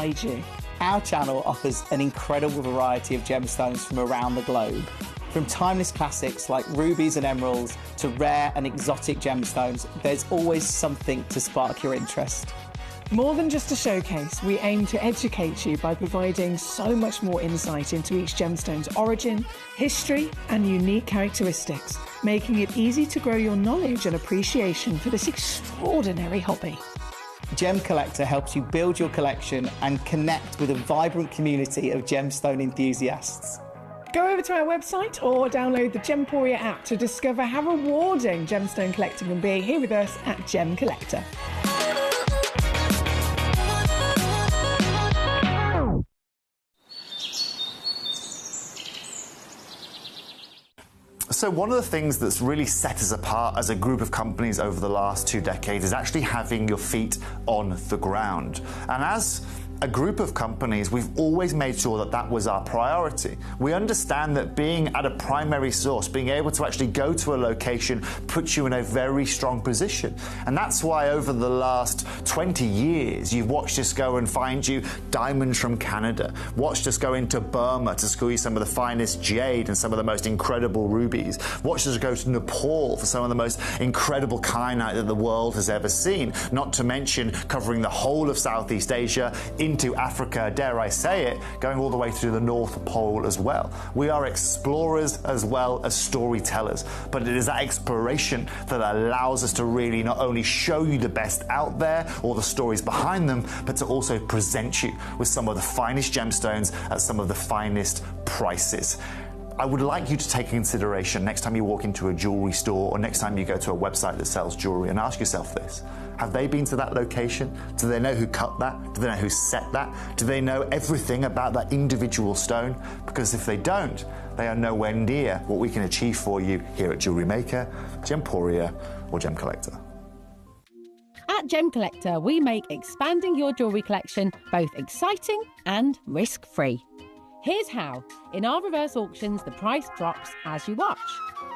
guide you. Our channel offers an incredible variety of gemstones from around the globe. From timeless classics like rubies and emeralds to rare and exotic gemstones, there's always something to spark your interest. More than just a showcase, we aim to educate you by providing so much more insight into each gemstone's origin, history, and unique characteristics, making it easy to grow your knowledge and appreciation for this extraordinary hobby. Gemcollector helps you build your collection and connect with a vibrant community of gemstone enthusiasts. Go over to our website or download the Gemporia app to discover how rewarding gemstone collecting can be here with us at Gemcollector. So one of the things that's really set us apart as a group of companies over the last 2 decades is actually having your feet on the ground. And as a group of companies, we've always made sure that that was our priority. We understand that being at a primary source, being able to actually go to a location, puts you in a very strong position. And that's why over the last 20 years, you've watched us go and find you diamonds from Canada, watched us go into Burma to school you some of the finest jade and some of the most incredible rubies, watched us go to Nepal for some of the most incredible kyanite that the world has ever seen, not to mention covering the whole of Southeast Asia, into Africa, dare I say it, going all the way to the North Pole as well. We are explorers as well as storytellers, but it is that exploration that allows us to really not only show you the best out there or the stories behind them, but to also present you with some of the finest gemstones at some of the finest prices. I would like you to take consideration next time you walk into a jewelry store or next time you go to a website that sells jewelry and ask yourself this. Have they been to that location? Do they know who cut that? Do they know who set that? Do they know everything about that individual stone? Because if they don't, they are nowhere near what we can achieve for you here at Jewelry Maker, Gemporia, or Gemcollector. At Gemcollector, we make expanding your jewellery collection both exciting and risk-free. Here's how. In our reverse auctions, the price drops as you watch.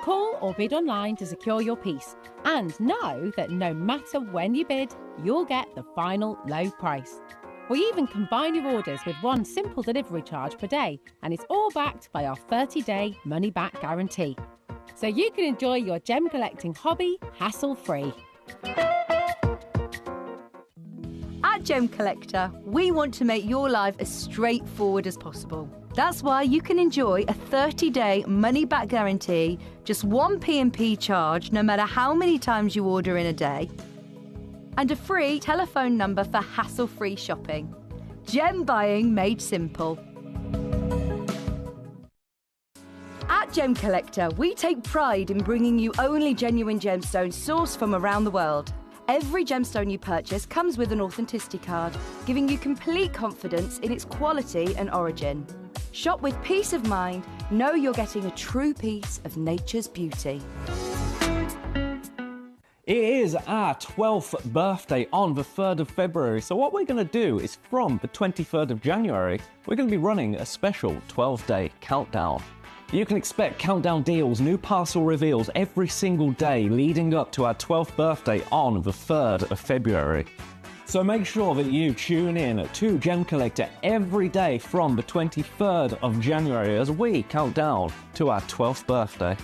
Call or bid online to secure your piece and know that no matter when you bid, you'll get the final low price. We even combine your orders with one simple delivery charge per day, and it's all backed by our 30-day money-back guarantee. So you can enjoy your gem collecting hobby hassle-free. At Gemcollector, we want to make your life as straightforward as possible. That's why you can enjoy a 30-day money-back guarantee, just one P&P charge no matter how many times you order in a day, and a free telephone number for hassle-free shopping. Gem buying made simple. At Gemcollector, we take pride in bringing you only genuine gemstones sourced from around the world. Every gemstone you purchase comes with an authenticity card, giving you complete confidence in its quality and origin. Shop with peace of mind, know you're getting a true piece of nature's beauty. It is our 12th birthday on the 3rd of February, so what we're going to do is from the 23rd of January, we're going to be running a special 12-day countdown. You can expect countdown deals, new parcel reveals every single day leading up to our 12th birthday on the 3rd of February. So make sure that you tune in to Gemcollector every day from the 23rd of January as we count down to our 12th birthday.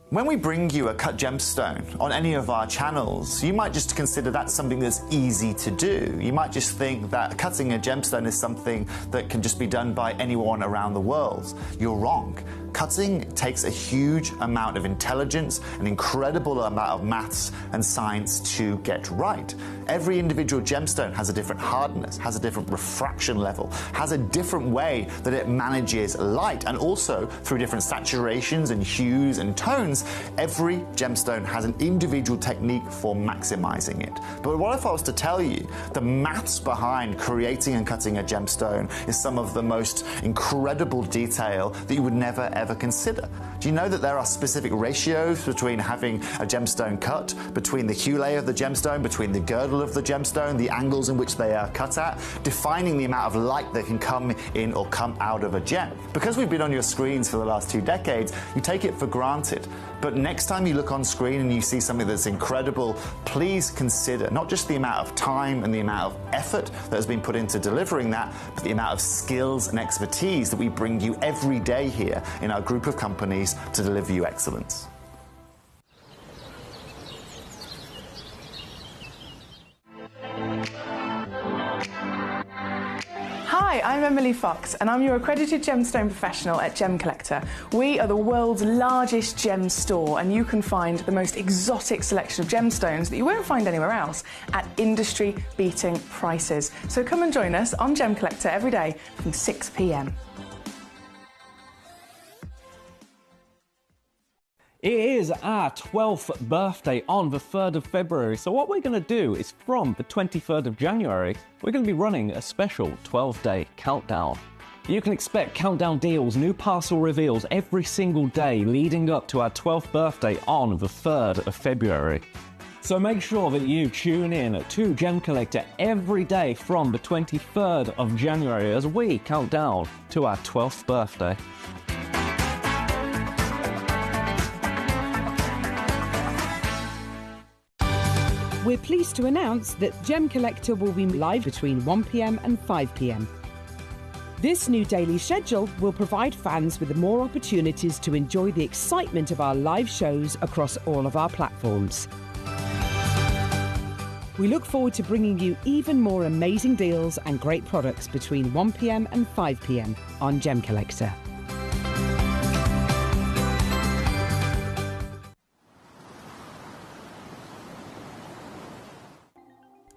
When we bring you a cut gemstone on any of our channels, you might just consider that something that's easy to do. You might just think that cutting a gemstone is something that can just be done by anyone around the world. You're wrong. Cutting takes a huge amount of intelligence, an incredible amount of maths and science to get right. Every individual gemstone has a different hardness, has a different refraction level, has a different way that it manages light, and also through different saturations and hues and tones, every gemstone has an individual technique for maximizing it. But what if I was to tell you the maths behind creating and cutting a gemstone is some of the most incredible detail that you would never ever consider. Do you know that there are specific ratios between having a gemstone cut, between the hue layer of the gemstone, between the girdle of the gemstone, the angles in which they are cut at, defining the amount of light that can come in or come out of a gem? Because we've been on your screens for the last 2 decades, you take it for granted. But next time you look on screen and you see something that's incredible, please consider not just the amount of time and the amount of effort that has been put into delivering that, but the amount of skills and expertise that we bring you every day here in our group of companies to deliver you excellence. Hi, I'm Emily Fox and I'm your accredited gemstone professional at Gemcollector. We are the world's largest gem store and you can find the most exotic selection of gemstones that you won't find anywhere else at industry-beating prices. So come and join us on Gemcollector every day from 6 p.m. It is our 12th birthday on the 3rd of February, so what we're going to do is from the 23rd of January, we're going to be running a special 12-day countdown. You can expect countdown deals, new parcel reveals every single day leading up to our 12th birthday on the 3rd of February. So make sure that you tune in to Gemcollector every day from the 23rd of January as we count down to our 12th birthday. We're pleased to announce that Gemcollector will be live between 1 p.m. and 5 p.m. This new daily schedule will provide fans with more opportunities to enjoy the excitement of our live shows across all of our platforms. We look forward to bringing you even more amazing deals and great products between 1 p.m. and 5 p.m. on Gemcollector.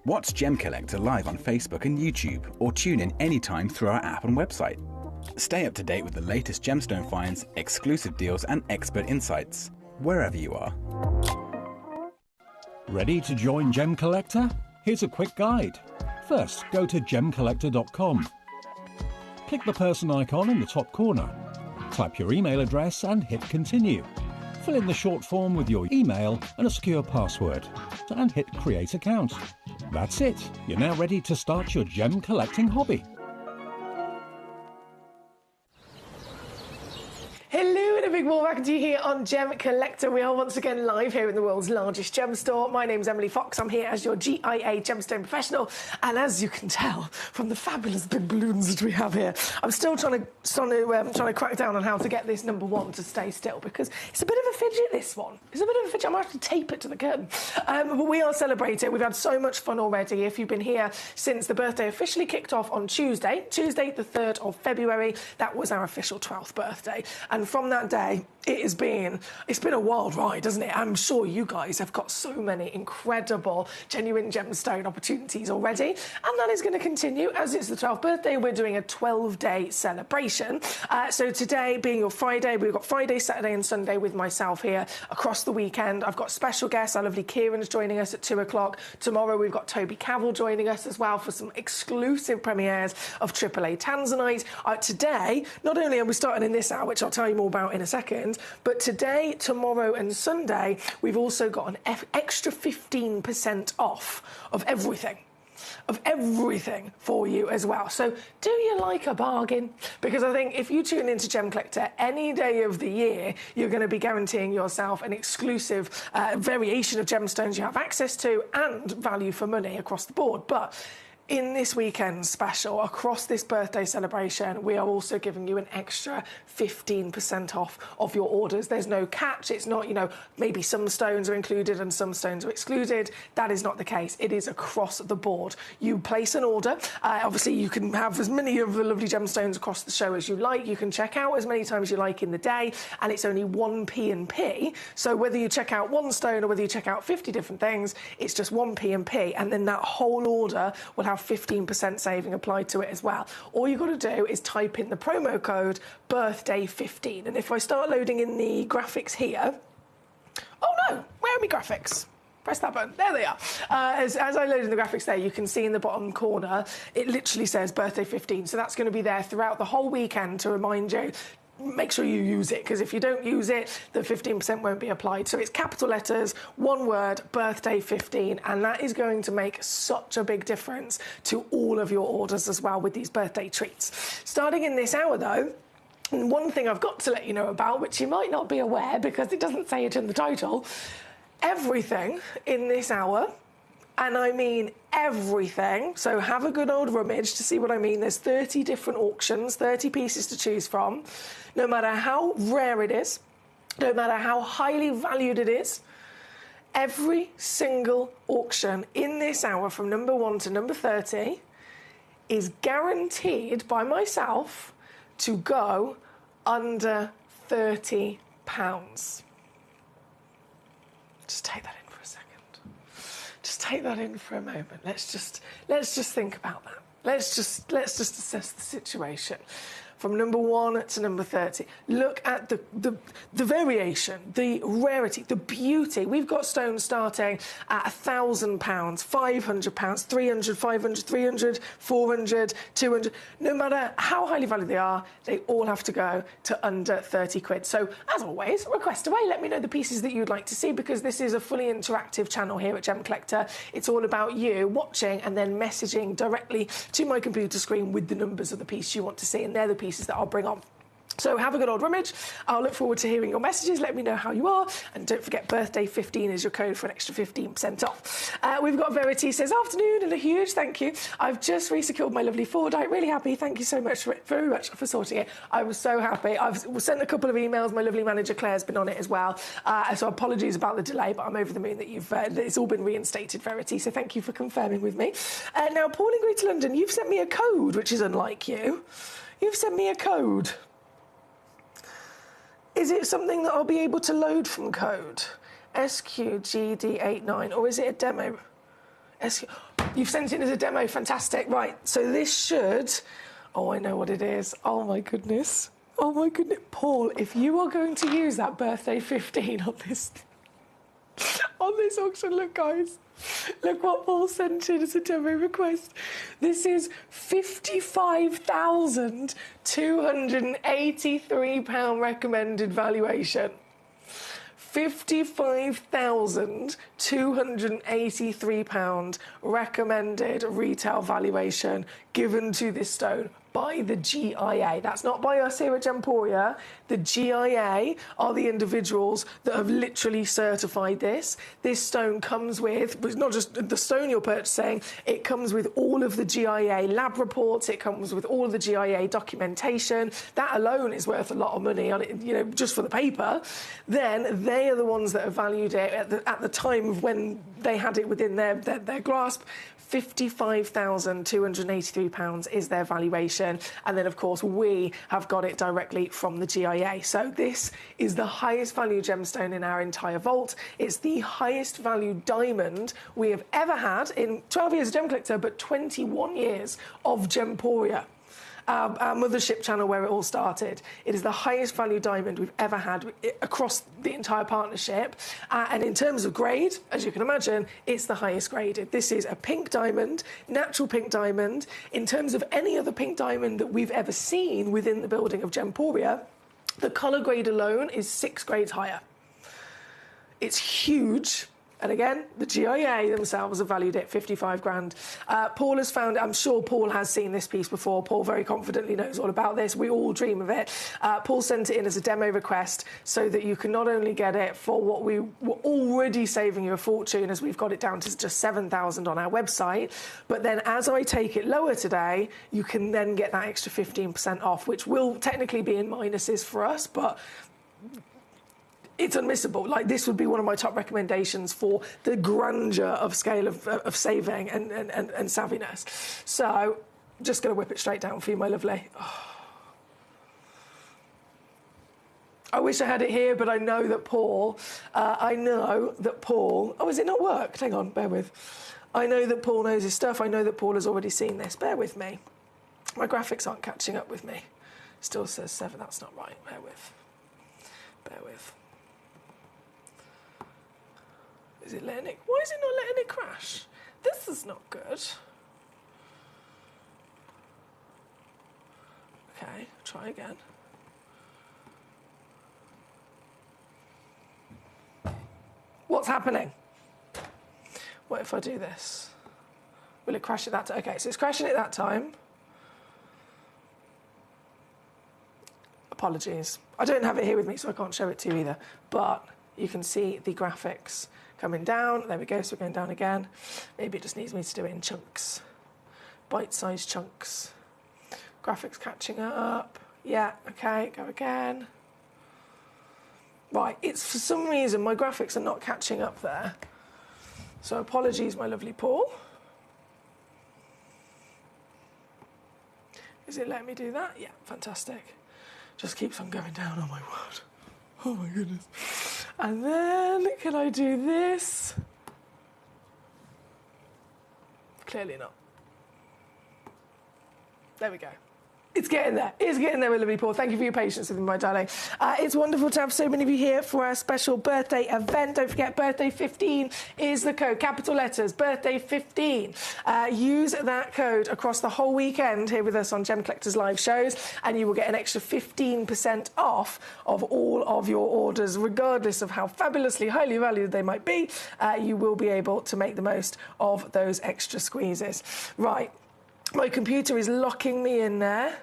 Watch Gemcollector live on Facebook and YouTube, or tune in anytime through our app and website. Stay up to date with the latest gemstone finds, exclusive deals and expert insights, wherever you are. Ready to join Gemcollector? Here's a quick guide. First, go to gemcollector.com. Click the person icon in the top corner. Type your email address and hit continue. Fill in the short form with your email and a secure password, and hit create account. That's it. You're now ready to start your gem collecting hobby. Hello and a big warm welcome to you here on Gemcollector. We are once again live here in the world's largest gem store. My name's Emily Fox. I'm here as your GIA gemstone professional, and as you can tell from the fabulous big balloons that we have here, I'm still trying to crack down on how to get this number one to stay still, because it's a bit of a fidget, this one. It's a bit of a fidget. I might have to tape it to the curtain. But we are celebrating. We've had so much fun already. If you've been here since the birthday officially kicked off on Tuesday the 3rd of February, that was our official 12th birthday. And from that day, it's been a wild ride, hasn't it? I'm sure you guys have got so many incredible, genuine gemstone opportunities already, and that is going to continue. As it's the 12th birthday, we're doing a 12-day celebration. So today, being your Friday, we've got Friday, Saturday and Sunday with myself here across the weekend. I've got special guests. Our lovely Kieran's joining us at 2 o'clock. Tomorrow, we've got Toby Cavell joining us as well for some exclusive premieres of AAA Tanzanite. Today, not only are we starting in this hour, which I'll tell you more about in a second, but today, tomorrow and Sunday, we've also got an extra 15% off of everything for you as well. So do you like a bargain? Because I think if you tune into Gemcollector any day of the year, you're going to be guaranteeing yourself an exclusive variation of gemstones you have access to and value for money across the board. But in this weekend's special, across this birthday celebration, we are also giving you an extra 15% off of your orders. There's no catch. It's not, maybe some stones are included and some stones are excluded. That is not the case. It is across the board. You place an order. Obviously, you can have as many of the lovely gemstones across the show as you like. You can check out as many times as you like in the day, and it's only 1 P&P. So whether you check out one stone or whether you check out 50 different things, it's just 1 P&P, and then that whole order will have 15% saving applied to it as well. All you've got to do is type in the promo code birthday15. And if I start loading in the graphics here, oh no, where are my graphics? Press that button. There they are. As I load in the graphics there, you can see in the bottom corner, it literally says birthday 15. So that's going to be there throughout the whole weekend to remind you, make sure you use it, because if you don't use it, the 15% won't be applied. So it's capital letters, one word, birthday 15, and that is going to make such a big difference to all of your orders as well with these birthday treats. Starting in this hour though, one thing I've got to let you know about, which you might not be aware because it doesn't say it in the title, everything in this hour, and I mean everything, so have a good old rummage to see what I mean. There's 30 different auctions, 30 pieces to choose from. No matter how rare it is, no matter how highly valued it is, every single auction in this hour from number 1 to number 30 is guaranteed by myself to go under £30. Just take that in for a second. Just take that in for a moment. Let's just think about that. Let's just assess the situation. From number 1 to number 30. Look at the variation, the rarity, the beauty. We've got stones starting at £1,000, £500, 300, 500, 300, 400, 200. No matter how highly valued they are, they all have to go to under 30 quid. So, as always, request away. Let me know the pieces that you'd like to see, because this is a fully interactive channel here at Gem Collector. It's all about you watching and then messaging directly to my computer screen with the numbers of the piece you want to see, and they're the pieces that I'll bring on. So have a good old rummage. I'll look forward to hearing your messages. Let me know how you are. And don't forget, birthday 15 is your code for an extra 15% off. We've got Verity says, afternoon, and a huge thank you. I've just resecured my lovely Fordite. Really happy. Thank you so much very much for sorting it. I was so happy. I've sent a couple of emails. My lovely manager Claire's been on it as well. So apologies about the delay, but I'm over the moon that it's all been reinstated, Verity. So thank you for confirming with me. Now, Paul in Greater London, you've sent me a code, which is unlike you. You've sent me a code. Is it something that I'll be able to load from code? SQGD89, or is it a demo? You've sent it as a demo, fantastic. Right, so this should... Oh, I know what it is. Oh, my goodness. Oh, my goodness. Paul, if you are going to use that birthday 15 on this auction, look, guys. Look what Paul sent in as a demo request. This is £55,283 recommended valuation. £55,283 recommended retail valuation given to this stone by the GIA. That's not by us here at Gemporia. The GIA are the individuals that have literally certified this. This stone comes with, it's not just the stone you're purchasing, it comes with all of the GIA lab reports, it comes with all of the GIA documentation. That alone is worth a lot of money on it, just for the paper. Then they are the ones that have valued it at the time of when they had it within their grasp. £55,283 is their valuation, and then of course we have got it directly from the GIA. So this is the highest value gemstone in our entire vault. It's the highest value diamond we have ever had in 12 years of Gem Collector, but 21 years of Gemporia. Our mothership channel where it all started. It is the highest value diamond we've ever had across the entire partnership. And in terms of grade, as you can imagine, it's the highest graded. This is a pink diamond, natural pink diamond. In terms of any other pink diamond that we've ever seen within the building of Gemporia, the colour grade alone is 6 grades higher. It's huge. And again, the GIA themselves have valued it 55 grand. Paul has found, I'm sure Paul has seen this piece before. Paul very confidently knows all about this. We all dream of it. Paul sent it in as a demo request so that you can not only get it for what we were already saving you a fortune, as we've got it down to just 7,000 on our website, but then as I take it lower today, you can then get that extra 15% off, which will technically be in minuses for us, but it's unmissable. Like, this would be one of my top recommendations for the grandeur of scale of saving and savviness. So, just going to whip it straight down for you, my lovely. Oh. I wish I had it here, but I know that Paul... Oh, has it not worked? Hang on, bear with. I know that Paul knows his stuff. I know that Paul has already seen this. Bear with me. My graphics aren't catching up with me. Still says 7. That's not right. Bear with. Bear with. Is it letting it... Why is it not letting it crash? This is not good. Okay, try again. what's happening? What if I do this? Will it crash at that time? Okay, so it's crashing at that time. Apologies. I don't have it here with me, so I can't show it to you either. But you can see the graphics coming down. There we go, so we're going down again. Maybe it just needs me to do it in chunks. Bite-sized chunks. Graphics catching up. Yeah, okay, go again. Right, it's for some reason my graphics are not catching up there. So apologies, my lovely Paul. Is it letting me do that? Yeah, fantastic. Just keeps on going down, oh my word. Oh my goodness. And then, can I do this? Clearly not. There we go. It's getting there. It's getting there, Willoughby Paul. Thank you for your patience with me, my darling. It's wonderful to have so many of you here for our special birthday event. Don't forget, birthday 15 is the code. Capital letters, birthday 15. Use that code across the whole weekend here with us on Gem Collector's live shows, and you will get an extra 15% off of all of your orders, regardless of how fabulously highly valued they might be. You will be able to make the most of those extra squeezes. Right. My computer is locking me in there.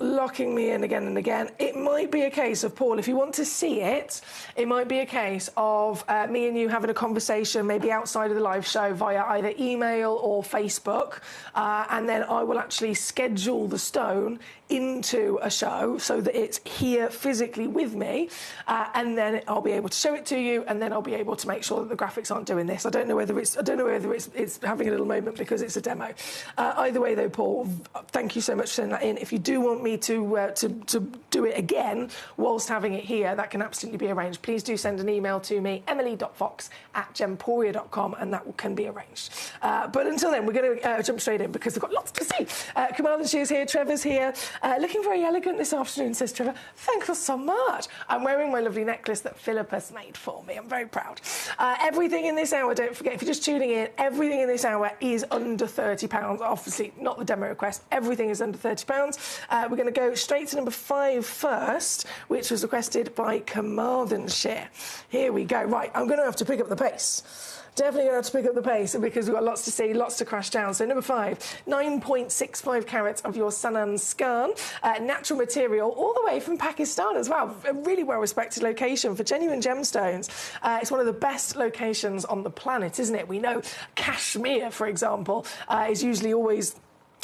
Locking me in again and again. It might be a case of, Paul, if you want to see it, it might be a case of me and you having a conversation maybe outside of the live show via either email or Facebook, and then I will actually schedule the stone into a show so that it's here physically with me, and then I'll be able to show it to you, and then I'll be able to make sure that the graphics aren't doing this. I don't know whether it's having a little moment because it's a demo. Either way, though, Paul, thank you so much for sending that in. If you do want me to do it again whilst having it here, that can absolutely be arranged. Please do send an email to me, emily.fox@gemporia.com, and that can be arranged. But until then, we're going to jump straight in because we've got lots to see. Kamal and She's here, Trevor's here. Looking very elegant this afternoon, says Trevor. Thank you so much. I'm wearing my lovely necklace that Philip has made for me. I'm very proud. Everything in this hour, don't forget, if you're just tuning in, everything in this hour is under £30. Obviously, not the demo request. Everything is under £30. We're going to go straight to number 5 first, which was requested by Carmarthenshire. Here we go. Right, I'm going to have to pick up the pace. Definitely going to have to pick up the pace because we've got lots to see, lots to crash down. So number 5, 9.65 carats of your Sanan skarn, natural material, all the way from Pakistan as well. A really well-respected location for genuine gemstones. It's one of the best locations on the planet, isn't it? We know Kashmir, for example, is usually always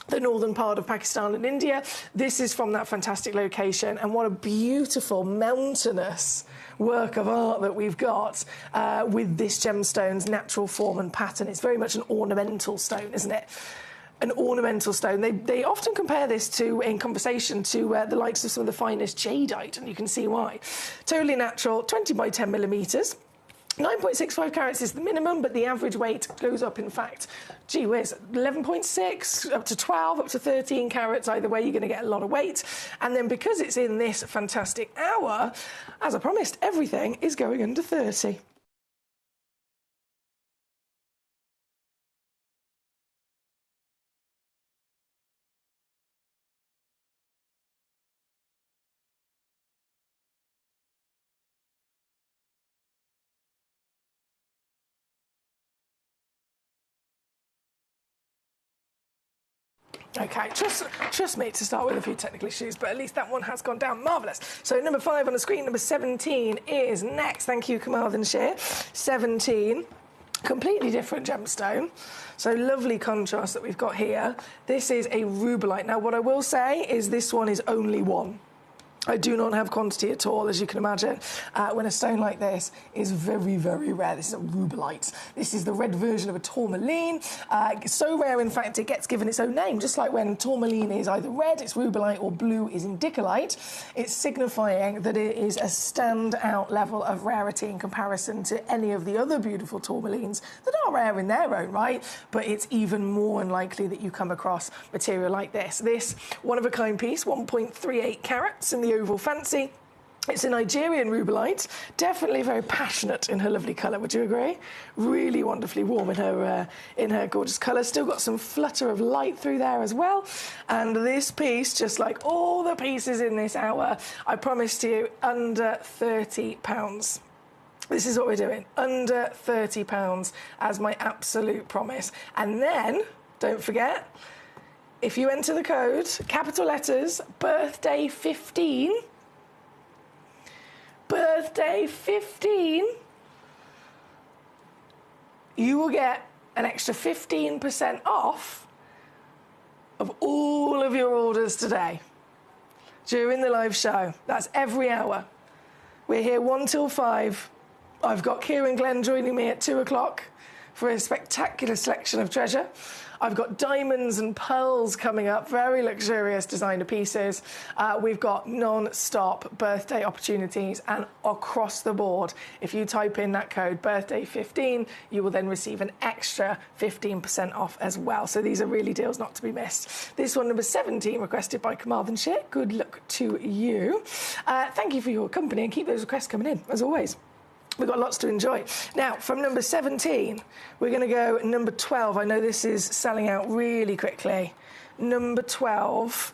the northern part of Pakistan and India. This is from that fantastic location, and what a beautiful mountainous work of art that we've got with this gemstone's natural form and pattern. It's very much an ornamental stone, isn't it? An ornamental stone. They often compare this to, in conversation, to the likes of some of the finest jadeite, and you can see why. Totally natural, 20 by 10 millimetres. 9.65 carats is the minimum, but the average weight goes up, in fact. Gee whiz, 11.6, up to 12, up to 13 carats. Either way, you're going to get a lot of weight. And then because it's in this fantastic hour, as I promised, everything is going under 30. OK, trust me to start with a few technical issues, but at least that one has gone down. Marvellous. So number 5 on the screen, number 17 is next. Thank you, Carmarthenshire. 17. Completely different gemstone. So lovely contrast that we've got here. This is a rubellite. Now, what I will say is this one is only one. I do not have quantity at all, as you can imagine, when a stone like this is very, very rare. This is a rubellite. This is the red version of a tourmaline. So rare, in fact, it gets given its own name. Just like when tourmaline is either red, it's rubellite, or blue is indicolite, it's signifying that it is a standout level of rarity in comparison to any of the other beautiful tourmalines that are rare in their own right, but it's even more unlikely that you come across material like this. This one-of-a-kind piece, 1.38 carats in the oval fancy. It's a Nigerian rubellite, definitely very passionate in her lovely colour, would you agree? Really wonderfully warm in her gorgeous colour. Still got some flutter of light through there as well. And this piece, just like all the pieces in this hour, I promised you, under £30. This is what we're doing, under £30 as my absolute promise. And then, don't forget, if you enter the code, capital letters, birthday 15, you will get an extra 15% off of all of your orders today during the live show. That's every hour. We're here 1 till 5. I've got Kieran Glenn joining me at 2 o'clock for a spectacular selection of treasure. I've got diamonds and pearls coming up, very luxurious designer pieces. We've got non-stop birthday opportunities, and across the board, if you type in that code birthday15, you will then receive an extra 15% off as well. So these are really deals not to be missed. This one, number 17, requested by Carmarthen Shire. Good luck to you. Thank you for your company, and keep those requests coming in, as always. We've got lots to enjoy. Now, from number 17, we're going to go number 12. I know this is selling out really quickly. Number 12,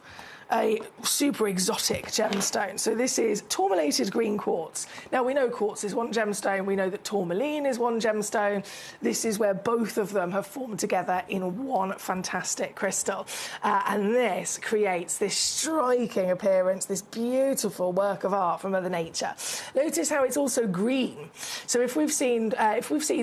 a super exotic gemstone. So this is tourmalated green quartz. Now, we know quartz is one gemstone. We know that tourmaline is one gemstone. This is where both of them have formed together in one fantastic crystal. And this creates this striking appearance, this beautiful work of art from Mother Nature. Notice how it's also green. So if we've seen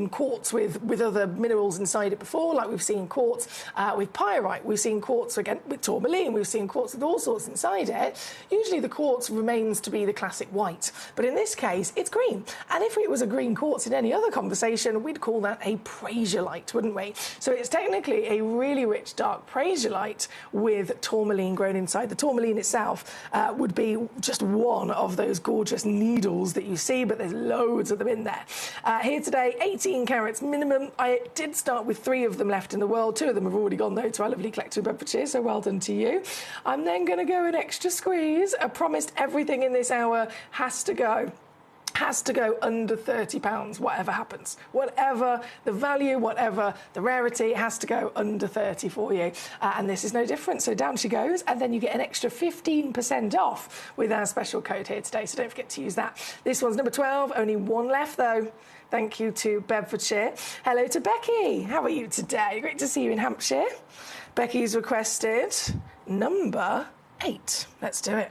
quartz with other minerals inside it before, like we've seen quartz with pyrite, we've seen quartz again with tourmaline, we've seen quartz with all sorts inside it, usually the quartz remains to be the classic white. But in this case, it's green. And if it was a green quartz in any other conversation, we'd call that a prasiolite, wouldn't we? So it's technically a really rich dark prasiolite with tourmaline grown inside. The tourmaline itself would be just one of those gorgeous needles that you see, but there's loads of them in there. Here today, 18 carats minimum. I did start with 3 of them left in the world. 2 of them have already gone, though, to our lovely collector in Bedfordshire, so well done to you. I'm then going to go an extra squeeze. I promised everything in this hour has to go under £30, whatever happens. Whatever the value, whatever the rarity, it has to go under 30 for you. And this is no different. So down she goes, and then you get an extra 15% off with our special code here today. So don't forget to use that. This one's number 12, only 1 left though. Thank you to Bedfordshire. Hello to Becky. How are you today? Great to see you in Hampshire. Becky's requested number 8. Let's do it.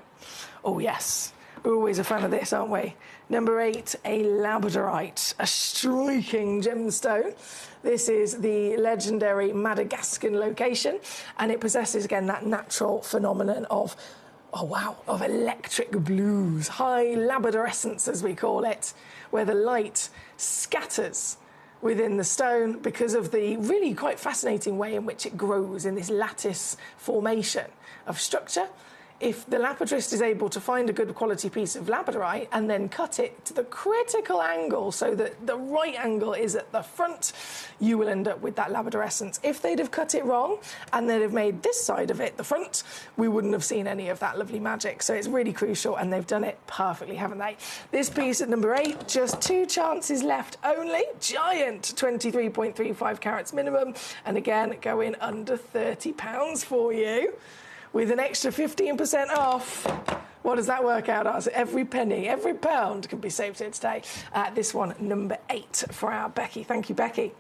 Oh, yes. We're always a fan of this, aren't we? Number 8, a labradorite, a striking gemstone. This is the legendary Madagascan location, and it possesses, again, that natural phenomenon of, oh, wow, of electric blues, high labradorescence, as we call it, where the light scatters within the stone because of the really quite fascinating way in which it grows in this lattice formation of structure. If the lapidrist is able to find a good quality piece of labradorite and then cut it to the critical angle so that the right angle is at the front, you will end up with that labradorescence. If they'd have cut it wrong and they'd have made this side of it the front, we wouldn't have seen any of that lovely magic. So it's really crucial, and they've done it perfectly, haven't they? This piece at number 8, just 2 chances left only. Giant 23.35 carats minimum, and again, going under £30 for you, with an extra 15% off. What does that work out as? Every penny, every pound can be saved here today. This one, number 8 for our Becky. Thank you, Becky.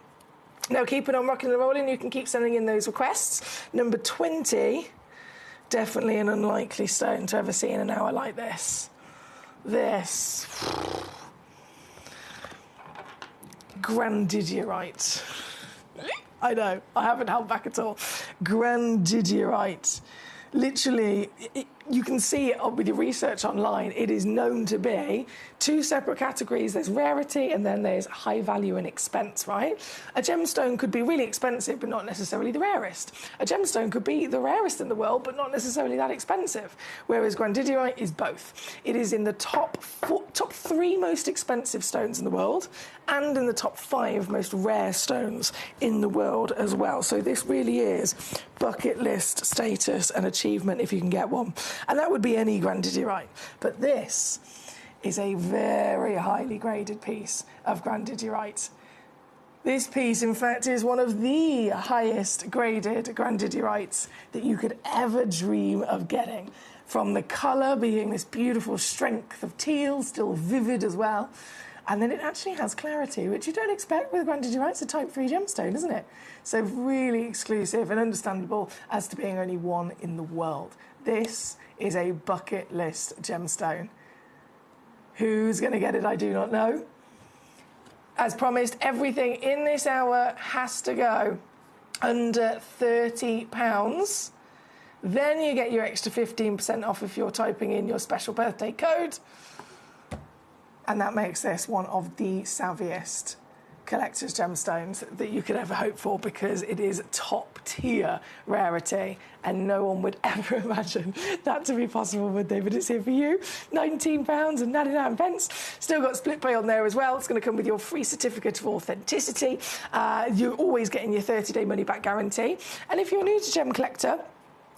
Now, keep it on rocking and rolling. You can keep sending in those requests. Number 20, definitely an unlikely stone to ever see in an hour like this. This. Grandidierite. I know, I haven't held back at all. Grandidierite. Literally, you can see it with your research online. It is known to be 2 separate categories. There's rarity and then there's high value and expense, right? A gemstone could be really expensive, but not necessarily the rarest. A gemstone could be the rarest in the world, but not necessarily that expensive. Whereas grandidierite is both. It is in the top 3 most expensive stones in the world, and in the top 5 most rare stones in the world as well. So this really is bucket list status and achievement if you can get one. And that would be any grandidierite. But this is a very highly graded piece of grandidierite. This piece, in fact, is one of the highest graded grandidierites that you could ever dream of getting. From the colour being this beautiful strength of teal, still vivid as well. And then it actually has clarity, which you don't expect with grandidierite. It's a type 3 gemstone, isn't it? So really exclusive and understandable as to being only one in the world. This is a bucket list gemstone. Who's going to get it, I do not know. As promised, everything in this hour has to go under £30. Then you get your extra 15% off if you're typing in your special birthday code. And that makes this one of the savviest collector's gemstones that you could ever hope for, because it is top tier rarity and no one would ever imagine that to be possible, would they? But it's here for you. £19.99. Still got split pay on there as well. It's going to come with your free certificate of authenticity. You're always getting your 30-day money back guarantee. And if you're new to Gem Collector,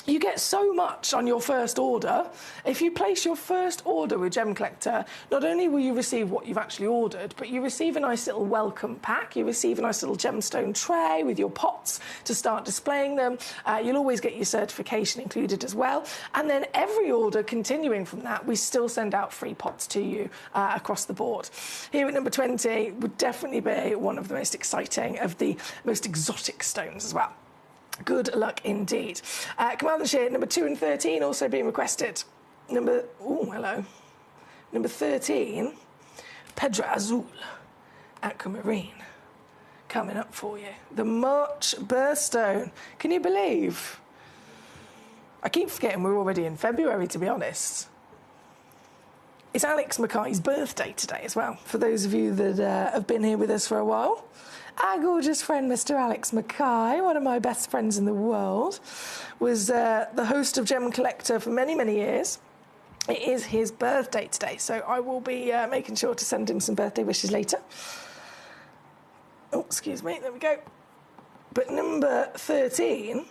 you get so much on your first order. If you place your first order with Gem Collector, not only will you receive what you've actually ordered, but you receive a nice little welcome pack. You receive a nice little gemstone tray with your pots to start displaying them. You'll always get your certification included as well. And then every order continuing from that, we still send out free pots to you across the board. Here at number 20 would definitely be one of the most exciting of the most exotic stones as well. Good luck indeed. Carmarthenshire, number 2 and 13 also being requested. Number 13, Pedra Azul, Aquamarine, coming up for you. The March birthstone. Can you believe? I keep forgetting we're already in February, to be honest. It's Alex Mackay's birthday today as well, for those of you that have been here with us for a while. Our gorgeous friend, Mr. Alex Mackay, one of my best friends in the world, was the host of Gem Collector for many, many years. It is his birthday today, so I will be making sure to send him some birthday wishes later. Oh, excuse me, there we go. But number 13,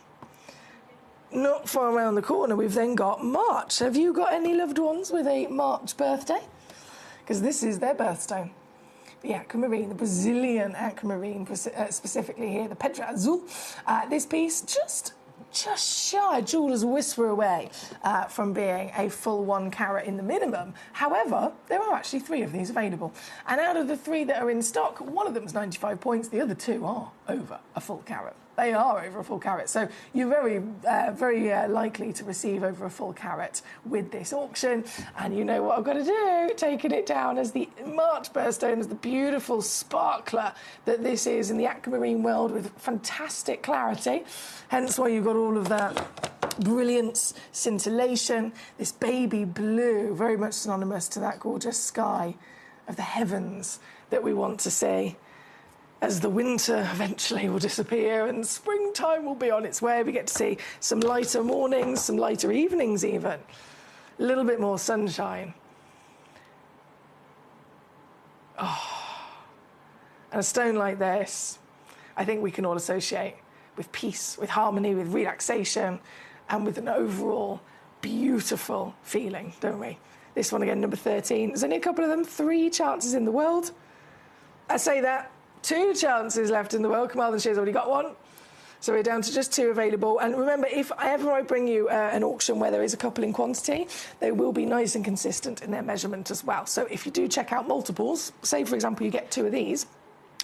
not far around the corner, we've then got March. Have you got any loved ones with a March birthday? Because this is their birthstone. The aquamarine, the Brazilian aquamarine, specifically here, the Pedra Azul. This piece just shy, jeweler's whisper away from being a full 1 carat in the minimum. However, there are actually 3 of these available. And out of the 3 that are in stock, one of them is 95 points, the other 2 are over a full carat. They are over a full carat. So you're very likely to receive over a full carat with this auction. And you know what I've got to do, taking it down as the March birthstone, as the beautiful sparkler that this is in the aquamarine world with fantastic clarity. Hence why you've got all of that brilliance, scintillation, this baby blue, very much synonymous to that gorgeous sky of the heavens that we want to see. As the winter eventually will disappear and springtime will be on its way, we get to see some lighter mornings, some lighter evenings even. A little bit more sunshine. Oh. And a stone like this, I think we can all associate with peace, with harmony, with relaxation, and with an overall beautiful feeling, don't we? This one again, number 13. There's only a couple of them, 3 chances in the world. I say that. 2 chances left in the world. Carmarthenshire's already got 1. So we're down to just 2 available. And remember, if ever I bring you an auction where there is a couple in quantity, they will be nice and consistent in their measurement as well. So if you do check out multiples, say, for example, you get 2 of these,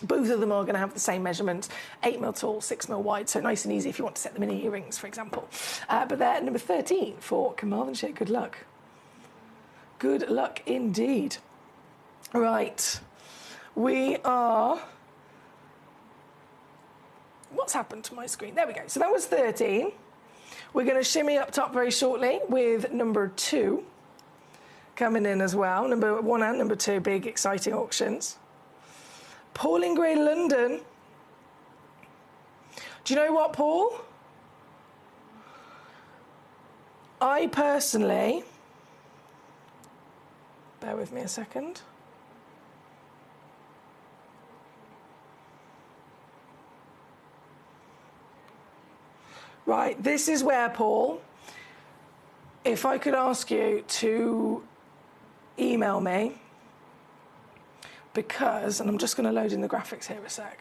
both of them are going to have the same measurement, 8mm tall, 6mm wide, so nice and easy if you want to set them in earrings, for example. But they're number 13 for Carmarthenshire. Good luck. Good luck indeed. Right. We are... What's happened to my screen? There we go. So that was 13. We're going to shimmy up top very shortly with number 2 coming in as well. Number 1 and number 2, big, exciting auctions. Paul in Grey, London. Do you know what, Paul? I personally... Bear with me a second. Right, this is where, Paul, if I could ask you to email me, because, and I'm just going to load in the graphics here a sec.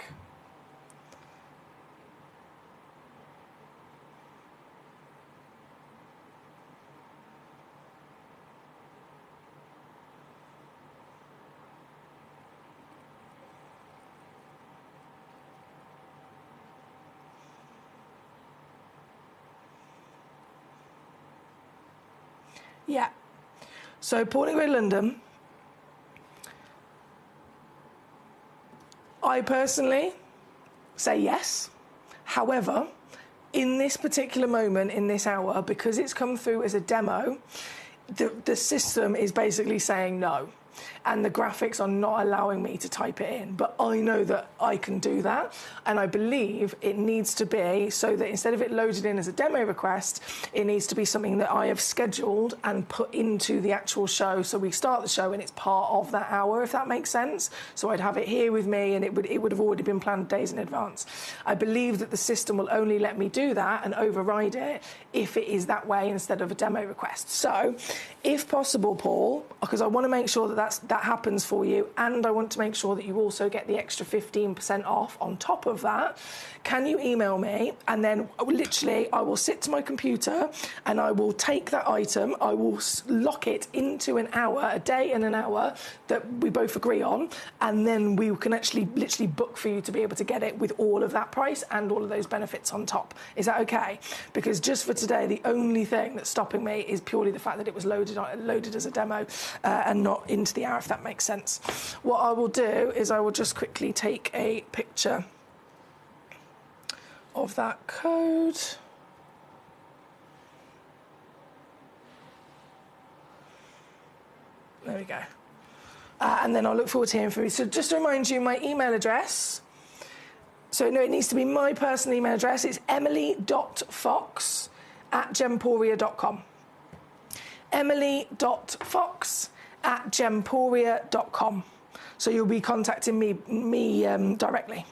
Yeah. So Portland Grey London, I personally say yes. However, in this particular moment, in this hour, because it's come through as a demo, the system is basically saying no. And the graphics are not allowing me to type it in. But I know that I can do that. And I believe it needs to be so that instead of it loaded in as a demo request, it needs to be something that I have scheduled and put into the actual show. So we start the show and it's part of that hour, if that makes sense. So I'd have it here with me and it would have already been planned days in advance. I believe that the system will only let me do that and override it if it is that way instead of a demo request. So if possible, Paul, because I want to make sure that that happens for you, and I want to make sure that you also get the extra 15% off on top of that, can you email me, and then literally I will sit to my computer and I will take that item, I will lock it into an hour, a day and an hour that we both agree on, and then we can actually literally book for you to be able to get it with all of that price and all of those benefits on top. Is that okay? Because just for today, the only thing that's stopping me is purely the fact that it was loaded as a demo and not into the hour, if that makes sense. What I will do is I will just quickly take a picture of that code. There we go. And then I'll look forward to hearing from you. So just to remind you, my email address, so no, it needs to be my personal email address. It's emily.fox@gemporia.com. emily.fox@gemporia.com. So you'll be contacting me directly.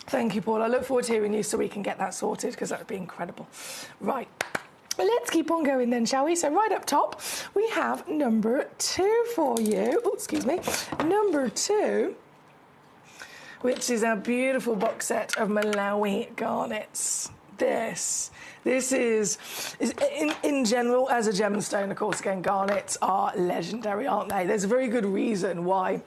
Thank you, Paul. I look forward to hearing you so we can get that sorted, because that would be incredible. Right. Well, let's keep on going then, shall we? So right up top, we have number 2 for you. Oh, excuse me. Number 2, which is our beautiful box set of Malawi garnets. This is in general, as a gemstone, of course, again, garnets are legendary, aren't they? There's a very good reason why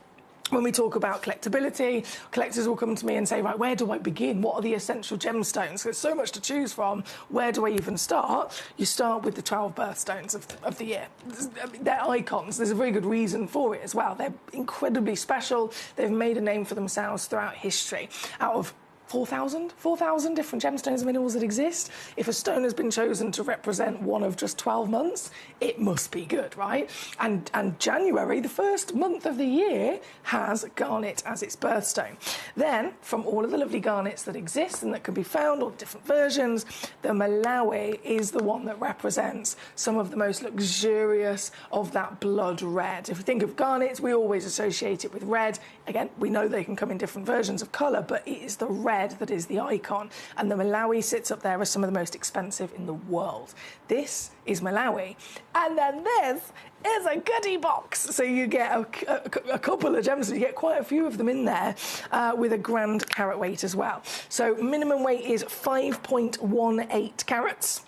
when we talk about collectability, collectors will come to me and say, right, where do I begin? What are the essential gemstones? There's so much to choose from. Where do I even start? You start with the 12 birthstones of the year. They're icons. There's a very good reason for it as well. They're incredibly special. They've made a name for themselves throughout history. Out of 4,000 different gemstones and minerals that exist. If a stone has been chosen to represent one of just 12 months, it must be good, right? And January, the first month of the year, has garnet as its birthstone. Then, from all of the lovely garnets that exist and that can be found, all different versions, the Malawi is the one that represents some of the most luxurious of that blood red. If we think of garnets, we always associate it with red. Again, we know they can come in different versions of colour, but it is the red that is the icon, and the Malawi sits up there as some of the most expensive in the world. This is Malawi, and then this is a goodie box. So you get a couple of gems, you get quite a few of them in there with a grand carat weight as well. So minimum weight is 5.18 carats.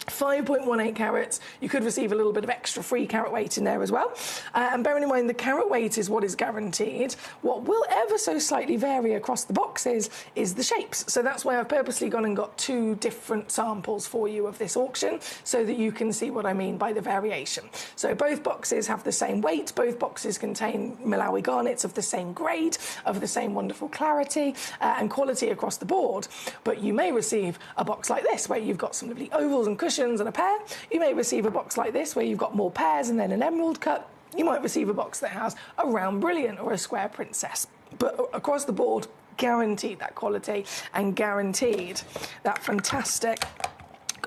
5.18 carats. You could receive a little bit of extra free carat weight in there as well. And bearing in mind the carat weight is what is guaranteed. What will ever so slightly vary across the boxes is the shapes. So that's why I've purposely gone and got 2 different samples for you of this auction so that you can see what I mean by the variation. So both boxes have the same weight. Both boxes contain Malawi garnets of the same grade, of the same wonderful clarity and quality across the board. But you may receive a box like this where you've got some lovely ovals and cushions and a pair. You may receive a box like this where you've got more pairs and then an emerald cut. You might receive a box that has a round brilliant or a square princess. But across the board, guaranteed that quality and guaranteed that fantastic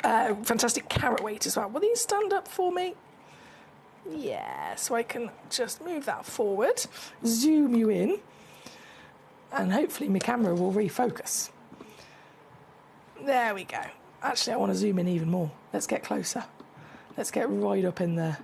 fantastic carrot weight as well. Will these stand up for me? Yeah, so I can just move that forward, zoom you in, and hopefully my camera will refocus. There we go. Actually, I want to zoom in even more. Let's get closer. Let's get right up in there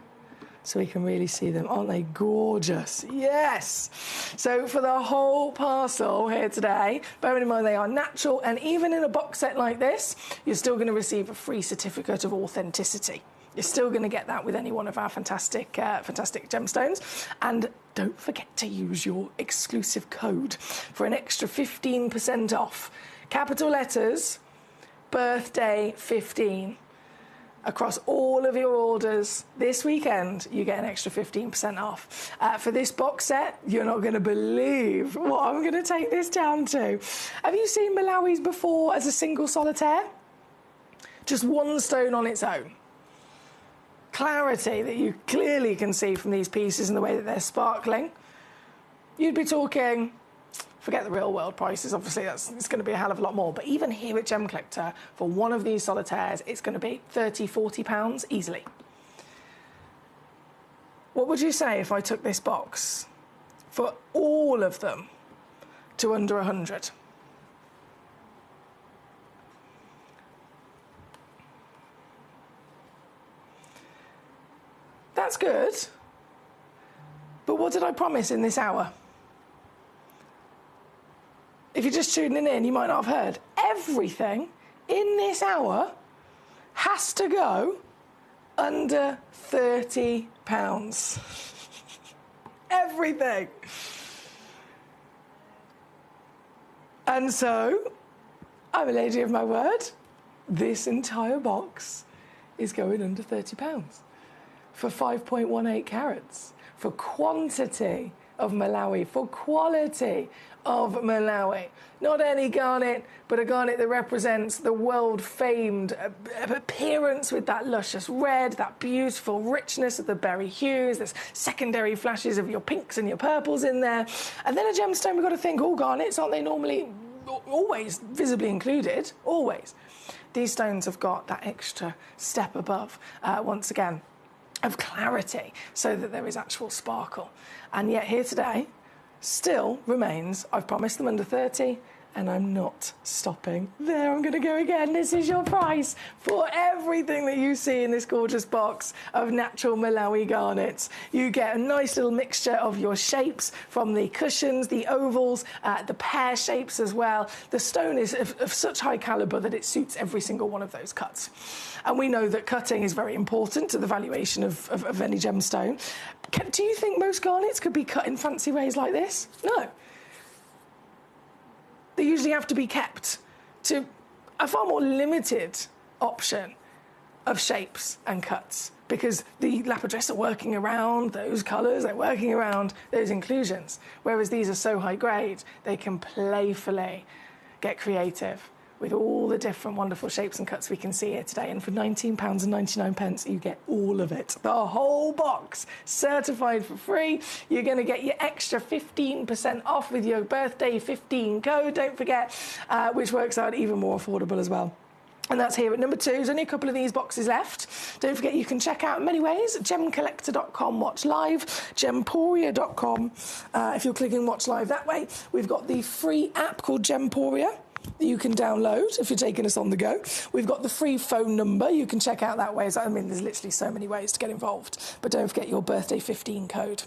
so we can really see them. Aren't they gorgeous? Yes! So for the whole parcel here today, bearing in mind they are natural, and even in a box set like this, you're still going to receive a free certificate of authenticity. You're still going to get that with any one of our fantastic gemstones. And don't forget to use your exclusive code for an extra 15% off. Capital letters, birthday 15. Across all of your orders this weekend, you get an extra 15% off. For this box set, you're not going to believe what I'm going to take this down to. Have you seen Malawis before as a single solitaire? Just one stone on its own. Clarity that you clearly can see from these pieces and the way that they're sparkling. You'd be talking, forget the real world prices, obviously it's going to be a hell of a lot more, but even here at Gemcollector, for one of these solitaires, it's going to be £30–40 easily. What would you say if I took this box for all of them to under 100? That's good, but what did I promise in this hour? If you're just tuning in, you might not have heard. Everything in this hour has to go under £30. Everything. And so, I'm a lady of my word. This entire box is going under £30 for 5.18 carats, for quantity of Malawi, for quality of Malawi. Not any garnet, but a garnet that represents the world-famed appearance with that luscious red, that beautiful richness of the berry hues, there's secondary flashes of your pinks and your purples in there. And then a gemstone, we've got to think, all garnets, aren't they normally always visibly included? Always. These stones have got that extra step above, once again, of clarity, so that there is actual sparkle. And yet here today still remains, I've promised them under 30, and I'm not stopping there. I'm going to go again. This is your price for everything that you see in this gorgeous box of natural Malawi garnets. You get a nice little mixture of your shapes, from the cushions, the ovals, the pear shapes as well. The stone is of such high calibre that it suits every single one of those cuts. And we know that cutting is very important to the valuation of any gemstone. Do you think most garnets could be cut in fancy ways like this? No. They usually have to be kept to a far more limited option of shapes and cuts, because the lapidarists are working around those colours, they're working around those inclusions, whereas these are so high grade, they can playfully get creative with all the different wonderful shapes and cuts we can see here today. And for £19.99, you get all of it. The whole box, certified for free. You're going to get your extra 15% off with your birthday 15 code, don't forget, which works out even more affordable as well. And that's here at number 2. There's only a couple of these boxes left. Don't forget you can check out in many ways. Gemcollector.com, watch live. Gemporia.com, if you're clicking watch live that way. We've got the free app called Gemporia that you can download if you're taking us on the go. We've got the free phone number you can check out that way. I mean, there's literally so many ways to get involved. But don't forget your birthday 15 code.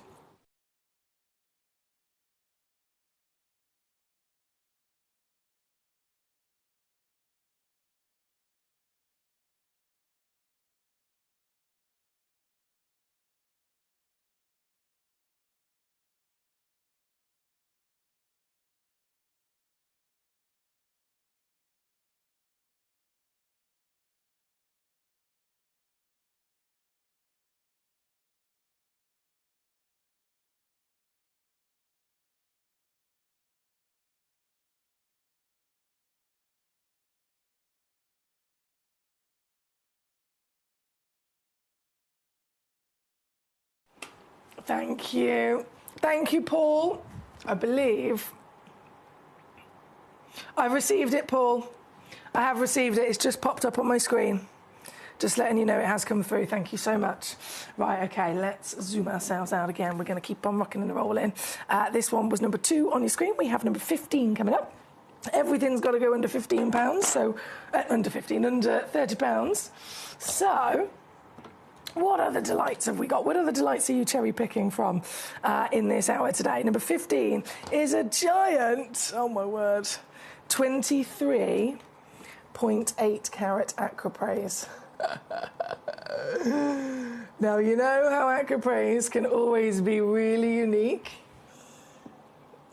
Thank you. Thank you, Paul. I believe I've received it, Paul. I have received it. It's just popped up on my screen. Just letting you know it has come through. Thank you so much. Right, okay, let's zoom ourselves out again. We're going to keep on rocking and rolling. This one was number 2 on your screen. We have number 15 coming up. Everything's got to go under £15, so under £30. So, what other delights have we got? What other delights are you cherry picking from in this hour today? Number 15 is a giant, oh my word, 23.8 carat aquapraise. Now, you know how aquapraise can always be really unique.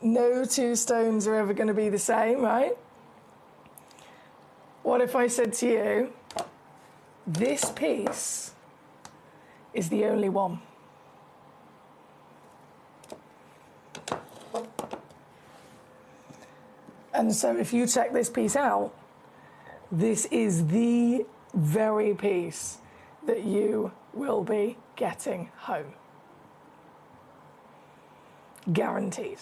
No 2 stones are ever going to be the same, right? What if I said to you, this piece is the only one? And so if you check this piece out, this is the very piece that you will be getting home. Guaranteed.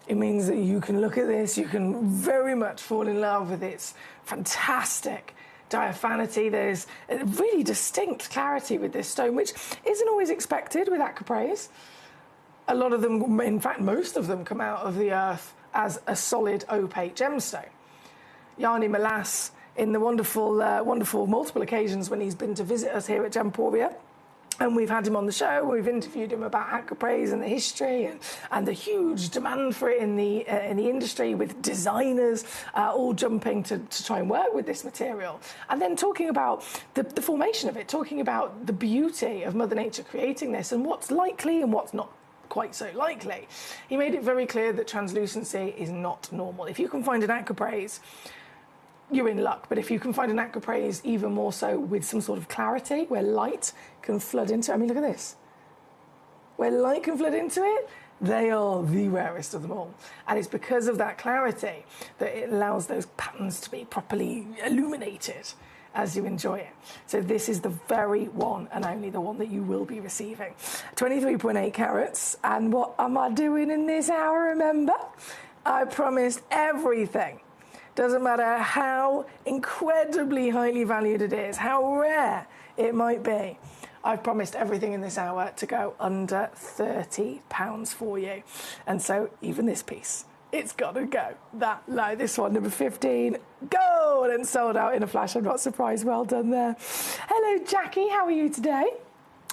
It means that you can look at this, you can very much fall in love with its fantastic diaphanity. There's a really distinct clarity with this stone, which isn't always expected with aquapraise. A lot of them, in fact, most of them come out of the earth as a solid opaque gemstone. Yanni Malas, in the wonderful multiple occasions when he's been to visit us here at Gemporia, and we've had him on the show, we've interviewed him about aquapraise and the history and the huge demand for it in the industry, with designers all jumping to try and work with this material. And then talking about the formation of it, talking about the beauty of Mother Nature creating this and what's likely and what's not quite so likely. He made it very clear that translucency is not normal. If you can find an aquapraise, you're in luck. But if you can find an aquapraise even more so with some sort of clarity where light can flood into it, I mean, look at this. Where light can flood into it, they are the rarest of them all. And it's because of that clarity that it allows those patterns to be properly illuminated as you enjoy it. So this is the very one and only the one that you will be receiving. 23.8 carats. And what am I doing in this hour, remember? I promised everything. Doesn't matter how incredibly highly valued it is, how rare it might be. I've promised everything in this hour to go under £30 for you. And so even this piece, it's got to go that low. This one, number 15, gold and sold out in a flash. I'm not surprised. Well done there. Hello, Jackie. How are you today?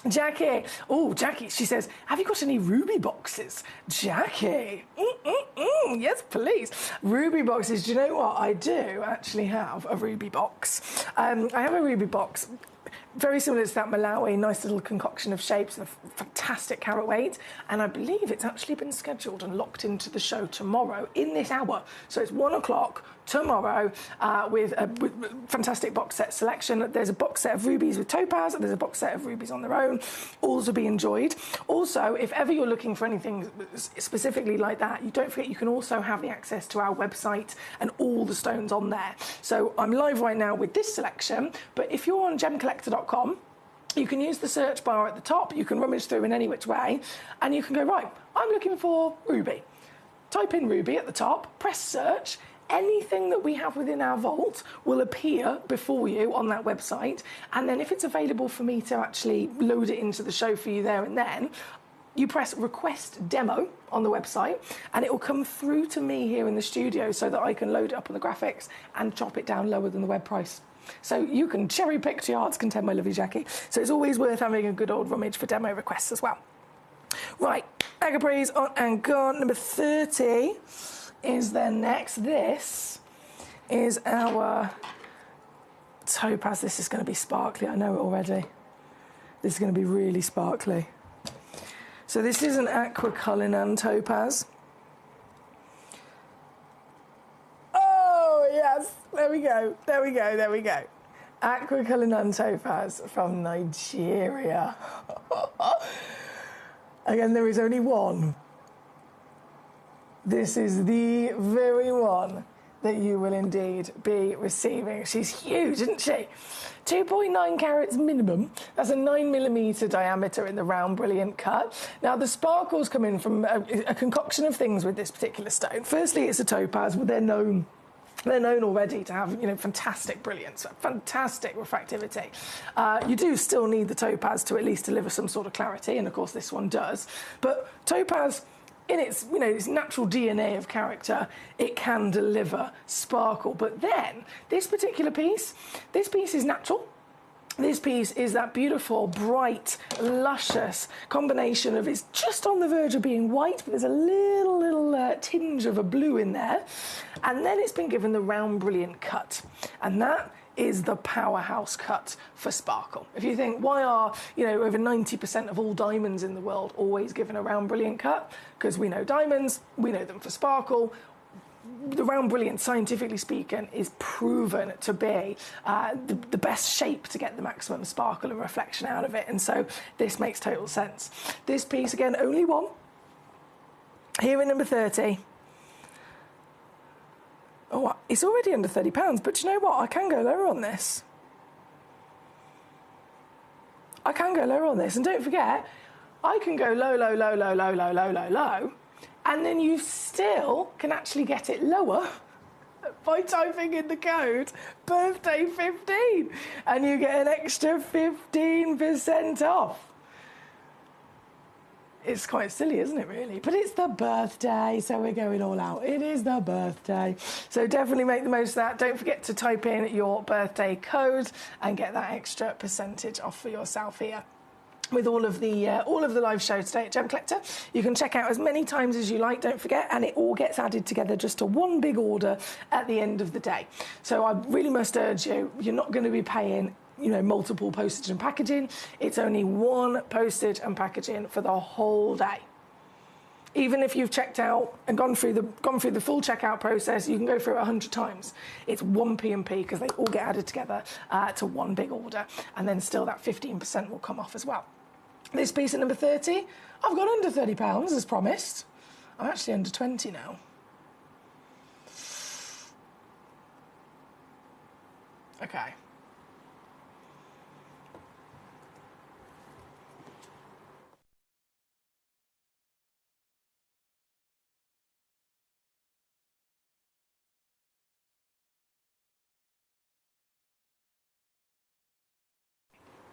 Jackie. Oh, Jackie, she says, have you got any ruby boxes? Jackie. Yes, please. Ruby boxes. Do you know what? I do actually have a ruby box. I have a ruby box very similar to that Malawi, nice little concoction of shapes and a fantastic carat weight. And I believe it's actually been scheduled and locked into the show tomorrow in this hour. So it's 1 o'clock tomorrow with a fantastic box set selection. There's a box set of rubies with topaz, and there's a box set of rubies on their own, all to be enjoyed. Also, if ever you're looking for anything specifically like that, you don't forget you can also have the access to our website and all the stones on there. So I'm live right now with this selection, but if you're on gemcollector.com, you can use the search bar at the top, you can rummage through in any which way, and you can go, right, I'm looking for ruby. Type in ruby at the top, press search. Anything that we have within our vault will appear before you on that website. And then if it's available for me to actually load it into the show for you there and then, you press request demo on the website and it will come through to me here in the studio so that I can load it up on the graphics and chop it down lower than the web price. So you can cherry pick to your heart's content, my lovely Jackie. So it's always worth having a good old rummage for demo requests as well. Right, Agapraise on and gone. Number 30 is then next. This is our topaz. This is going to be sparkly. I know it already. This is going to be really sparkly. So this is an Aqua Cullinan topaz. Oh, yes. There we go. There we go. There we go. Aqua Cullinan topaz from Nigeria. Again, there is only one. This is the very one that you will indeed be receiving. She's huge, isn't she? 2.9 carats minimum. That's a 9mm diameter in the round, brilliant cut. Now, the sparkles come in from a concoction of things with this particular stone. Firstly, it's a topaz, but they're known They're known already to have, fantastic brilliance, fantastic refractivity. You do still need the topaz to at least deliver some sort of clarity, and of course this one does. But topaz, in its, its natural DNA of character, it can deliver sparkle. But then, this particular piece, this piece is natural. This piece is that beautiful, bright, luscious combination of, it's just on the verge of being white, but there's a little tinge of a blue in there. And then it's been given the round, brilliant cut. And that is the powerhouse cut for sparkle. If you think, why are, over 90% of all diamonds in the world always given a round, brilliant cut? Because we know diamonds, we know them for sparkle. The round brilliant, scientifically speaking, is proven to be the best shape to get the maximum sparkle and reflection out of it, and so this makes total sense. This piece, again, only one. Here in number 30. Oh, it's already under £30, but you know what? I can go lower on this. I can go lower on this, and don't forget, I can go low, low, low, low, low, low, low, low, low, and then you still can actually get it lower by typing in the code birthday 15, and you get an extra 15% off. It's quite silly, isn't it, really? But it's the birthday, so we're going all out. It is the birthday. So definitely make the most of that. Don't forget to type in your birthday code and get that extra percentage off for yourself here. With all of the live shows today at Gemcollector. You can check out as many times as you like, don't forget, and it all gets added together just to one big order at the end of the day. So I really must urge you, you're not going to be paying multiple postage and packaging. It's only one postage and packaging for the whole day. Even if you've checked out and gone through the full checkout process, you can go through it 100 times. It's one P&P because they all get added together to one big order, and then still that 15% will come off as well. This piece at number 30, I've got under £30 as promised. I'm actually under 20 now. Okay.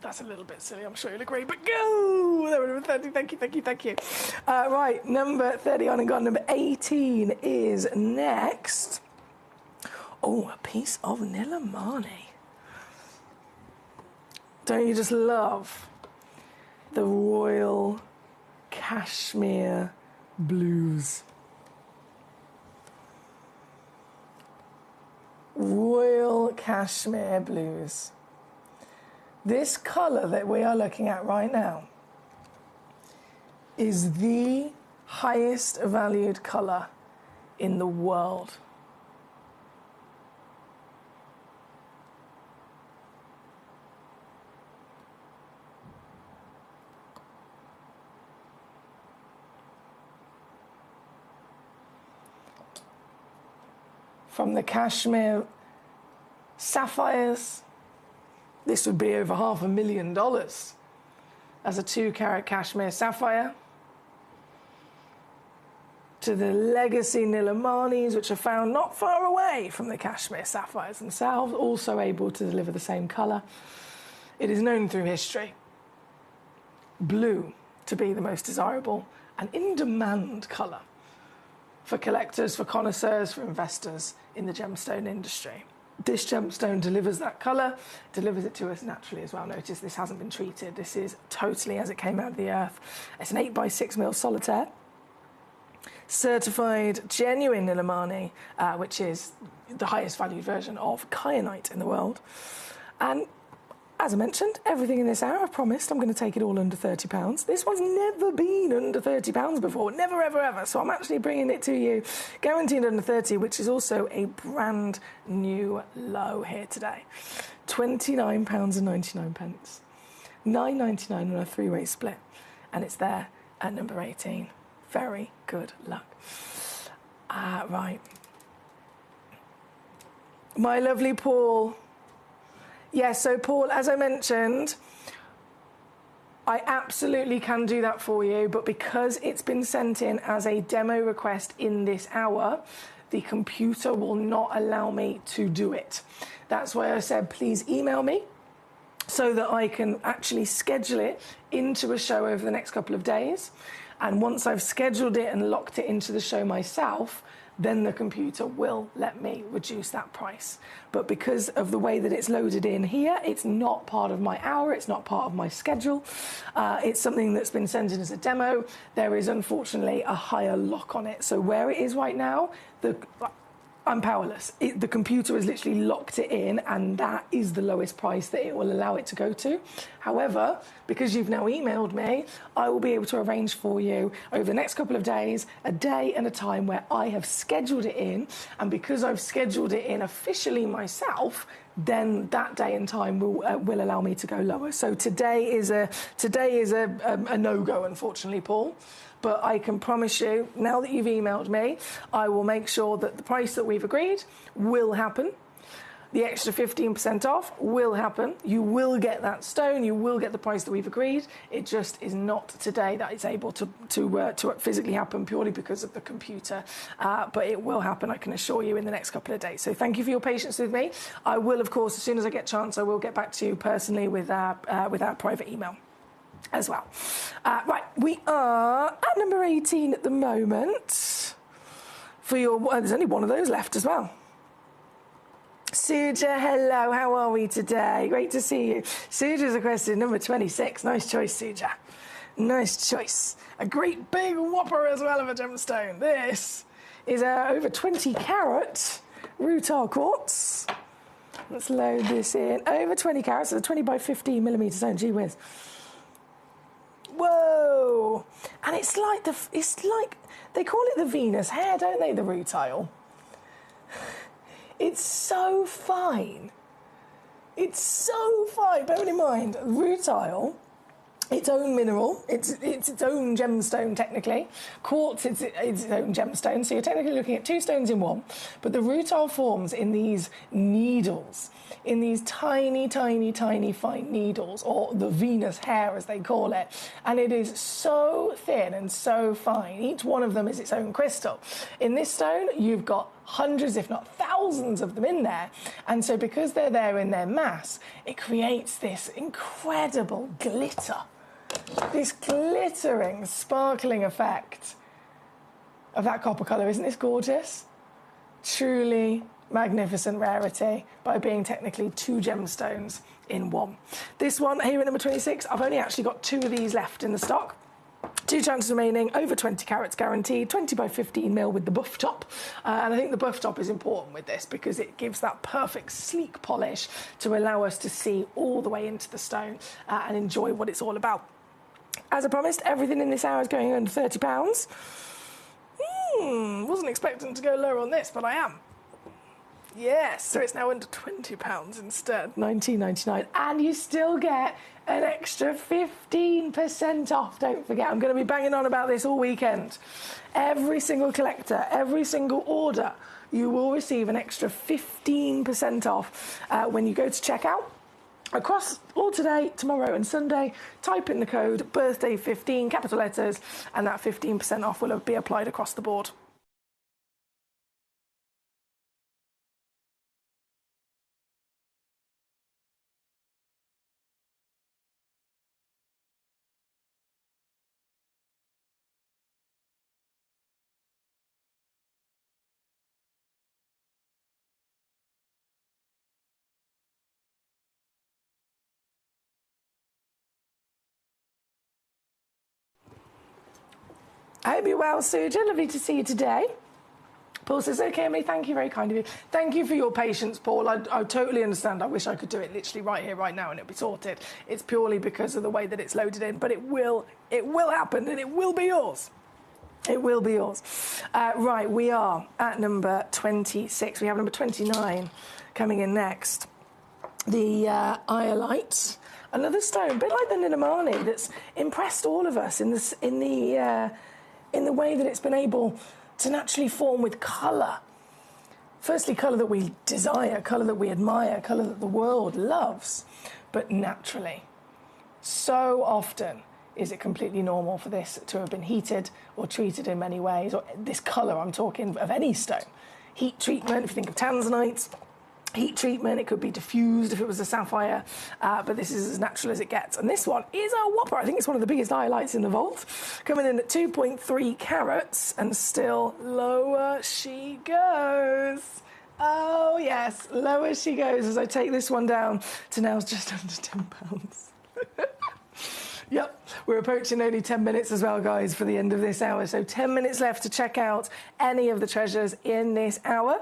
That's a little bit silly, I'm sure you'll agree, but go! There, number 30, thank you. Right, number 30 on and gone. Number 18 is next. Oh, a piece of Nilamani. Don't you just love the royal cashmere blues? Royal cashmere blues. This colour that we are looking at right now is the highest valued colour in the world. From the cashmere sapphires, this would be over $500,000 as a 2-carat cashmere sapphire, to the legacy Nilamanis, which are found not far away from the cashmere sapphires themselves, also able to deliver the same colour. It is known through history, blue, to be the most desirable and in-demand colour for collectors, for connoisseurs, for investors in the gemstone industry. This gemstone delivers that colour, delivers it to us naturally as well. Notice this hasn't been treated. This is totally as it came out of the earth. It's an 8x6mm solitaire, certified genuine Nilamani, which is the highest valued version of kyanite in the world. And as I mentioned, everything in this hour, I've promised I'm going to take it all under £30. This one's never been under £30 before, never, ever, ever. So I'm actually bringing it to you, guaranteed under 30, which is also a brand new low here today. £29.99. £9.99 on a 3-way split. And it's there at number 18. Very good luck. Right. My lovely Paul. Yes, so Paul, as I mentioned, I absolutely can do that for you, but because it's been sent in as a demo request in this hour, the computer will not allow me to do it. That's why I said, please email me so that I can actually schedule it into a show over the next couple of days. And once I've scheduled it and locked it into the show myself, then the computer will let me reduce that price. But because of the way that it's loaded in here, it's not part of my hour, it's not part of my schedule. It's something that's been sent in as a demo. There is unfortunately a higher lock on it. So where it is right now, I'm powerless. The computer has literally locked it in, and that is the lowest price that it will allow it to go to. However, because you've now emailed me, I will be able to arrange for you over the next couple of days, a day and a time where I have scheduled it in, and because I've scheduled it in officially myself, then that day and time will allow me to go lower. So today is a no-go, unfortunately, Paul. But I can promise you, now that you've emailed me, I will make sure that the price that we've agreed will happen. The extra 15% off will happen. You will get that stone. You will get the price that we've agreed. It just is not today that it's able to physically happen purely because of the computer. But it will happen, I can assure you, in the next couple of days. So thank you for your patience with me. I will, of course, as soon as I get a chance, I will get back to you personally with our private email as well. Right, we are at number 18 at the moment. For your, there's only one of those left as well. Suja, hello, how are we today? Great to see you. Suja's requested number 26. Nice choice, Suja. Nice choice. A great big whopper as well of a gemstone. This is over 20 carat rutile quartz. Let's load this in. Over 20 carats, so a 20 by 15 millimeter stone. Gee whiz. Whoa! And it's like they call it the Venus hair, don't they? The rutile. It's so fine. It's so fine. Bear in mind, rutile, its own mineral, it's its own gemstone technically. Quartz, it's its own gemstone. So you're technically looking at two stones in one. But the rutile forms in these needles, in these tiny, tiny, tiny fine needles, or the Venus hair as they call it. And it is so thin and so fine. Each one of them is its own crystal. In this stone, you've got hundreds, if not thousands of them in there. And so because they're there in their mass, it creates this incredible glitter, this glittering, sparkling effect of that copper colour. Isn't this gorgeous? Truly magnificent rarity by being technically two gemstones in one. This one here at number 26, I've only actually got two of these left in the stock. Two chances remaining, over 20 carats guaranteed, 20 by 15 mil with the buff top. And I think the buff top is important with this because it gives that perfect sleek polish to allow us to see all the way into the stone and enjoy what it's all about. As I promised, everything in this hour is going under £30. Wasn't expecting to go lower on this, but I am. Yes, so it's now under £20 instead, $19.99, and you still get an extra 15% off. Don't forget, I'm going to be banging on about this all weekend. Every single collector, every single order, you will receive an extra 15% off when you go to checkout. Across all today, tomorrow and Sunday, type in the code birthday15, capital letters, and that 15% off will be applied across the board. I hope you're well, Suja. Lovely to see you today. Paul says, okay, Emily, thank you, very kind of you. Thank you for your patience, Paul. I totally understand. I wish I could do it literally right here, right now, and it'll be sorted. It's purely because of the way that it's loaded in, but it will happen, and it will be yours. It will be yours. Right, we are at number 26. We have number 29 coming in next. The iolite. Another stone, a bit like the Ninamani, that's impressed all of us in the way that it's been able to naturally form with colour. Firstly, colour that we desire, colour that we admire, colour that the world loves, but naturally. So often is it completely normal for this to have been heated or treated in many ways, or this colour I'm talking of any stone. heat treatment. If you think of tanzanite, heat treatment, it could be diffused if it was a sapphire, but this is as natural as it gets. And this one is a whopper. I think it's one of the biggest highlights in the vault, coming in at 2.3 carats, and still lower she goes. Oh yes, lower she goes as I take this one down to now just under £10. Yep, we're approaching only 10 minutes as well, guys, for the end of this hour. So 10 minutes left to check out any of the treasures in this hour.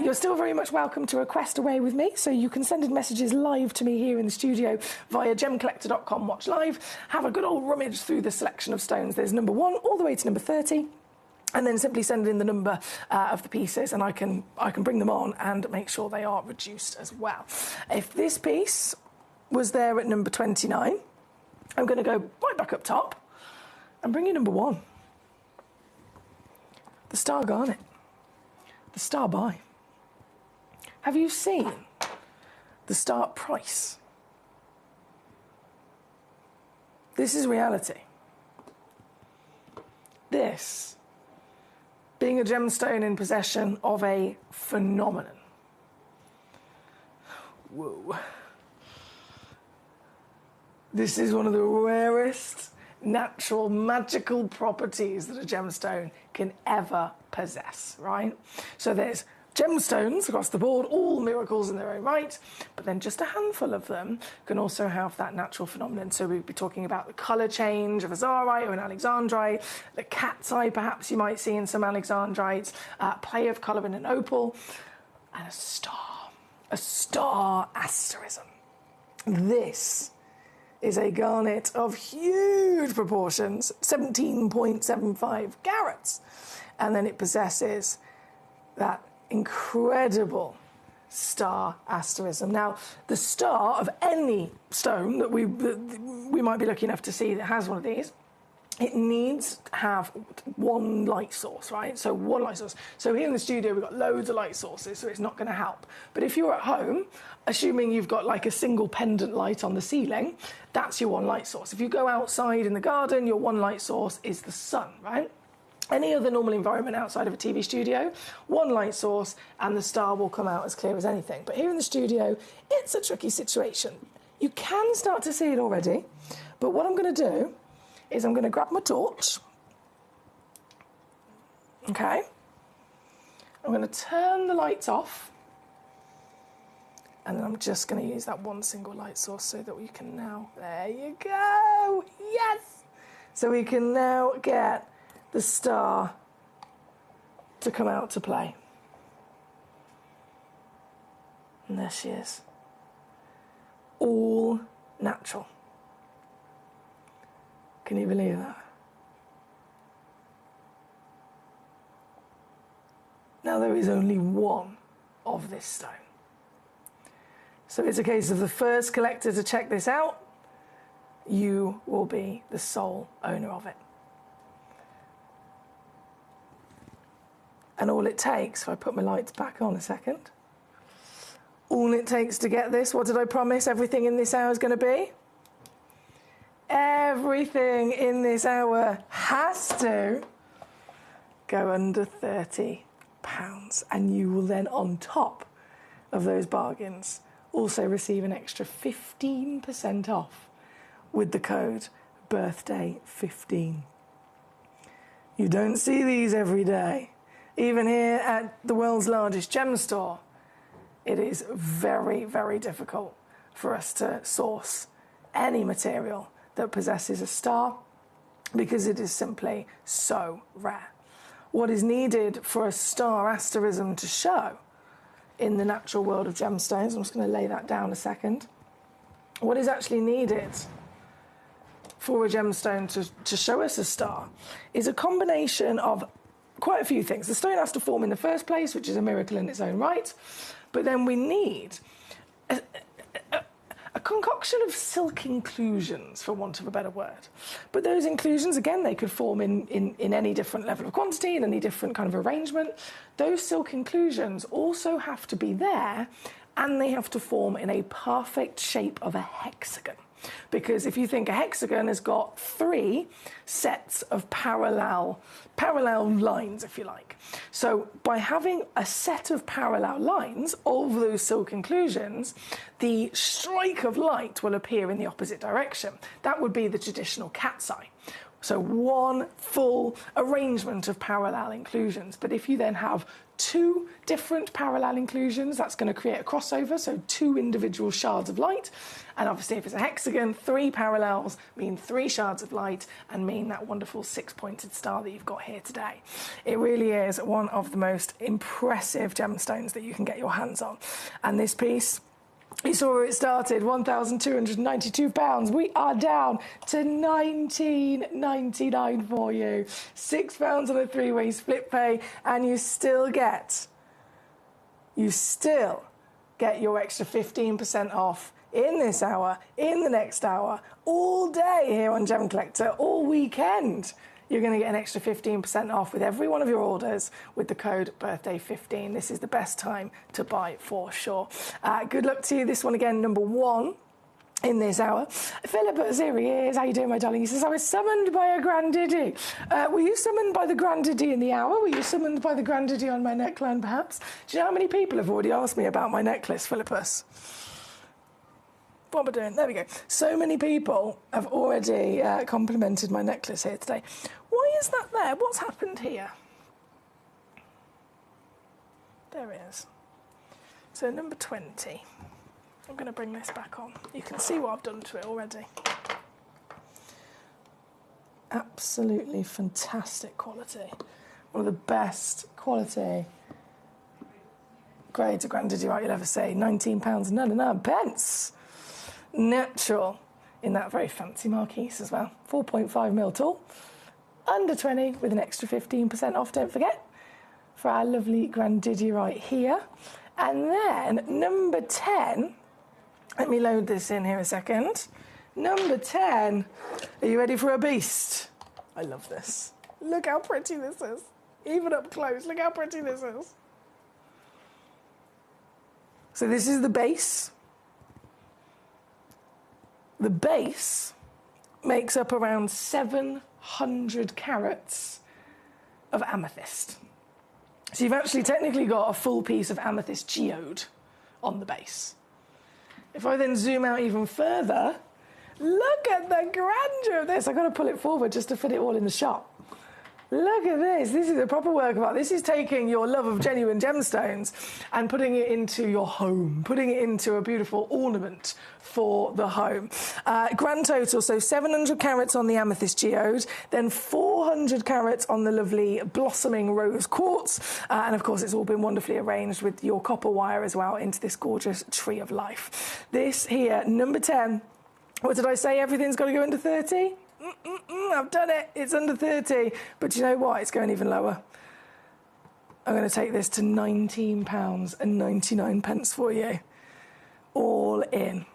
You're still very much welcome to request away with me. So you can send in messages live to me here in the studio via gemcollector.com watch live. Have a good old rummage through the selection of stones. There's number 1 all the way to number 30. And then simply send in the number of the pieces, and I can bring them on and make sure they are reduced as well. If this piece was there at number 29, I'm going to go right back up top and bring you number 1. The Star Garnet. The Star Buy. Have you seen the start price? This is reality. This being a gemstone in possession of a phenomenon. Whoa. This is one of the rarest natural magical properties that a gemstone can ever possess, right? So there's gemstones across the board, all miracles in their own right, but then just a handful of them can also have that natural phenomenon. So we'd be talking about the colour change of a Zarite or an Alexandrite, the cat's eye perhaps you might see in some Alexandrites, play of colour in an opal, and a star asterism. This is a garnet of huge proportions, 17.75 carats, and then it possesses that incredible star asterism. Now, the star of any stone that we might be lucky enough to see that has one of these, it needs to have one light source, right? So one light source. So here in the studio, we've got loads of light sources, so it's not going to help. But if you're at home, assuming you've got like a single pendant light on the ceiling, that's your one light source. If you go outside in the garden, your one light source is the sun, right? Any other normal environment outside of a TV studio, one light source, and the star will come out as clear as anything. But here in the studio, it's a tricky situation. You can start to see it already, but what I'm going to do is I'm going to grab my torch, okay? I'm going to turn the lights off, and then I'm just going to use that one single light source so that we can now, there you go, yes! So we can now get the star to come out to play. And there she is. All natural. Can you believe that? Now there is only one of this stone. So it's a case of the first collector to check this out, you will be the sole owner of it. And all it takes, if I put my lights back on a second, all it takes to get this, what did I promise everything in this hour is going to be? Everything in this hour has to go under £30. And you will then, on top of those bargains, also receive an extra 15% off with the code BIRTHDAY15. You don't see these every day. Even here at the world's largest gem store, it is very, very difficult for us to source any material that possesses a star because it is simply so rare. What is needed for a star asterism to show in the natural world of gemstones, I'm just going to lay that down a second. What is actually needed for a gemstone to show us a star is a combination of quite a few things. The stone has to form in the first place, which is a miracle in its own right, but then we need a concoction of silk inclusions, for want of a better word. But those inclusions, again, they could form in any different level of quantity, in any different kind of arrangement. Those silk inclusions also have to be there and they have to form in a perfect shape of a hexagon. Because if you think a hexagon has got 3 sets of parallel lines, if you like. So by having a set of parallel lines over those silk inclusions, the strike of light will appear in the opposite direction. That would be the traditional cat's eye. So one full arrangement of parallel inclusions. But if you then have 2 different parallel inclusions, that's going to create a crossover, so 2 individual shards of light. And obviously if it's a hexagon, 3 parallels mean 3 shards of light and mean that wonderful 6-pointed star that you've got here today. It really is one of the most impressive gemstones that you can get your hands on. And this piece, you saw where it started, £1,292. We are down to £19.99 for you. £6 on a 3-way split pay, and you still get your extra 15% off in this hour, in the next hour, all day here on Gem Collector, all weekend. You're going to get an extra 15% off with every one of your orders with the code BIRTHDAY15. This is the best time to buy for sure. Good luck to you. This one again, number 1 in this hour. Philippa, here he is. How you doing, my darling? He says, I was summoned by a granddiddy. Were you summoned by the granddiddy in the hour? Were you summoned by the granddiddy on my neckline, perhaps? Do you know how many people have already asked me about my necklace, Philippus? What am I doing? There we go. So many people have already complimented my necklace here today. Why is that there? What's happened here? There it is. So number 20. I'm going to bring this back on. You can see what I've done to it already. Absolutely fantastic quality. One of the best quality grades of grandidierite you'll ever see. £19.99. Natural in that very fancy marquise as well. 4.5mm tall, under 20 with an extra 15% off, don't forget, for our lovely grandidierite here. And then number 10, let me load this in here a second. Number 10, are you ready for a beast? I love this. Look how pretty this is. Even up close, look how pretty this is. So this is the base. The base makes up around 700 carats of amethyst. So you've actually technically got a full piece of amethyst geode on the base. If I then zoom out even further, look at the grandeur of this. I've got to pull it forward just to fit it all in the shot. Look at this. This is a proper work of art. This is taking your love of genuine gemstones and putting it into your home, putting it into a beautiful ornament for the home. Grand total, so 700 carats on the amethyst geode, then 400 carats on the lovely blossoming rose quartz, and of course it's all been wonderfully arranged with your copper wire as well into this gorgeous tree of life. This here, number 10, what did I say? Everything's got to go under 30? I've done it. It's under 30. But you know what? It's going even lower. I'm going to take this to £19.99 for you. All in.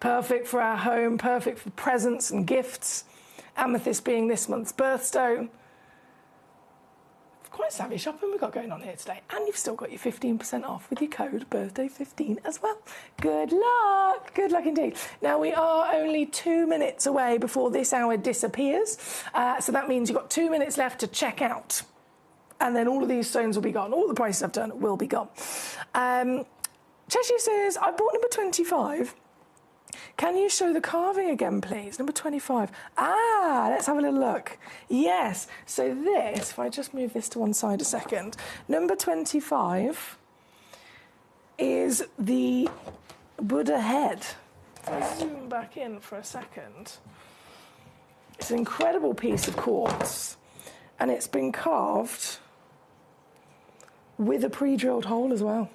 Perfect for our home, perfect for presents and gifts. Amethyst being this month's birthstone. Quite savvy shopping we've got going on here today. And you've still got your 15% off with your code BIRTHDAY15 as well. Good luck. Good luck indeed. Now, we are only 2 minutes away before this hour disappears. So that means you've got 2 minutes left to check out. And then all of these stones will be gone. All the prices I've done will be gone. Cheshire says, I bought number 25. Can you show the carving again, please? Number 25. Let's have a little look. Yes, so this, if I just move this to one side a second, number 25 is the Buddha head. If I zoom back in for a second, it's an incredible piece of quartz, and it's been carved with a pre-drilled hole as well.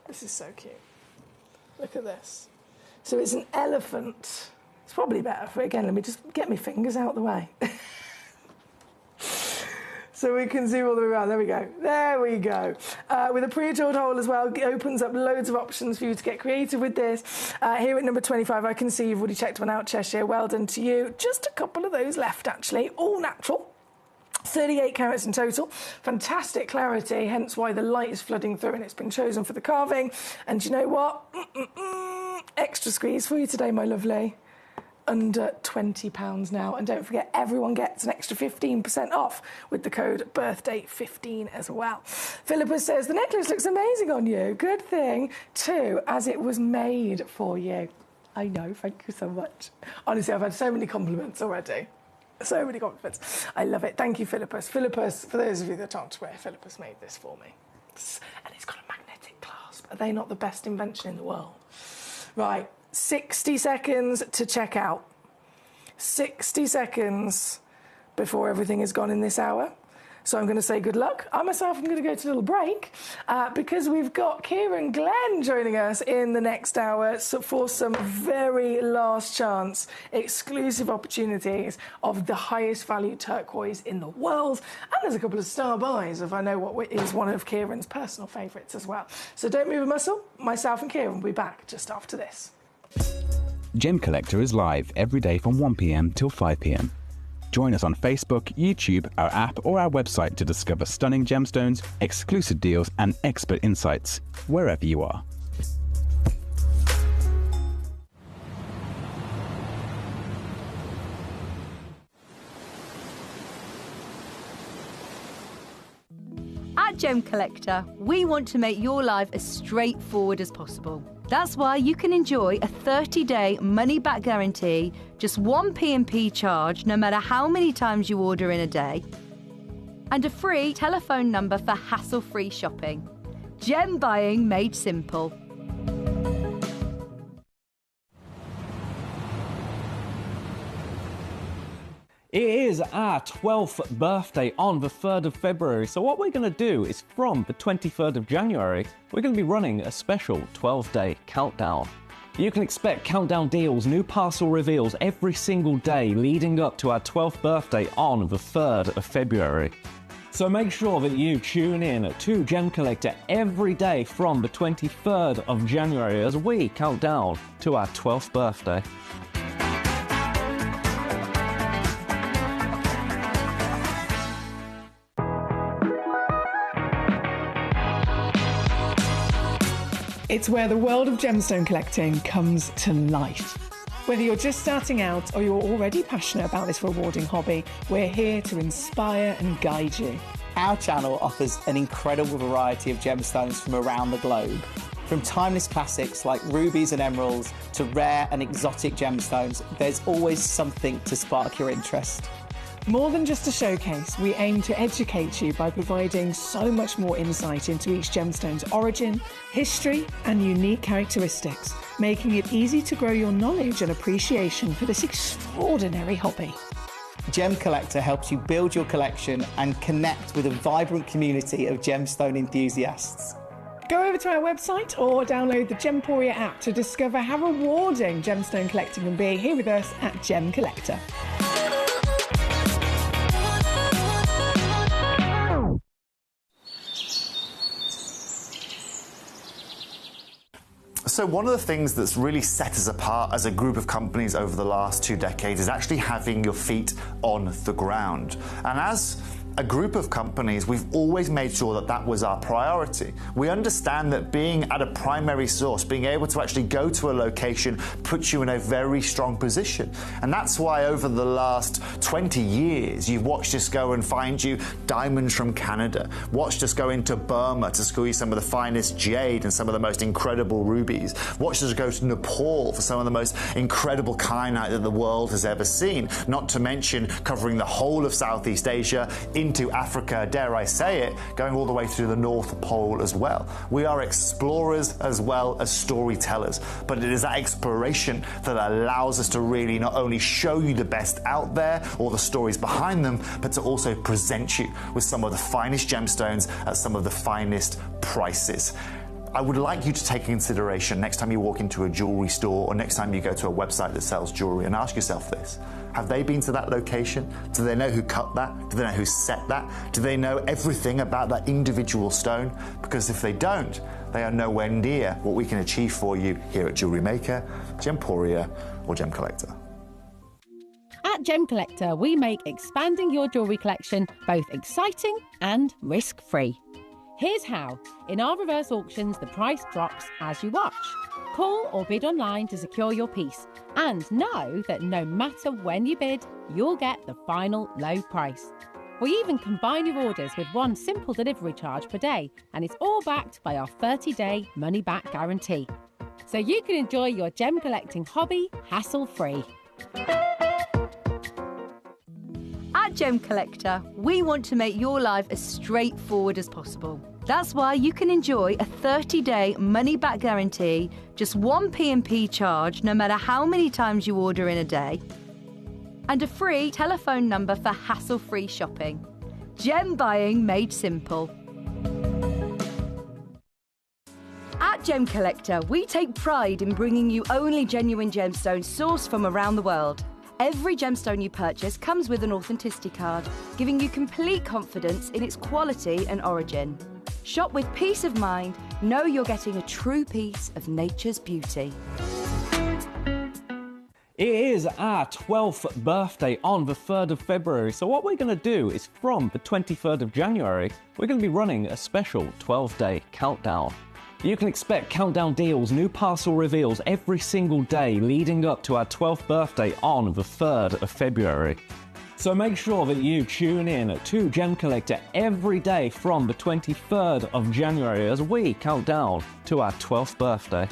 This is so cute. Look at this. So it's an elephant. It's probably better for, again, let me just get my fingers out the way. So we can zoom all the way around. There we go. There we go. With a pre-drilled hole as well, it opens up loads of options for you to get creative with this. Here at number 25, I can see you've already checked one out, Cheshire. Well done to you. Just a couple of those left, actually. All natural. 38 carats in total, fantastic clarity, hence why the light is flooding through and it's been chosen for the carving. And you know what? Extra squeeze for you today, my lovely. Under £20 now. And don't forget, everyone gets an extra 15% off with the code BIRTHDAY15 as well. Philippa says, the necklace looks amazing on you. Good thing, too, as it was made for you. I know, thank you so much. Honestly, I've had so many compliments already. So many compliments. I love it. Thank you, Philippus. Philippus, for those of you that aren't aware, Philippus made this for me. And it's got a magnetic clasp. Are they not the best invention in the world? Right, 60 seconds to check out. 60 seconds before everything is gone in this hour. So I'm going to say good luck. I myself am going to go to a little break because we've got Kieran Glenn joining us in the next hour for some very last chance exclusive opportunities of the highest value turquoise in the world. And there's a couple of star buys if I know what is one of Kieran's personal favourites as well. So don't move a muscle. Myself and Kieran will be back just after this. Gemcollector is live every day from 1 p.m. till 5 p.m. Join us on Facebook, YouTube, our app or our website to discover stunning gemstones, exclusive deals and expert insights, wherever you are. At Gemcollector, we want to make your life as straightforward as possible. That's why you can enjoy a 30-day money-back guarantee, just one P&P charge no matter how many times you order in a day, and a free telephone number for hassle-free shopping. Gem buying made simple. It is our 12th birthday on the 3rd of February, so what we're going to do is from the 23rd of January, we're going to be running a special 12-day countdown. You can expect countdown deals, new parcel reveals every single day leading up to our 12th birthday on the 3rd of February. So make sure that you tune in to Gemcollector every day from the 23rd of January as we count down to our 12th birthday. It's where the world of gemstone collecting comes to life. Whether you're just starting out or you're already passionate about this rewarding hobby, we're here to inspire and guide you. Our channel offers an incredible variety of gemstones from around the globe. From timeless classics like rubies and emeralds to rare and exotic gemstones, there's always something to spark your interest. More than just a showcase, we aim to educate you by providing so much more insight into each gemstone's origin, history, and unique characteristics, making it easy to grow your knowledge and appreciation for this extraordinary hobby. Gemcollector helps you build your collection and connect with a vibrant community of gemstone enthusiasts. Go over to our website or download the Gemporia app to discover how rewarding gemstone collecting can be here with us at Gemcollector. So one of the things that's really set us apart as a group of companies over the last 2 decades is actually having your feet on the ground. And as a group of companies, we've always made sure that that was our priority. We understand that being at a primary source, being able to actually go to a location, puts you in a very strong position. And that's why over the last 20 years, you've watched us go and find you diamonds from Canada, watched us go into Burma to squeeze some of the finest jade and some of the most incredible rubies, watched us go to Nepal for some of the most incredible kyanite that the world has ever seen, not to mention covering the whole of Southeast Asia, into Africa, dare I say it, going all the way through the North Pole as well. We are explorers as well as storytellers, but it is that exploration that allows us to really not only show you the best out there or the stories behind them, but to also present you with some of the finest gemstones at some of the finest prices. I would like you to take consideration next time you walk into a jewelry store or next time you go to a website that sells jewelry and ask yourself this. Have they been to that location? Do they know who cut that? Do they know who set that? Do they know everything about that individual stone? Because if they don't, they are nowhere near what we can achieve for you here at Jewelry Maker, Gemporia or Gemcollector. At At Gemcollector, we make expanding your jewellery collection both exciting and risk-free. Here's how. In our reverse auctions, the price drops as you watch. Call or bid online to secure your piece. And know that no matter when you bid, you'll get the final low price. We even combine your orders with one simple delivery charge per day, and it's all backed by our 30-day money-back guarantee. So you can enjoy your gem collecting hobby hassle-free. At Gemcollector, we want to make your life as straightforward as possible. That's why you can enjoy a 30-day money-back guarantee, just one P&P charge no matter how many times you order in a day, and a free telephone number for hassle-free shopping. Gem buying made simple. At Gemcollector, we take pride in bringing you only genuine gemstones sourced from around the world. Every gemstone you purchase comes with an authenticity card, giving you complete confidence in its quality and origin. Shop with peace of mind, know you're getting a true piece of nature's beauty. It is our 12th birthday on the 3rd of February, so what we're going to do is from the 23rd of January, we're going to be running a special 12-day countdown. You can expect countdown deals, new parcel reveals every single day leading up to our 12th birthday on the 3rd of February. So make sure that you tune in to Gemcollector every day from the 23rd of January as we count down to our 12th birthday.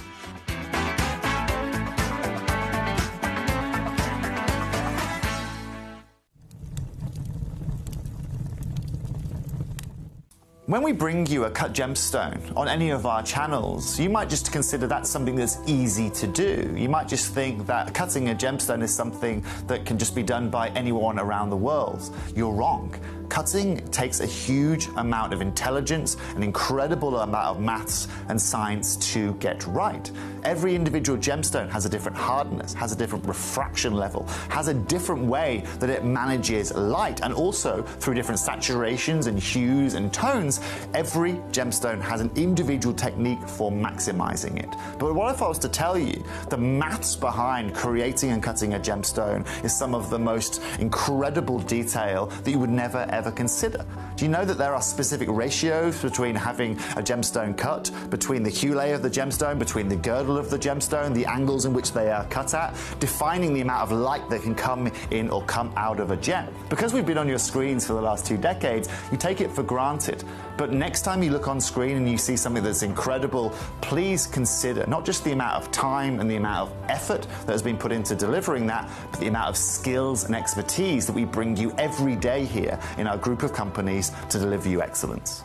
When we bring you a cut gemstone on any of our channels, you might just consider that something that's easy to do. You might just think that cutting a gemstone is something that can just be done by anyone around the world. You're wrong. Cutting takes a huge amount of intelligence, an incredible amount of maths and science to get right. Every individual gemstone has a different hardness, has a different refraction level, has a different way that it manages light, and also through different saturations and hues and tones, every gemstone has an individual technique for maximizing it. But what if I was to tell you the maths behind creating and cutting a gemstone is some of the most incredible detail that you would never ever consider? Do you know that there are specific ratios between having a gemstone cut, between the hue layer of the gemstone, between the girdle of the gemstone, the angles in which they are cut at, defining the amount of light that can come in or come out of a gem? Because we've been on your screens for the last 2 decades, you take it for granted. But next time you look on screen and you see something that's incredible, please consider not just the amount of time and the amount of effort that has been put into delivering that, but the amount of skills and expertise that we bring you every day here in our group of companies to deliver you excellence.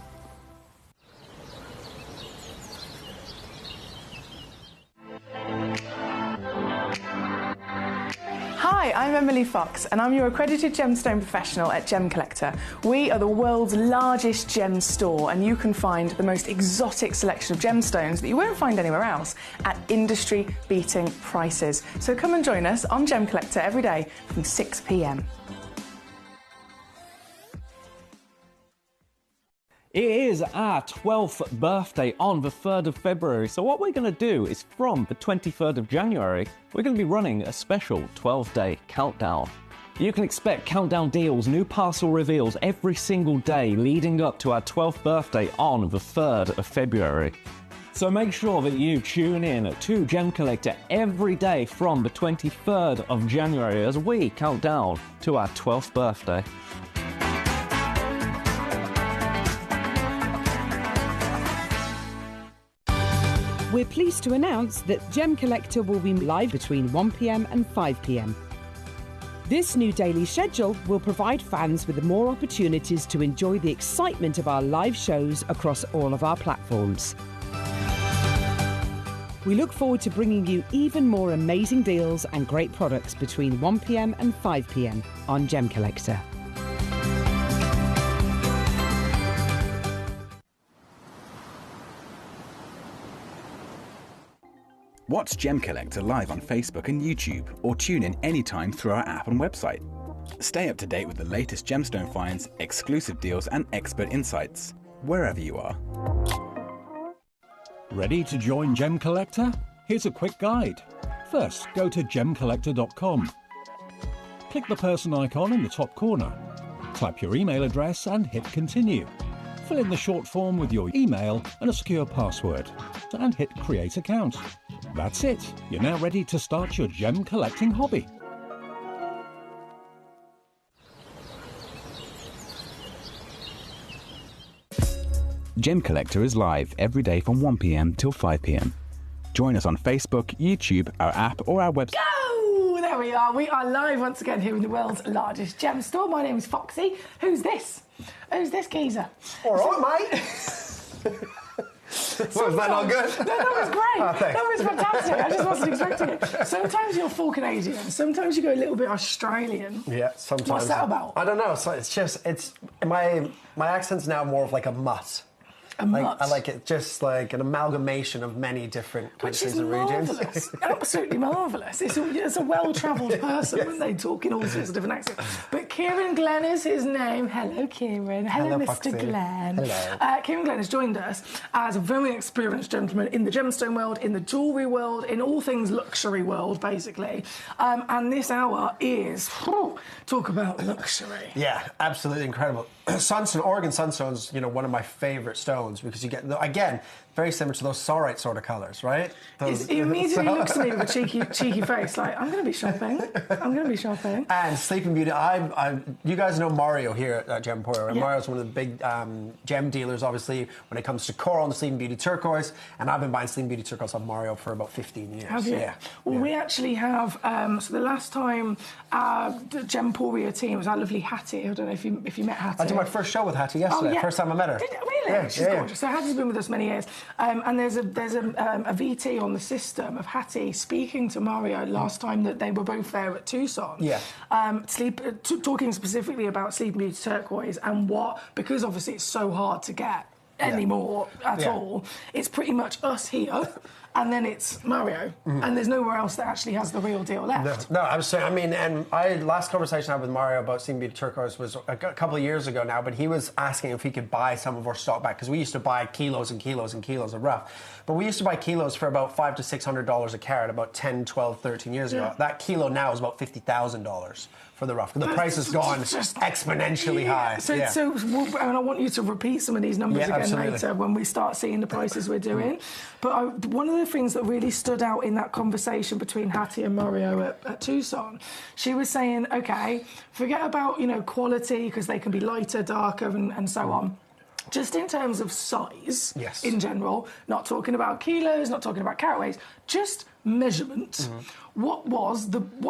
Hi, I'm Emily Fox and I'm your accredited gemstone professional at Gemcollector. We are the world's largest gem store and you can find the most exotic selection of gemstones that you won't find anywhere else at industry-beating prices. So come and join us on Gemcollector every day from 6 p.m. It is our 12th birthday on the 3rd of February, so what we're going to do is from the 23rd of January, we're going to be running a special 12-day countdown. You can expect countdown deals, new parcel reveals every single day leading up to our 12th birthday on the 3rd of February. So make sure that you tune in to Gemcollector every day from the 23rd of January as we count down to our 12th birthday. We're pleased to announce that Gemcollector will be live between 1 p.m. and 5 p.m. This new daily schedule will provide fans with more opportunities to enjoy the excitement of our live shows across all of our platforms. We look forward to bringing you even more amazing deals and great products between 1 p.m. and 5 p.m. on Gemcollector. Watch Gemcollector live on Facebook and YouTube, or tune in anytime through our app and website. Stay up to date with the latest gemstone finds, exclusive deals and expert insights, wherever you are. Ready to join Gemcollector? Here's a quick guide. First, go to gemcollector.com. Click the person icon in the top corner. Type your email address and hit continue. Fill in the short form with your email and a secure password, and hit create account. That's it. You're now ready to start your gem collecting hobby. Gem Collector is live every day from 1 p.m. till 5 p.m. Join us on Facebook, YouTube, our app, or our website. Go! There we are. We are live once again here in the world's largest gem store. My name is Foxy. Who's this? Who's this geezer? All right, mate. Was that not good? No, that was great. Oh, that was fantastic. I just wasn't expecting it. Sometimes you're full Canadian. Sometimes you go a little bit Australian. Yeah, sometimes. What's that about? I don't know. So it's my accent's now more of like a mutt. A mutt. I like it just like an amalgamation of many different countries and regions. Which is marvellous. Absolutely marvellous. It's a well-travelled person when they talk in all sorts of different accents. But Kieran Glenn is his name. Hello, Kieran. Hello, Mr. Foxy. Glenn. Hello. Kieran Glenn has joined us as a very experienced gentleman in the gemstone world, in the jewellery world, in all things luxury world, basically. And this hour is talk about luxury. Yeah, absolutely incredible. Sunstone, Oregon Sunstone's, one of my favourite stones because you get, again, very similar to those Saurite sort of colours, right? He immediately looks at me with a cheeky face, like, I'm going to be shopping. I'm going to be shopping. And Sleeping Beauty, you guys know Mario here at Gem Emporium, right? Yeah. Mario's one of the big gem dealers, obviously, when it comes to coral and Sleeping Beauty turquoise. And I've been buying Sleeping Beauty turquoise off Mario for about 15 years. Have you? Yeah. Well, we actually have, so the last time the Gem Emporium team was our lovely Hattie. I don't know if you met Hattie. I did my first show with Hattie yesterday, first time I met her. Really? Yeah, She's gorgeous. So Hattie's been with us many years. And there's a VT on the system of Hattie speaking to Mario last time that they were both there at Tucson. Yeah. Talking specifically about Sleeping Beauty turquoise and because obviously it's so hard to get anymore at all, it's pretty much us here. And then it's Mario, and there's nowhere else that actually has the real deal left. No, I'm saying. I mean, and last conversation I had with Mario about Sleeping Beauty turquoise was a couple of years ago now. But he was asking if he could buy some of our stock back because we used to buy kilos and kilos and kilos of rough. But we used to buy kilos for about $500 to $600 a carat about 10, 12, 13 years ago. That kilo now is about $50,000 for the rough. The price has gone exponentially high. So, and I want you to repeat some of these numbers again later when we start seeing the prices we're doing. But one of the things that really stood out in that conversation between Hattie and Mario at Tucson, she was saying, okay, forget about, quality, because they can be lighter, darker, and so on. Just in terms of size, in general, not talking about kilos, not talking about carat weights, just measurement. What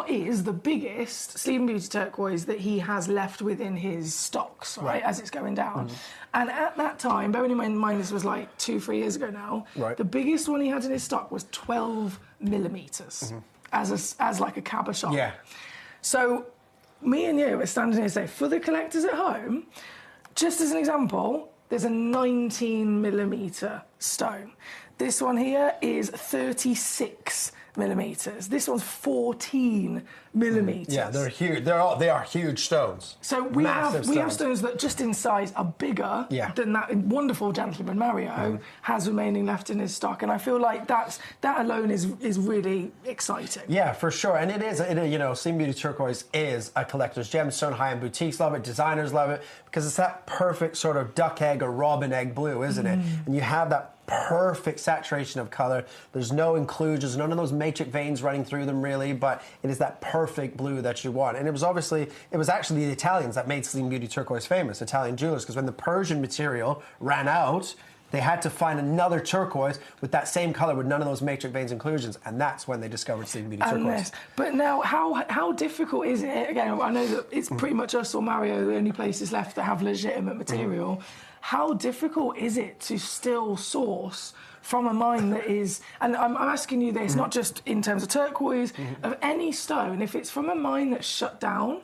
is the biggest Sleeping Beauty turquoise that he has left within his stocks, right, as it's going down? And at that time, bearing in mind this was like 2-3 years ago now, the biggest one he had in his stock was 12 millimeters as like a cabochon. Yeah. So me and you are standing here saying, for the collectors at home, just as an example, there's a 19 millimeter stone. This one here is 36 millimeters. This one's 14 millimeters. Yeah, they're huge. They are huge stones. So we have stones that just in size are bigger than that wonderful gentleman Mario has remaining left in his stock, and I feel like that alone is really exciting. Yeah, for sure, and it is. Sleeping Beauty turquoise is a collector's gemstone. High-end boutiques love it. Designers love it because it's that perfect sort of duck egg or robin egg blue, isn't it? And you have that perfect saturation of color. There's no inclusions, none of those matrix veins running through them really, but it is that perfect blue that you want. And it was actually the Italians that made Sleeping Beauty turquoise famous, Italian jewelers, because when the Persian material ran out, they had to find another turquoise with that same color with none of those matrix veins inclusions, and that's when they discovered Sleeping Beauty turquoise. But now, how difficult is it? Again, I know that it's pretty much us or Mario, the only places left that have legitimate material. How difficult is it to still source from a mine that is, and I'm asking you this, not just in terms of turquoise, of any stone, if it's from a mine that's shut down,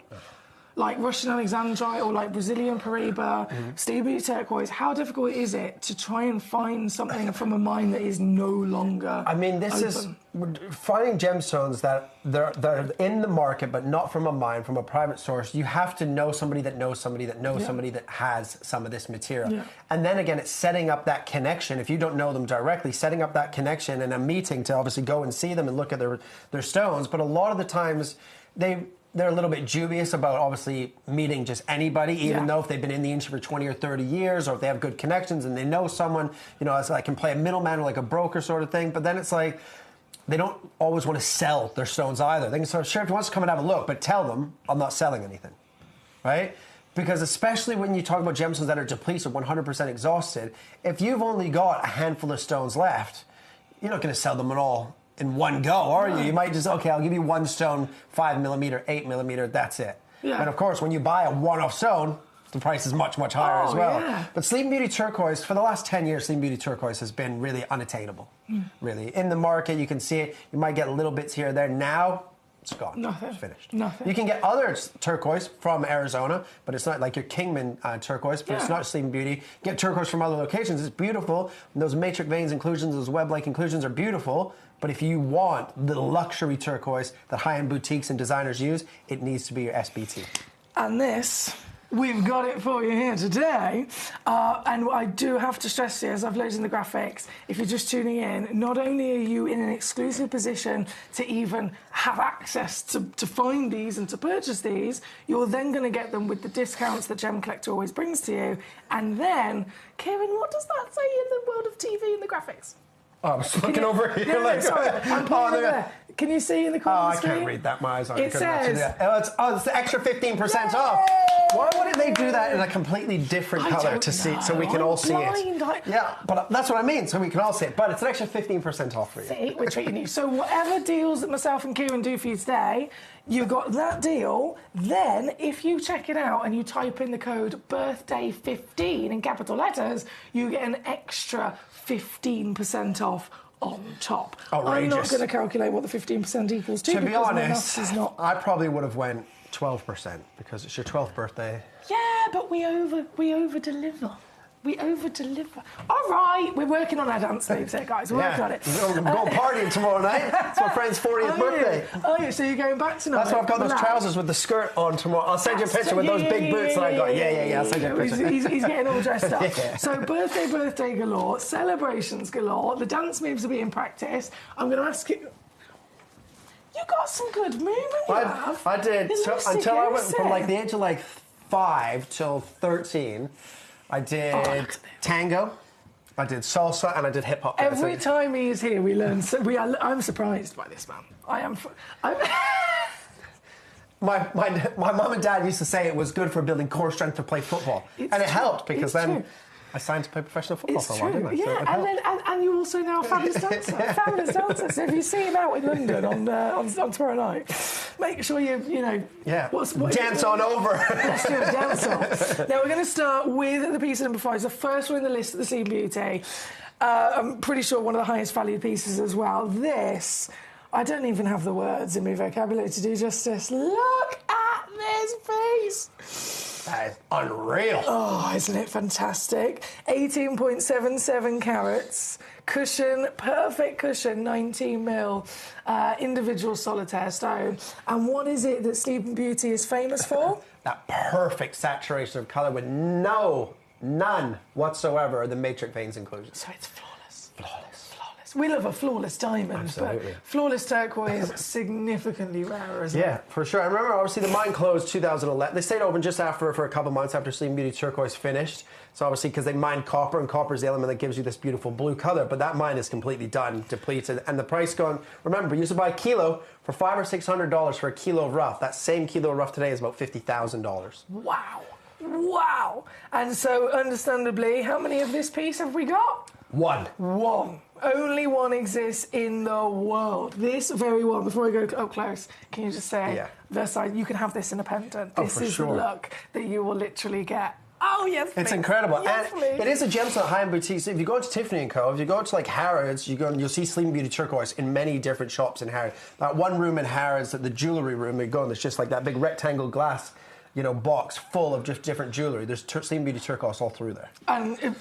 like Russian Alexandrite or like Brazilian Paraiba, Sleeping Beauty turquoise, how difficult is it to try and find something from a mine that is no longer open? Finding gemstones that they're in the market but not from a mine, from a private source. You have to know somebody that knows somebody that knows somebody that has some of this material. And then again, it's setting up that connection. If you don't know them directly, setting up that connection and a meeting to obviously go and see them and look at their stones. But a lot of the times they're a little bit dubious about obviously meeting just anybody, even though if they've been in the industry for 20 or 30 years, or if they have good connections and they know someone, you know, as like can play a middleman or like a broker sort of thing. But then it's like, they don't always want to sell their stones either. They can sort of, sure, if he wants to come and have a look, but tell them I'm not selling anything, right? Because especially when you talk about gemstones that are depleted, 100% exhausted, if you've only got a handful of stones left, you're not going to sell them at all in one go, are you? You might just, okay, I'll give you one stone, 5mm, 8mm, that's it. Yeah. And of course, when you buy a one-off stone, the price is much, much higher as well. Yeah. But Sleeping Beauty Turquoise, for the last 10 years, Sleeping Beauty Turquoise has been really unattainable. Really. In the market, you can see it. You might get little bits here or there. Now, it's gone. Nothing. It's finished. Nothing. You can get other turquoise from Arizona, but it's not like your Kingman turquoise, but it's not Sleeping Beauty. Get turquoise from other locations. It's beautiful. And those matrix veins inclusions, those web-like inclusions are beautiful. But if you want the luxury turquoise that high-end boutiques and designers use, it needs to be your SBT. And this, we've got it for you here today. And I do have to stress here, as I've loaded in the graphics, if you're just tuning in, not only are you in an exclusive position to even have access to find these and to purchase these, you're then going to get them with the discounts that Gemcollector always brings to you. And then, Kieran, what does that say in the world of TV in the graphics? Oh, I was looking over here. No, like, sorry. I'm putting it there. Can you see in the corner of the screen? I can't read that. My eyes aren't It says... it's the extra 15% off. Why wouldn't they do that in a completely different colour to see, so we can all see it? Yeah, but that's what I mean, so we can all see it. But it's an extra 15% off for you. See, we're treating you. So whatever deals that myself and Kieran do for you today, you got that deal. Then, if you check it out and you type in the code birthday15 in capital letters, you get an extra 15% off on top. Outrageous. I'm not going to calculate what the 15% equals to be honest, is not... I probably would have went 12% because it's your 12th birthday. Yeah, but we over-deliver. We over-deliver. All right, we're working on our dance moves here, guys. We're working on it. I'm going partying tomorrow night. It's my friend's 40th birthday. Oh, yeah, so you're going back tonight? That's why I've got those trousers with the skirt on tomorrow. I'll send you a picture with those big boots that I got. Yeah, I'll send you a picture. He's getting all dressed up. So birthday galore, celebrations galore, the dance moves are being practiced. I'm going to ask you... You got some good movement, I did. Until I went from like the age of like 5 till 13... I did tango, I did salsa, and I did hip hop. Every time he is here, we learn. I'm surprised by this man. I am. My mum and dad used to say it was good for building core strength to play football, and it helped because then I signed to play professional football for a while, didn't I? Yeah, and you also now a fabulous dancer. Fabulous dancer. So if you see him out in London on tomorrow night, make sure you know. Yeah. Dance on over. Let's do a dance off. Now we're going to start with the piece number 5. It's the first one in the list of the Sleeping Beauty. I'm pretty sure one of the highest valued pieces as well. This, I don't even have the words in my vocabulary to do justice. Look at this piece. That is unreal. Oh, isn't it fantastic? 18.77 carats, cushion, perfect cushion, 19mm, individual solitaire stone. And what is it that Sleeping Beauty is famous for? That perfect saturation of colour with none whatsoever of the matrix veins inclusion. So it's flawless. We love a flawless diamond, absolutely. But flawless turquoise is significantly rarer, isn't it? Yeah, for sure. I remember, obviously, the mine closed 2011. They stayed open just after for a couple of months after Sleeping Beauty Turquoise finished. So obviously, because they mined copper, and copper is the element that gives you this beautiful blue colour. But that mine is completely done, depleted, and the price going. Remember, you used to buy a kilo for $500 or $600 for a kilo of rough. That same kilo of rough today is about $50,000. Wow! And so, understandably, how many of this piece have we got? One. Only one exists in the world. This very one. Before I go up close, can you just say, Versailles, you can have this in a pendant. This is the look that you will literally get. Oh, yes, please. It's incredible. Yes, and please. it is a gemstone high-end boutique. So if you go to Tiffany & Co., if you go to like Harrods, you'll see Sleeping Beauty Turquoise in many different shops in Harrods. That one room in Harrods, the jewellery room, you go and there's just like that big rectangle glass, box full of just different jewellery. There's Sleeping Beauty Turquoise all through there. And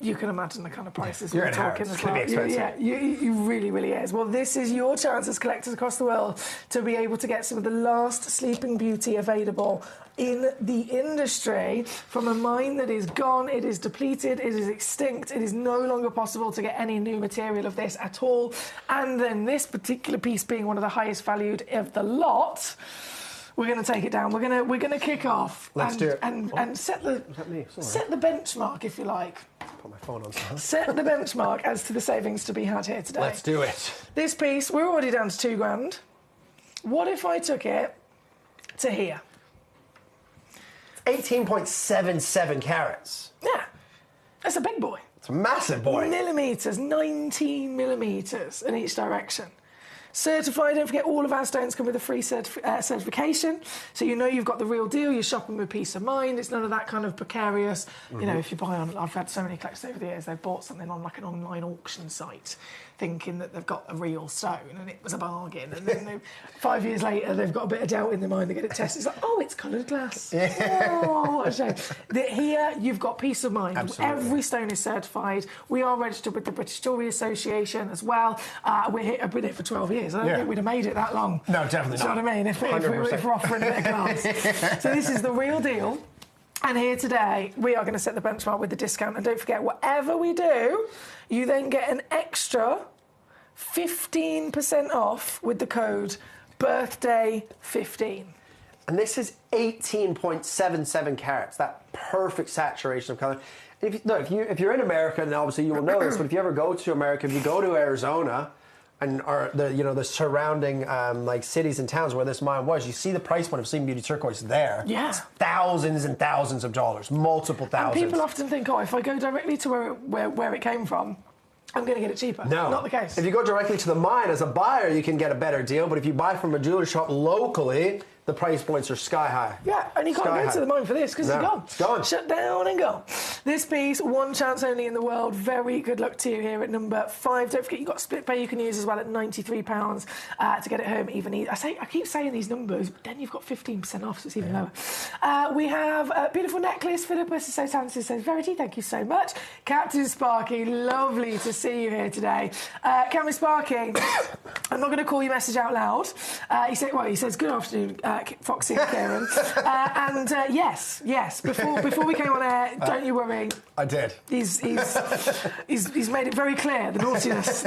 you can imagine the kind of prices we're talking as well. It's going to be expensive. Yeah, you really, really is. Well, this is your chance as collectors across the world to be able to get some of the last Sleeping Beauty available in the industry from a mine that is gone, it is depleted, it is extinct, it is no longer possible to get any new material of this at all. And then this particular piece being one of the highest valued of the lot, we're going to take it down. We're going to kick off. Let's do it. And set the benchmark, if you like. Put my phone on silent. Set the benchmark as to the savings to be had here today. Let's do it. This piece, we're already down to £2,000. What if I took it to here? 18.77 carats. Yeah, that's a big boy. It's a massive boy. Millimetres, 19 millimetres in each direction. Certified, don't forget all of our stones come with a free certification, so you know you've got the real deal, you're shopping with peace of mind, it's none of that kind of precarious, you know, if you buy on, I've had so many collectors over the years, they've bought something on like an online auction site, thinking that they've got a real stone, and it was a bargain, and then 5 years later they've got a bit of doubt in their mind, they get it tested, it's like, oh, it's coloured glass. Yeah. Oh, what a shame. Here, you've got peace of mind. Absolutely. Every stone is certified. We are registered with the British Jewellery Association as well. I've been here for 12 years. I don't think we'd have made it that long. No, definitely not. Do you know what I mean? If we're offering a bit of glass. So this is the real deal. And here today, we are going to set the benchmark with the discount. And don't forget, whatever we do, you then get an extra 15% off with the code BIRTHDAY15. And this is 18.77 carats, that perfect saturation of colour. If you're in America, and obviously you will know this, but if you ever go to America, if you go to Arizona, and the surrounding like cities and towns where this mine was, you see the price point of Sleeping Beauty turquoise there. Yeah. It's thousands and thousands of dollars, multiple thousands. And people often think, oh, if I go directly to where it came from, I'm going to get it cheaper. No. Not the case. If you go directly to the mine as a buyer, you can get a better deal, but if you buy from a jeweler shop locally, the price points are sky high. Yeah, and you can't go to the mine for this because it's gone. It's gone. Shut down and gone. This piece, one chance only in the world. Very good luck to you here at number 5. Don't forget, you've got split pay you can use as well at £93 to get it home even easier. I keep saying these numbers, but then you've got 15% off, so it's even lower. We have a beautiful necklace. Philippus is so talented, says Verity, thank you so much. Captain Sparky, lovely to see you here today. Captain Sparky, I'm not going to call your message out loud. He says, good afternoon, Foxy and Kieran. Yes. Before we came on air, don't you worry. I did. He's made it very clear the naughtiness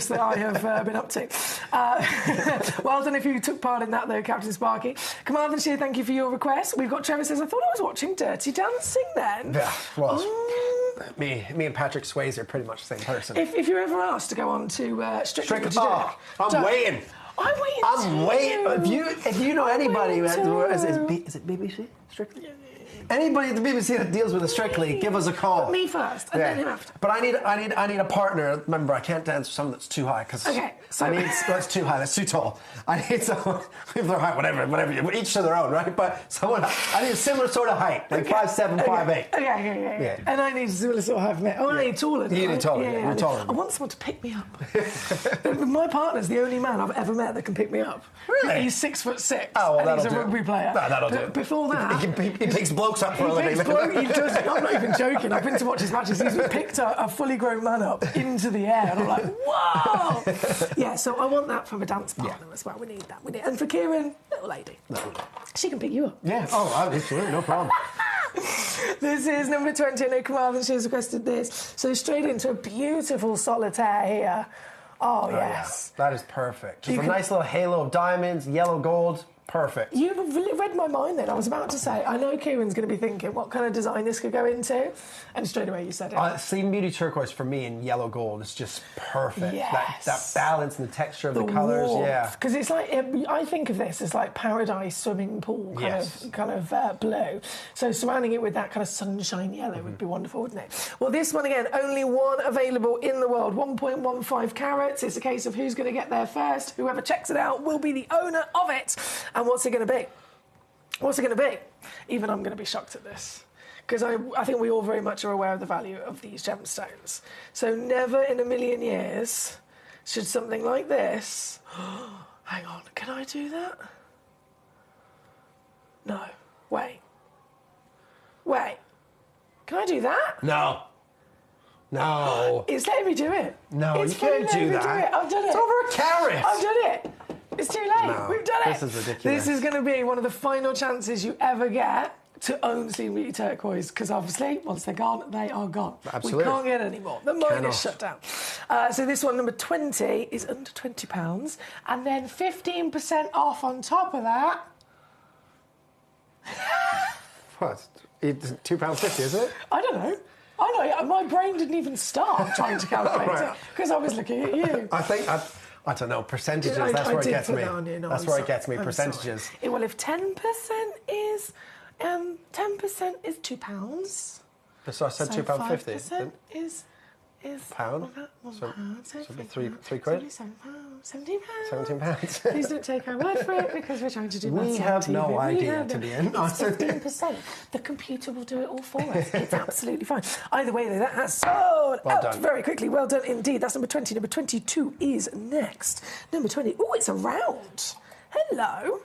that I have been up to. Well done if you took part in that though, Captain Sparky. Kamal and Sheer, thank you for your request. We've got Trevor says, I thought I was watching Dirty Dancing then. Yeah, well, me and Patrick Swayze are pretty much the same person. If you're ever asked to go on to Strictly, I'm waiting. I'm waiting. If you know anybody, is it BBC? Strictly? Anybody at the BBC that deals with the Strictly, give us a call. Put me first, and then him after. But I need a partner. Remember, I can't dance with someone that's too high because that's too high. That's too tall. I need someone if they're high, whatever. Each to their own, right? But someone I need a similar sort of height, like 5'7", 5'8". Okay. And I need a similar sort of height for me. Oh, I need taller. You need taller. Yeah, You're taller. I want someone to pick me up. My partner's the only man I've ever met that can pick me up. Really? He's 6'6". Oh, well, and he's a rugby player. No, that'll do. Before that, he picks blokes up for a living. He does. I'm not even joking. I've been to watch his matches. He's picked a fully grown man up into the air, and I'm like, whoa! Yeah, so I want that from a dance partner as well. We need that. And for Kieran, little lady, she can pick you up. Yeah. Oh, absolutely, no problem. This is number 20. I know Kamal and she's requested this. So straight into a beautiful solitaire here. Oh yes, that is perfect. Just a nice little halo of diamonds, yellow gold. Perfect. You've read my mind then. I was about to say, I know Kieran's going to be thinking what kind of design this could go into, and straight away you said it. Sleeping Beauty turquoise for me in yellow gold is just perfect. Yes. That balance and the texture of the colours, Because it's like, I think of this as like paradise swimming pool kind of blue. So surrounding it with that kind of sunshine yellow would be wonderful, wouldn't it? Well, this one again, only one available in the world, 1.15 carats. It's a case of who's going to get there first. Whoever checks it out will be the owner of it. And what's it going to be? What's it going to be? Even I'm going to be shocked at this. Because I think we all very much are aware of the value of these gemstones. So never in a million years should something like this... Hang on, can I do that? No. Wait. Can I do that? No. It's letting me do it. No, it's you can't do that. I've done it. It's over a carat. I've done it. It's too late. No, We've done it. This is ridiculous. This is going to be one of the final chances you ever get to own Sleeping Beauty turquoise, because obviously, once they're gone, they are gone. Absolutely. We can't get any more. The mine is shut down. So this one, number 20, is under £20, and then 15% off on top of that. What? It's £2.50, is it? I don't know. My brain didn't even start trying to calculate it because I was looking at you. I don't know, percentages, that's where it gets me. That's where it gets me, percentages. Well, if 10% is £2. So I said £2.50. 5% is pound. So three quid. £17. Please don't take our word for it because we're trying to do maths. We have no idea, to be honest. 15%. The computer will do it all for us. It's absolutely fine. Either way, though, that has sold out very quickly. Well done indeed. That's number 20. Number 22 is next. Number 20. Oh, it's a round. Hello.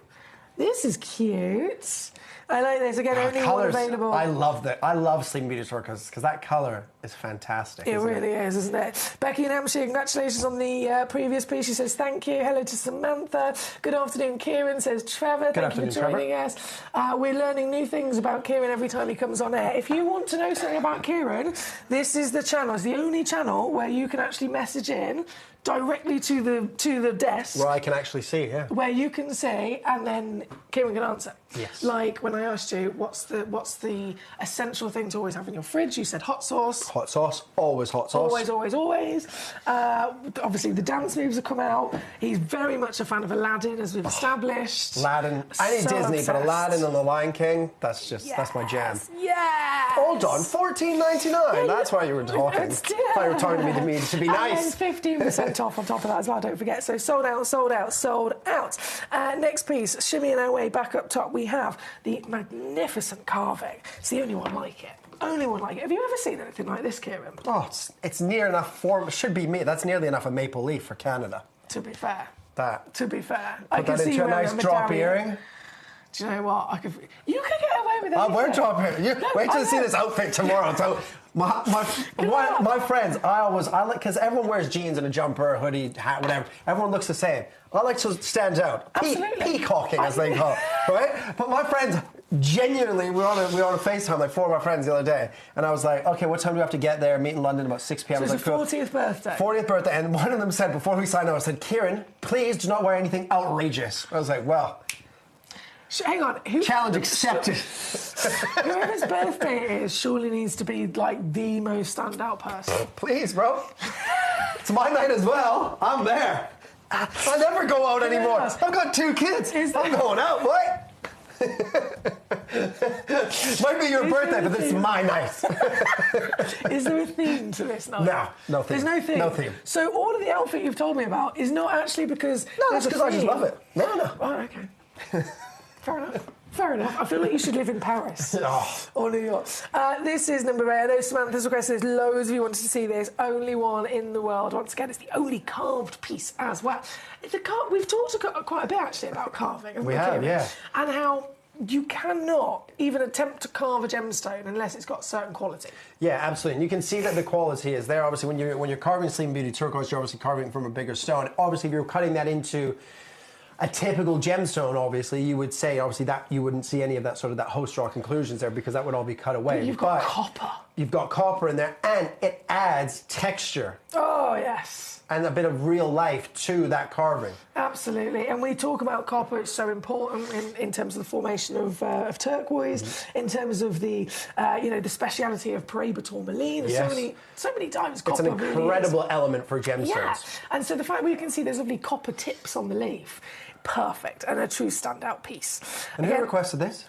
This is cute. I like this. Again, only one available. I love that. I love Sleeping Beauty turquoise because that colour is fantastic. It really is, isn't it? Becky in Hampshire, congratulations on the previous piece. She says thank you. Hello to Samantha. Good afternoon, Kieran, says Trevor. Thank you for joining us. We're learning new things about Kieran every time he comes on air. If you want to know something about Kieran, this is the channel. It's the only channel where you can actually message in directly to the desk. Where I can actually see, yeah. Where you can say, and then Kieran can answer. Yes. Like when I asked you, what's the essential thing to always have in your fridge? You said hot sauce. Hot sauce. Always hot sauce. Always, always, always. Obviously, the dance moves have come out. He's very much a fan of Aladdin, as we've established. Aladdin. I need Disney, obsessed. but Aladdin and the Lion King, that's my jam. Yes. Hold on, $14.99. That's why you were talking. I thought you were talking to me to be nice. And 15% off on top of that as well, don't forget. So sold out, sold out, sold out. Next piece, shimmying our way back up top, we have the magnificent carving. It's the only one like it. Only one like it. Have you ever seen anything like this, Kieran? Oh, it's near enough form. Should be me. That's nearly enough a maple leaf for Canada. To be fair. To be fair. Put that into a nice drop earring. Do you know what? You could get away with it. I'll wear drop earring. Wait till you see this outfit tomorrow. So my friends, I like, because everyone wears jeans and a jumper, a hoodie, hat, whatever. Everyone looks the same. I like to stand out. Peacocking, as they call it, right? But my friends, genuinely, we were on a FaceTime, like 4 of my friends the other day, and I was like, okay, what time do we have to get there? Meet in London about 6 p.m. So it's your 40th birthday. 40th birthday, and one of them said, before we signed up, I said, Kieran, please do not wear anything outrageous. I was like, well... Hang on. Challenge accepted. Whoever's birthday it is surely needs to be like the most standout person. Please, bro. It's my night as well. I'm there. I never go out anymore. I've got 2 kids. I'm going out, what? Might be your birthday, but this is my night. Is there a theme to this night? No theme. There's no theme? No theme. So all of the outfit you've told me about is not actually because... No, that's because I just love it. No. Oh, okay. Fair enough. I feel like you should live in Paris or New York. This is number 8. I know Samantha's requested this. Loads of you wanted to see this. Only one in the world. Once again, it's the only carved piece as well. We've talked quite a bit, actually, about carving. We have, yeah. And how you cannot even attempt to carve a gemstone unless it's got certain quality. Yeah, absolutely. And you can see that the quality is there. Obviously, when you're carving Sleeping Beauty turquoise, you're obviously carving from a bigger stone. Obviously, if you're cutting that into a typical gemstone, obviously, you would say, obviously, that you wouldn't see any of that sort of that host draw conclusions there because that would all be cut away. But you've got copper. You've got copper in there, and it adds texture. Oh, yes. And a bit of real life to that carving. Absolutely. And we talk about copper, it's so important in terms of the formation of turquoise, in terms of the the speciality of Paraiba tourmaline. Yes. So many times copper It's an incredible element for gemstones. Yeah. And so the fact we can see there's lovely copper tips on the leaf. Perfect, and a true standout piece. And who requested this?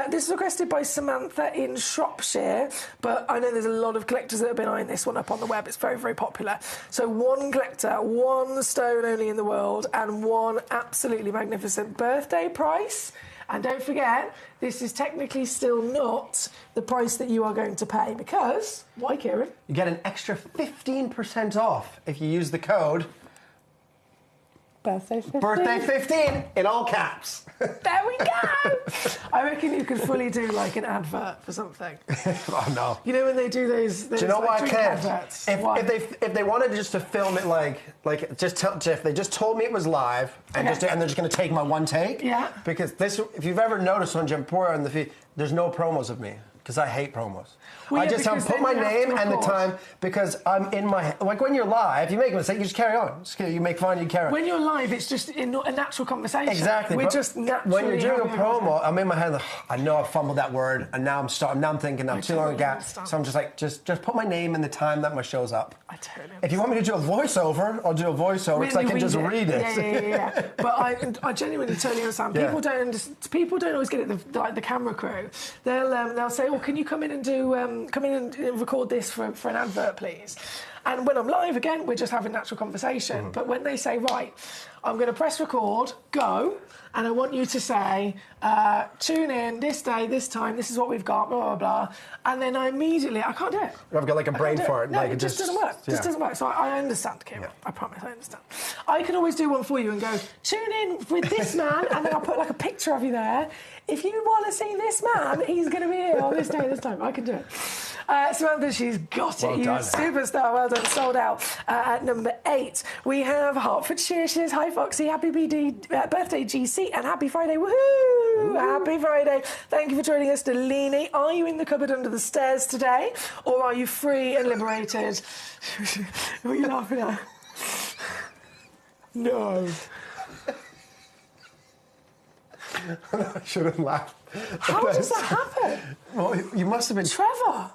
This is requested by Samantha in Shropshire, but I know there's a lot of collectors that have been eyeing this one up on the web. It's very, very popular. So 1 collector, 1 stone only in the world, and 1 absolutely magnificent birthday price. And don't forget, this is technically still not the price that you are going to pay because, why, Kieran? You get an extra 15% off if you use the code Birthday 15. Birthday 15 in all caps. There we go. I reckon you could fully do like an advert for something. Oh no! You know when they do those do you know why I can't? Adverts? If they wanted just to film it if they just told me it was live and and they're just going to take my one take. Yeah. Because this, if you've ever noticed on Gemporia on the feed, there's no promos of me. because I hate promos. Well, I yeah, just tell them, because put my then you have name to and the record. time, because I'm in my... Like, when you're live, you make a mistake, you just carry on. You make fun, you carry on. When you're live, it's just a natural conversation. Exactly. We're but just naturally when you're doing a having promo, I'm in my head, like, I know I've fumbled that word, and now I'm thinking I'm too long a gap. So I'm just like, just put my name and the time that my show's up. I totally understand. If you want me to do a voiceover, I'll do a voiceover, because I can just read it. Yeah. But I genuinely totally understand. Yeah. People don't always get it. The camera crew, they'll say, "Oh, can you come in and record this for an advert, please?" And when I'm live again, we're just having natural conversation. But when they say, "Right, I'm going to press record, go," and I want you to say, "Tune in this day, this time. This is what we've got." Blah blah blah. And then I can't do it. I've got like a brain fart. No, like, it just doesn't work. It just doesn't work. So I understand, Kim. Yeah. I promise I understand. I can always do one for you and go, tune in with this man, and then I'll put like a picture of you there. If you want to see this man, he's going to be here on this day, this time. I can do it. Samantha, she's got it. Well You done. superstar. Well done. Sold out. At number 8, we have Hertfordshire. She says, hi, Foxy. Happy birthday, GC, and happy Friday. Woohoo! Ooh. Happy Friday. Thank you for joining us, Delaney. Are you in the cupboard under the stairs today, or are you free and liberated? What are you laughing at? No. I shouldn't laugh. How does that happen? Well, you must have been... Trevor.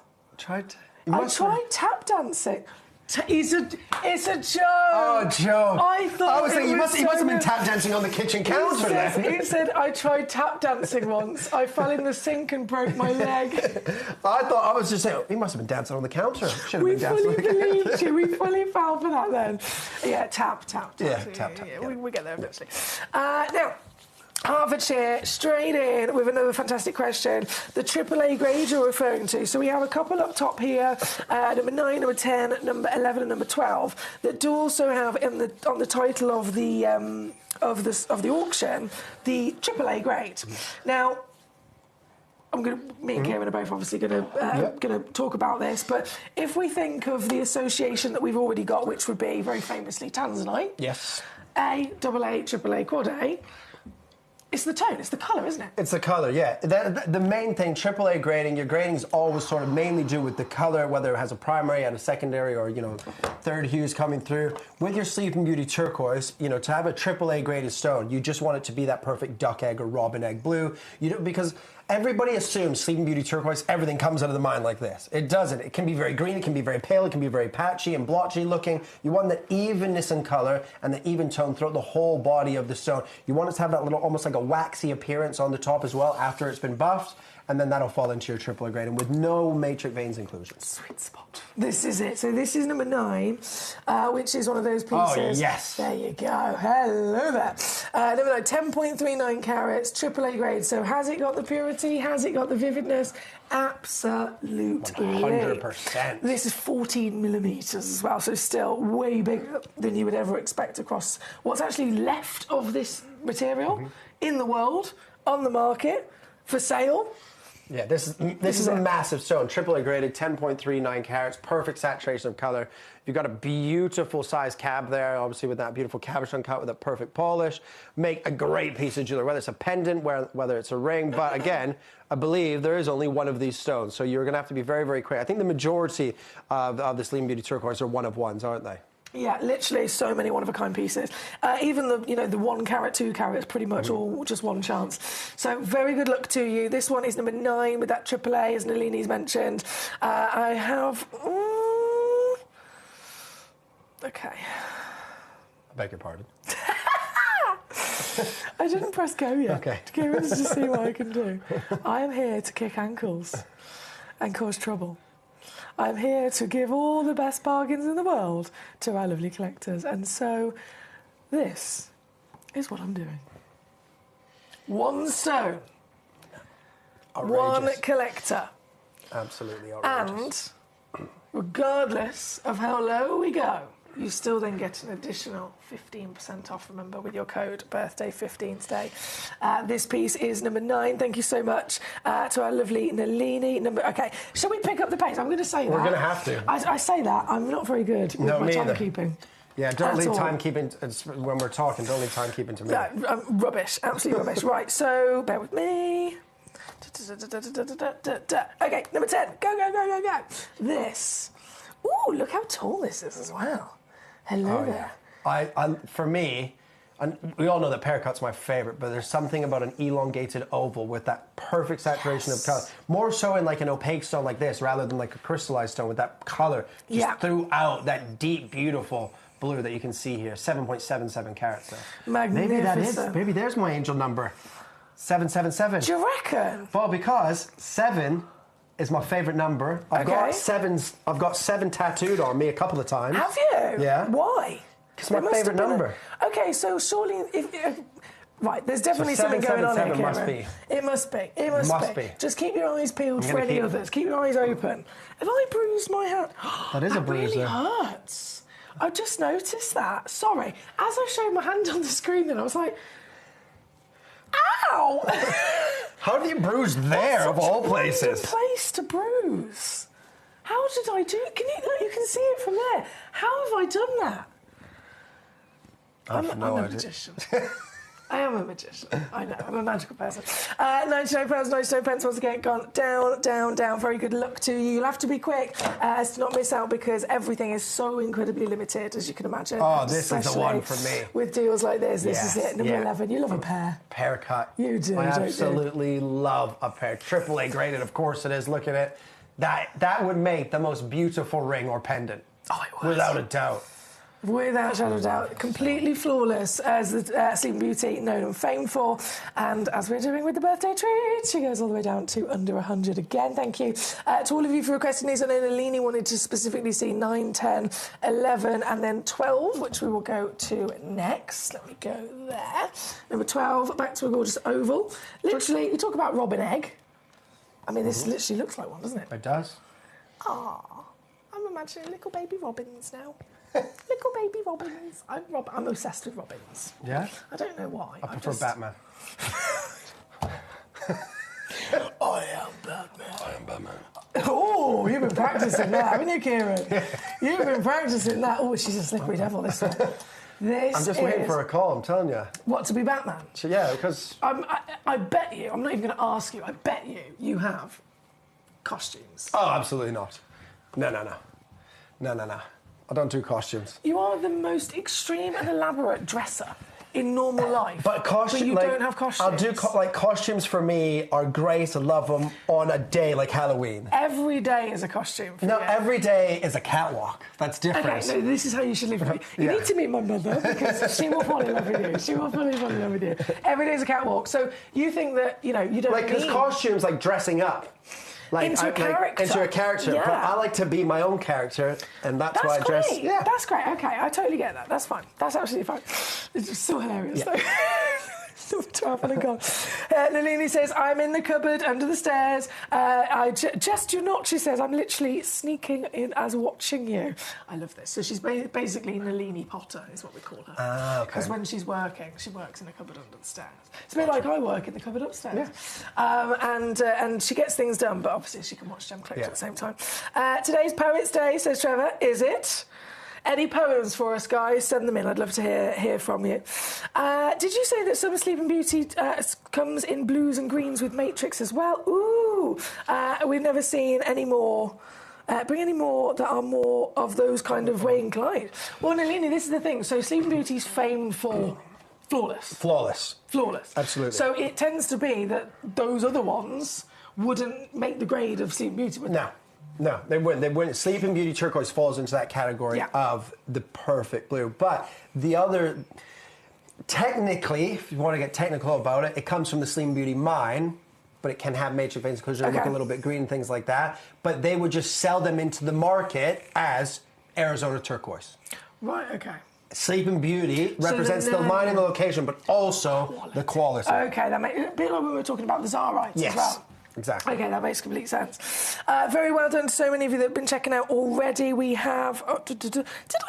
I tried tap dancing. It's a joke. Oh, joke. I thought I was thinking, he must have been tap dancing on the kitchen counter then. It said, I tried tap dancing once. I fell in the sink and broke my leg. I was just saying, he must have been dancing on the counter. Should have We been dancing on fully the counter. believed you. We fully fell for that then. Yeah, tap. Yeah, tap. Yeah. We get there eventually. Now, Hertfordshire, straight in with another fantastic question. The AAA grade you're referring to. So we have a couple up top here, number 9, number 10, number 11, and number 12, that do also have on the title of the auction the AAA grade. Now, me and Kieran are both obviously going to talk about this, but if we think of the association that we've already got, which would be very famously Tanzanite, Yes. A, AA, AAA, Quad A. It's the tone, it's the colour, isn't it? It's the colour, yeah. The main thing, AAA grading, your grading is always sort of mainly due with the colour, whether it has a primary and a secondary or, third hues coming through. With your Sleeping Beauty turquoise, to have a AAA graded stone, you just want it to be that perfect duck egg or robin egg blue. Because everybody assumes Sleeping Beauty turquoise, everything comes out of the mine like this. It doesn't. It can be very green, it can be very pale, it can be very patchy and blotchy looking. You want that evenness in colour and the even tone throughout the whole body of the stone. You want it to have that little, almost like a waxy appearance on the top as well after it's been buffed, and then that'll fall into your AAA grade, and with no matrix veins inclusion. Sweet spot. This is it. So this is number 9, which is one of those pieces. Oh, yes. There you go. Hello there. Number 9, 10.39 carats, AAA grade. So has it got the purity? Has it got the vividness? Absolutely. 100%. This is 14 millimetres as well, so still way bigger than you would ever expect across what's actually left of this material in the world, on the market, for sale. Yeah, this is a massive stone, AAA graded, 10.39 carats, perfect saturation of colour. You've got a beautiful size cab there, obviously with that beautiful cabochon cut with that perfect polish. Make a great piece of jewellery, whether it's a pendant, whether it's a ring. But again, I believe there is only one of these stones, so you're going to have to be very, very quick. I think the majority of the Sleeping Beauty turquoise are one of ones, aren't they? Yeah, literally so many one-of-a-kind pieces. Even the 1 carat, 2 carats, pretty much all just one chance. So very good luck to you. This one is number 9 with that AAA, as Nalini's mentioned. I have... Okay. I beg your pardon. I didn't press go yet. Okay. Kieran's to see what I can do. I am here to kick ankles and cause trouble. I'm here to give all the best bargains in the world to our lovely collectors. And so this is what I'm doing. 1 stone. Outrageous. 1 collector. Absolutely outrageous. And regardless of how low we go, you still then get an additional 15% off, remember, with your code BIRTHDAY15 today. This piece is number 9. Thank you so much to our lovely Nalini. Okay, shall we pick up the pace? I'm going to say that. We're going to have to. I say that. I'm not very good with my timekeeping. Yeah, don't leave timekeeping when we're talking. Don't leave timekeeping to me. Rubbish. Absolutely rubbish. Right, so bear with me. Okay, number 10. Go, go, go, go, go. This. Ooh, look how tall this is as well. Hello there. For me, and we all know that pear cut's my favorite, but there's something about an elongated oval with that perfect saturation of color. More so in like an opaque stone like this, rather than like a crystallized stone with that color just throughout that deep, beautiful blue that you can see here. 7.77 carats. So. Magnificent. Maybe there's my angel number. 777. Do you reckon? Well, because 7 is my favorite number. I've got 7 tattooed on me a couple of times. Have you? Yeah. Why? It's my favourite number. Okay, so surely, right, there's definitely something going on here, must be. It must be. It must be. Just keep your eyes peeled for any others. Keep your eyes open. Have I bruised my hand? That is a bruise really there. Hurts. I just noticed that. Sorry. As I showed my hand on the screen, then I was like, ow! How do you bruise there, of all places? That's a place to bruise. How did I do it? You can see it from there. How have I done that? I'm a magician. I am a magician. I know, I'm a magical person. £99, 99 pence once again, gone down, down, down. Very good luck to you. You'll have to be quick as to not miss out because everything is so incredibly limited, as you can imagine. Oh, this is the one for me. With deals like this is it. Number 11. You love a pear. Pear cut. You do, I don't you? absolutely love a pear. AAA graded, of course it is. Look at it. That would make the most beautiful ring or pendant. Oh, it would. Without a doubt. Without a shadow of doubt, completely flawless as the Sleeping Beauty known and famed for. And as we're doing with the birthday treat, she goes all the way down to under 100 again. Thank you to all of you for requesting these. I know Nalini wanted to specifically see 9, 10, 11 and then 12, which we will go to next. Let me go there. Number 12, back to a gorgeous oval. Literally, you talk about robin egg. I mean, this literally looks like one, doesn't it? It does. Ah, I'm imagining little baby robins now. Little baby robins. I'm obsessed with robins. Yeah? I don't know why. I prefer Batman. I am Batman. I am Batman. Oh, you've been practicing that, haven't you, Kieran? You've been practicing that. Oh, she's a slippery devil, this one. I'm just waiting for a call, I'm telling you. What, to be Batman? So, yeah, because... I bet you, I'm not even going to ask you, I bet you have costumes. Oh, absolutely not. No. I don't do costumes. You are the most extreme and elaborate dresser in normal life. But you don't have costumes. I'll do costumes for me are great. I love them on a day like Halloween. Every day is a costume for you. Every day is a catwalk. That's different. Okay, no, this is how you should live with me. You need to meet my mother because she will fall in love with you. She will fall in love with you. Every day is a catwalk. So you think that, you don't need... Because costumes like dressing up. Into a character. Into a character. Yeah. But I like to be my own character, and that's why I dress. Yeah. That's great. Okay, I totally get that. That's fine. That's absolutely fine. It's just so hilarious, though. Number 12 and gone. Nalini says, I'm in the cupboard under the stairs. Just you not, she says, I'm literally sneaking in as watching you. I love this. So she's basically Nalini Potter is what we call her. Ah, okay. Because when she's working, she works in a cupboard under the stairs. It's a bit like I work in the cupboard upstairs. Yeah. And she gets things done, but obviously she can watch Gemcollector at the same time. Today's Poets' Day, says Trevor. Is it? Any poems for us, guys? Send them in. I'd love to hear from you. Did you say that Summer Sleeping Beauty comes in blues and greens with Matrix as well? Ooh! We've never seen any more. Bring any more that are more of those kind of way inclined. Well, Nalini, this is the thing. So Sleeping Beauty's famed for flawless. Absolutely. So it tends to be that those other ones wouldn't make the grade of Sleeping Beauty, would they? No, they wouldn't. Sleeping Beauty turquoise falls into that category of the perfect blue. But the other, technically, if you want to get technical about it, it comes from the Sleeping Beauty mine, but it can have matrix veins because they look a little bit green and things like that. But they would just sell them into the market as Arizona turquoise. Right, okay. Sleeping Beauty represents the mine and the location, but also the quality. Okay, that makes a bit like when we were talking about the Tsarites as well. Exactly. Okay, that makes complete sense. Very well done to so many of you that have been checking out already. We have... did I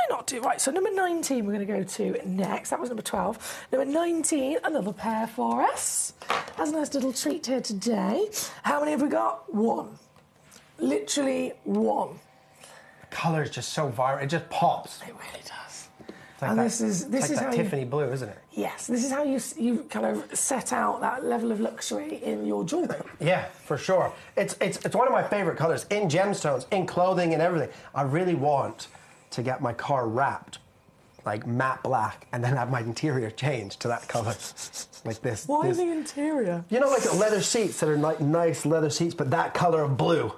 not do... Right, so number 19 we're going to go to next. That was number 12. Number 19, another pair for us. Has a nice little treat here today. How many have we got? One. Literally one. The colour is just so vibrant. It just pops. It really does. And this is how Tiffany blue, isn't it? Yes, this is how you kind of set out that level of luxury in your jewellery. Yeah, for sure. It's one of my favourite colours in gemstones, in clothing and everything. I really want to get my car wrapped like matte black and then have my interior changed to that colour. Like this. Why the interior? You know, like the leather seats that are like nice leather seats, but that colour of blue.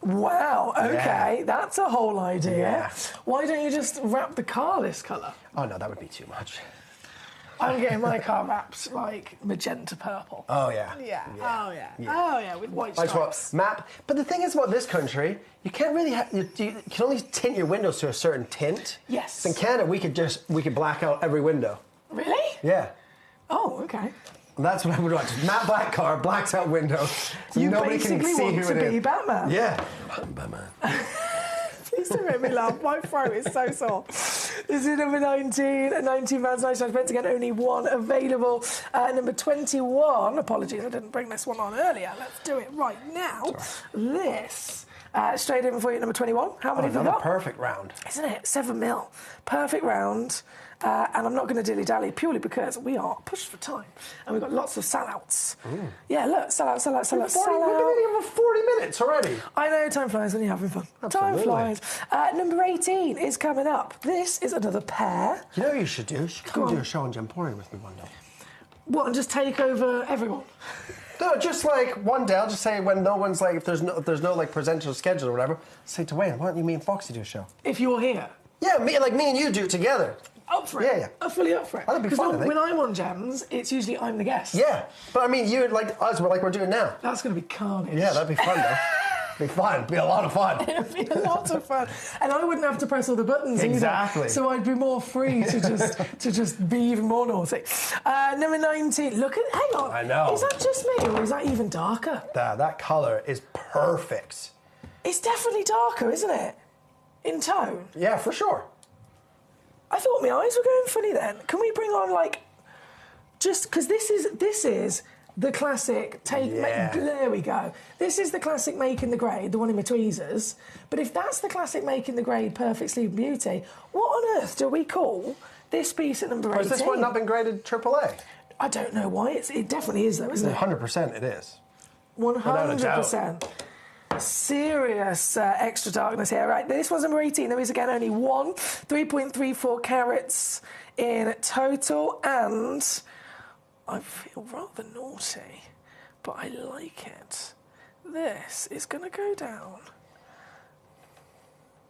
Wow, okay, Yeah. That's a whole idea. Yeah. Why don't you just wrap the car this colour? Oh no, that would be too much. I'm getting my car wrapped like magenta purple. Oh yeah. Yeah. Oh yeah. Oh yeah, with white I stripes. map. But the thing is about this country, you can't really you can only tint your windows to a certain tint. Yes. So in Canada, we could black out every window. Really? Yeah. Oh, okay. And that's what I would want. Just matte black car, blacked out window. So You nobody can basically see want who to it be is. Batman. Yeah. I'm Batman. Please don't make me laugh. My throat is so sore. This is number 19, £19.99. Pence again, only one available. Number 21, apologies, I didn't bring this one on earlier. Let's do it right now. This, straight in for you, number 21. How many have you Another got? perfect round. Isn't it? 7 mil. Perfect round. And I'm not going to dilly-dally purely because we are pushed for time. And we've got lots of sellouts. Yeah, look, sellout. We've been meeting for 40 minutes already. I know, time flies when you're having fun. Absolutely. Time flies. Number 18 is coming up. This is another pair. You know what you should do? You should come do a show on Gemporium with me one day. What, and just take over everyone? No, just like one day, I'll just say when no one's like, if there's no like presenter schedule or whatever, say to Wayne, why don't you me and Foxy do a show? If you're here. Yeah, me and you do it together. Up for it. Yeah. I'm fully up for it. That'd be fun, I think. When I'm on Gems, it's usually I'm the guest. Yeah, but I mean, you like us, we're doing now. That's going to be carnage. Yeah, that'd be fun though. It'd be fun. It'd be a lot of fun. It'd be a lot of fun. And I wouldn't have to press all the buttons Exactly. either. So I'd be more free to just be even more naughty. Number 19. Look at, hang on. I know. Is that just me or is that even darker? That colour is perfect. It's definitely darker, isn't it? In tone. Yeah, for sure. I thought my eyes were going funny then. Can we bring on like, just because this is the classic there we go. This is the classic make in the grade, the one in my tweezers. But if that's the classic make in the grade perfect sleep beauty, what on earth do we call this piece at number 18? Has this one not been graded AAA? I don't know why. It definitely is though, isn't it? 100% it is. 100%. Serious extra darkness here. Right, this was number 18. There is again only one. 3.34 carats in total, and I feel rather naughty, but I like it. This is going to go down.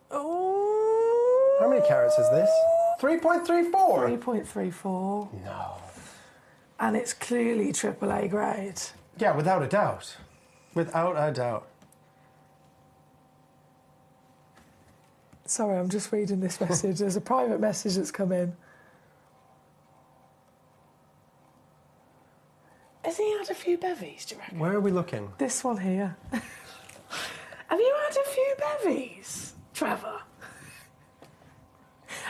Oh. How many carats is this? 3.34. 3.34. No. And it's clearly AAA grade. Yeah, without a doubt. Without a doubt. Sorry, I'm just reading this message. There's a private message that's come in. Has he had a few bevies, do you reckon? Where are we looking? This one here. Have you had a few bevies, Trevor?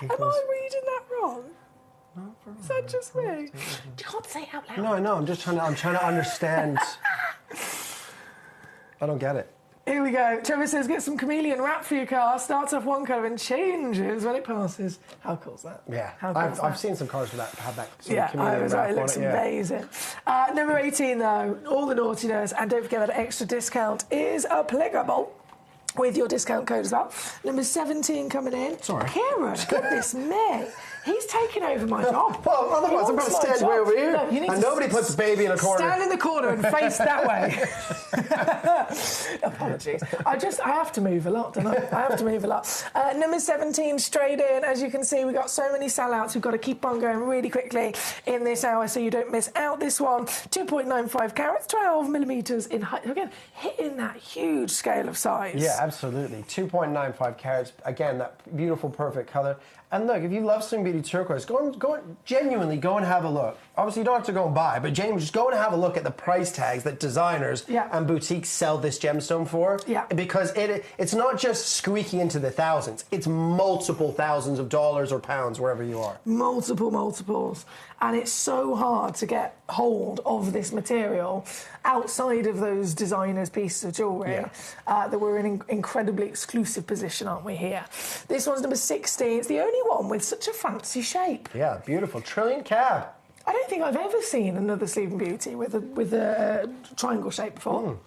Am I reading that wrong? Is that just me? You can't say it out loud. No, I know. I'm trying to understand. I don't get it. Here we go. Trevor says, get some chameleon wrap for your car. Starts off one colour and changes when it passes. How cool's that? Yeah. How cool's I've seen some cars that have that sort yeah, of chameleon I was wrap right. It on looks yeah. amazing. Number 18, though, all the naughtiness, and don't forget that extra discount is applicable with your discount code as well. Number 17 coming in. Sorry. Kieran, goodness me. He's taking over my job. Well, otherwise I'm going to stand way over here. No, you need and to nobody puts a baby in a corner. Stand in the corner and face that way. Apologies. I have to move a lot, don't I? I have to move a lot. Number 17, straight in. As you can see, we've got so many sellouts. We've got to keep on going really quickly in this hour so you don't miss out. This one, 2.95 carats, 12 millimetres in height. Again, hitting that huge scale of size. Yeah, absolutely. 2.95 carats. Again, that beautiful, perfect colour. And look, if you love Slim Beauty turquoise, genuinely go and have a look. obviously you don't have to go and buy, but James, just go and have a look at the price tags that designers and boutiques sell this gemstone for. Yeah. Because it's not just squeaky into the thousands, it's multiple thousands of dollars or pounds wherever you are. Multiples. And it's so hard to get hold of this material outside of those designers' pieces of jewellery that we're in an incredibly exclusive position, aren't we, here? This one's number 16. It's the only one with such a fancy shape. Yeah, beautiful. Trillion cab. I don't think I've ever seen another Sleeping Beauty with a triangle shape before.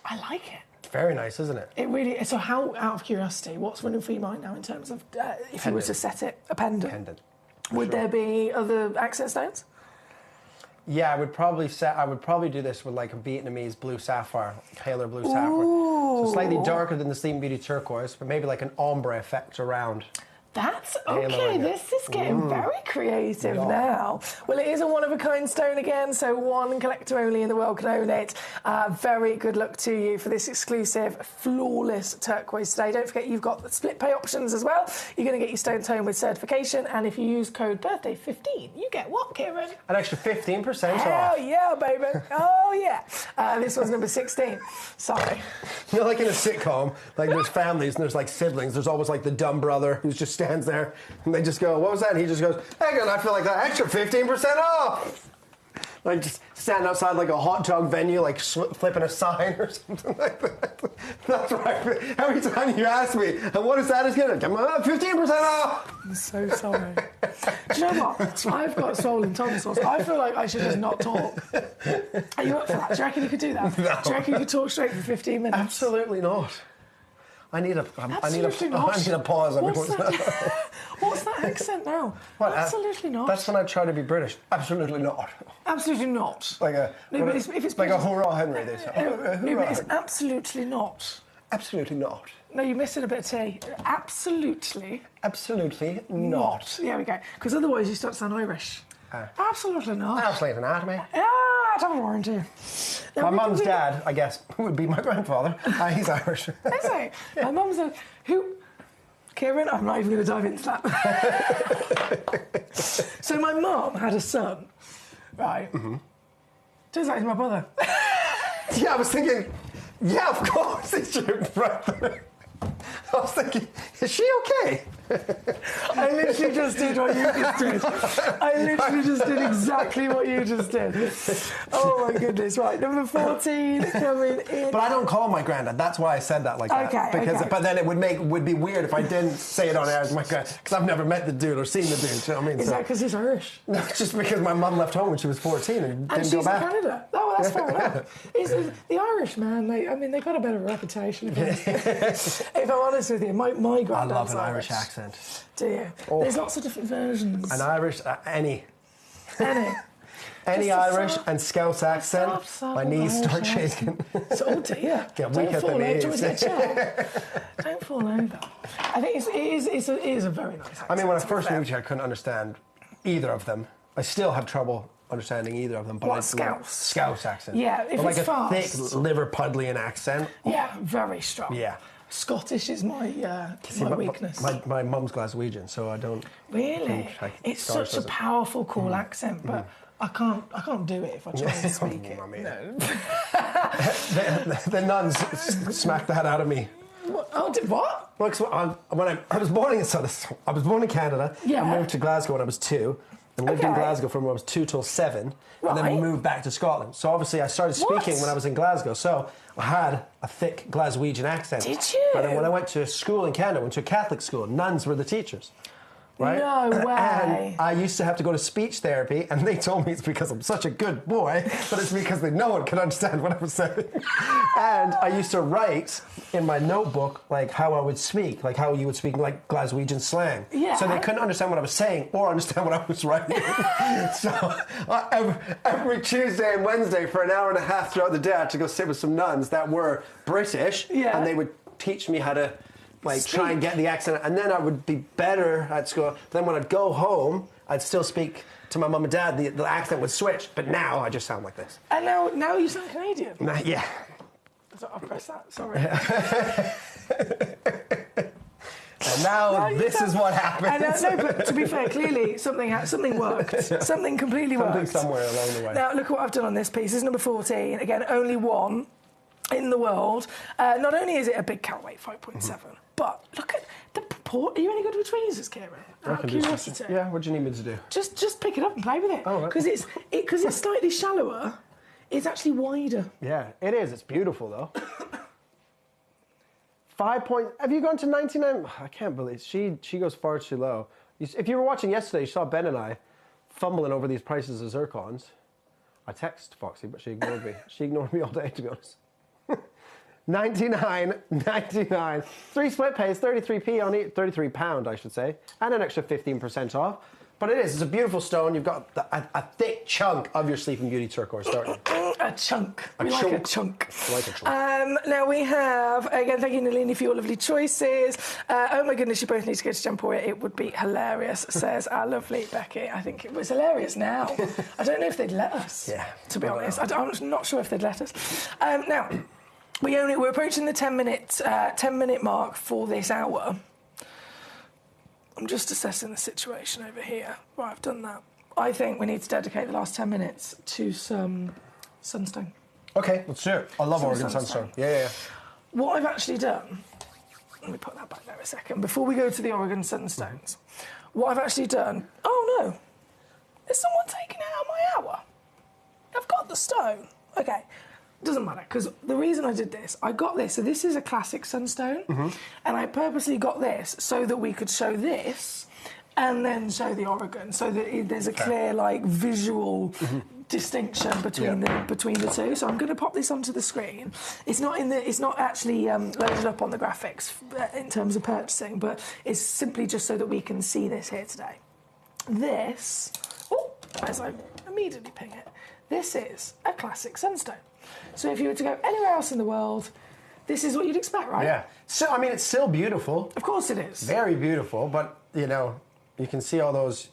I like it. It's very nice, isn't it? It really is. So how, out of curiosity, what's running for your mind now in terms of if you were to set it, a pendant? Pendant. Would there be other accent stones? Yeah, I would probably do this with like a Vietnamese blue sapphire, paler blue sapphire. So slightly darker than the Sleeping Beauty turquoise, but maybe like an ombre effect around. That's okay. This is getting very creative now. Well, it is a one-of-a-kind stone again, so one collector only in the world can own it. Very good luck to you for this exclusive, flawless turquoise today. Don't forget you've got the split pay options as well. You're going to get your stones home with certification, and if you use code BIRTHDAY15, you get what, Kieran? An extra 15% off. Hell yeah, baby. Oh, yeah. This one's number 16. Sorry. You know, like in a sitcom, like there's families and there's like siblings. There's always like the dumb brother who's just stands there and they just go, what was that? And he just goes, hang on, I feel like that extra 15% off. Like just stand outside like a hot dog venue, like flipping a sign or something like that. That's right. Every time you ask me, and what is that? Is going to come on 15% off. I'm so sorry. Do you know what? I've got swollen tonsils. I feel like I should just not talk. Are you up for that? Do you reckon you could do that? No. Do you reckon you could talk straight for 15 minutes? Absolutely not. I need a pause. What's that accent now? What, absolutely not. That's when I try to be British. Absolutely not. Absolutely not. Like a if it's like a hurrah Henry. They say. No, but it's absolutely not. Absolutely not. No, you're missing a bit of T. Absolutely. Absolutely not. There we go. Because otherwise you start to sound Irish. Absolutely not. Absolutely anatomy. Don't warranty. My mum's dad, I guess, would be my grandfather. He's Irish. Is he? My mum's Kieran, I'm not even going to dive into that. So my mum had a son, right? Mm-hmm. Turns out he's my brother. Yeah, I was thinking, yeah, of course, it's your brother. I was thinking, is she okay? I literally just did what you just did. I literally just did exactly what you just did. Oh my goodness! Right, number 14 coming in. But I don't call my granddad. That's why I said that like that. Okay. But then it would be weird if I didn't say it on air as my granddad, because I've never met the dude or seen the dude. You know what I mean? Is that because he's Irish? No, it's just because my mum left home when she was 14 and didn't she's go back. in Canada. Oh, well, that's fair enough. The Irish, man. They've got a better reputation. If I'm honest with you, my granddad's I love an Irish accent. Do you? Oh. There's lots of different versions. An Irish, any Any Irish and Scouse accent, my knees start shaking. Oh dear. Get weak at the knees. Don't fall over. I think it is a very nice accent. I mean, when I first moved here, I couldn't understand either of them. I still have trouble understanding either of them. But Scouse? Scouse accent. Yeah, if like it's a thick Liverpudlian accent. Yeah, very strong. Yeah. Scottish is my weakness. My mum's Glaswegian, so I don't. Really? It's such a powerful, cool accent, but I can't do it if I try to speak it. No. The nuns smacked that out of me. What? Oh, did what? Well, when I was born in Canada. Yeah. I moved to Glasgow when I was 2. And lived in Glasgow from when I was 2 till 7, and then moved back to Scotland. So obviously I started speaking when I was in Glasgow. So I had a thick Glaswegian accent. Did you? But then when I went to school in Canada, I went to a Catholic school. Nuns were the teachers. Right? No way. And I used to have to go to speech therapy, and they told me it's because I'm such a good boy, but it's because no one could understand what I was saying. And I used to write in my notebook like how I would speak, like how you would speak like Glaswegian slang. Yeah. So they couldn't understand what I was saying or understand what I was writing. So every Tuesday and Wednesday for an hour and a half throughout the day, I had to go sit with some nuns that were British, and they would teach me how to try and get the accent, and then I would be better at school. Then when I'd go home, I'd still speak to my mum and dad. The accent would switch, but now I just sound like this. And now you sound Canadian. Yeah. I'll press that. Sorry. Now this is what happens. No, but to be fair, clearly something worked. Something completely worked. Something somewhere along the way. Now, look at what I've done on this piece. This is number 14. Again, only one in the world. Not only is it a big counterweight, 5.7, but look at the purport. Are you any good with tweezers, Kieran? Out of curiosity. Yeah, what do you need me to do? Just pick it up and play with it. Because it's slightly shallower. It's actually wider. Yeah, it is. It's beautiful, though. 5 point... Have you gone to 99? I can't believe... She goes far too low. If you were watching yesterday, you saw Ben and I fumbling over these prices of zircons. I texted Foxy, but she ignored me. She ignored me all day, to be honest. 99. 3 split pays, 33p on each, £33, I should say, and an extra 15% off. But it's a beautiful stone. You've got a thick chunk of your Sleeping Beauty turquoise, don't you? A chunk. We like a chunk. Like a chunk. Now we have, again, thank you, Nalini, for your lovely choices. Oh my goodness, you both need to go to Gemporia. It would be hilarious, says our lovely Becky. I think it was hilarious now. I don't know if they'd let us, to be honest. I'm not sure if they'd let us. Now, we're approaching the 10-minute mark for this hour. I'm just assessing the situation over here. Right, I've done that. I think we need to dedicate the last 10 minutes to some sunstone. Okay, let's do it. I love Oregon sunstone. Yeah. What I've actually done, let me put that back there a second, before we go to the Oregon sunstones, what I've actually done, oh no, is someone taking it out of my hour? I've got the stone. Okay. Doesn't matter, because the reason I did this, I got this, so this is a classic sunstone, and I purposely got this so that we could show this and then show the Oregon, so that there's a clear, visual distinction between the two. So I'm going to pop this onto the screen. It's not actually loaded up on the graphics in terms of purchasing, but it's simply just so that we can see this here today. This, as I immediately ping it, this is a classic sunstone. So if you were to go anywhere else in the world, this is what you'd expect, right? Yeah. So, I mean, it's still beautiful. Of course it is. Very beautiful, but, you can see all those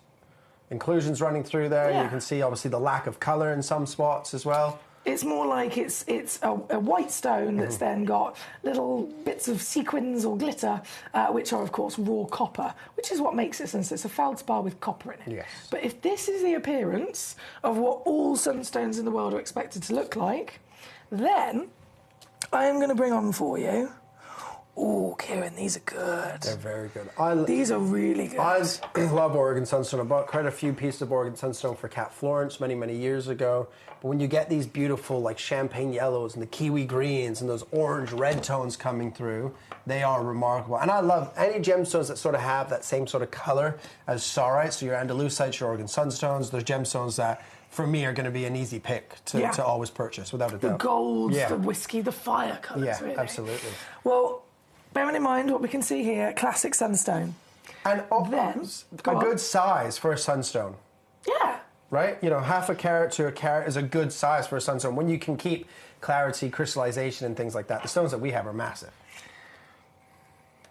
inclusions running through there. Yeah. You can see, obviously, the lack of colour in some spots as well. It's more like it's a white stone that's then got little bits of sequins or glitter, which are, of course, raw copper, which is what makes it, since it's a feldspar with copper in it. Yes. But if this is the appearance of what all sunstones in the world are expected to look like, then I am going to bring on for you... Oh, Kieran, these are good. They're very good. These are really good. I love Oregon sunstone. I bought quite a few pieces of Oregon sunstone for Cat Florence many, many years ago. But when you get these beautiful, champagne yellows and the kiwi greens and those orange-red tones coming through, they are remarkable. And I love any gemstones that sort of have that same sort of color as Saurite. So your Andalusite, your Oregon sunstones, those gemstones that, for me, are going to be an easy pick to always purchase, without a doubt. The golds, the whiskey, the fire colours, yeah, really. Absolutely. Well, bearing in mind what we can see here, classic sunstone. And then, a good size for a sunstone. Yeah. Right? Half a carat to a carat is a good size for a sunstone when you can keep clarity, crystallization, and things like that. The stones that we have are massive.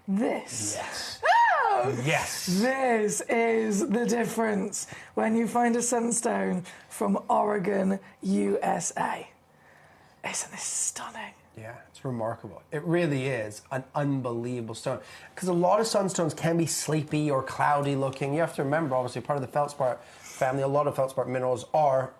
This. Yes. Oh! Yes. This is the difference when you find a sunstone from Oregon, USA. Isn't this stunning? Yeah, it's remarkable. It really is an unbelievable stone. Because a lot of sunstones can be sleepy or cloudy looking. You have to remember, obviously, part of the feldspar family, a lot of feldspar minerals are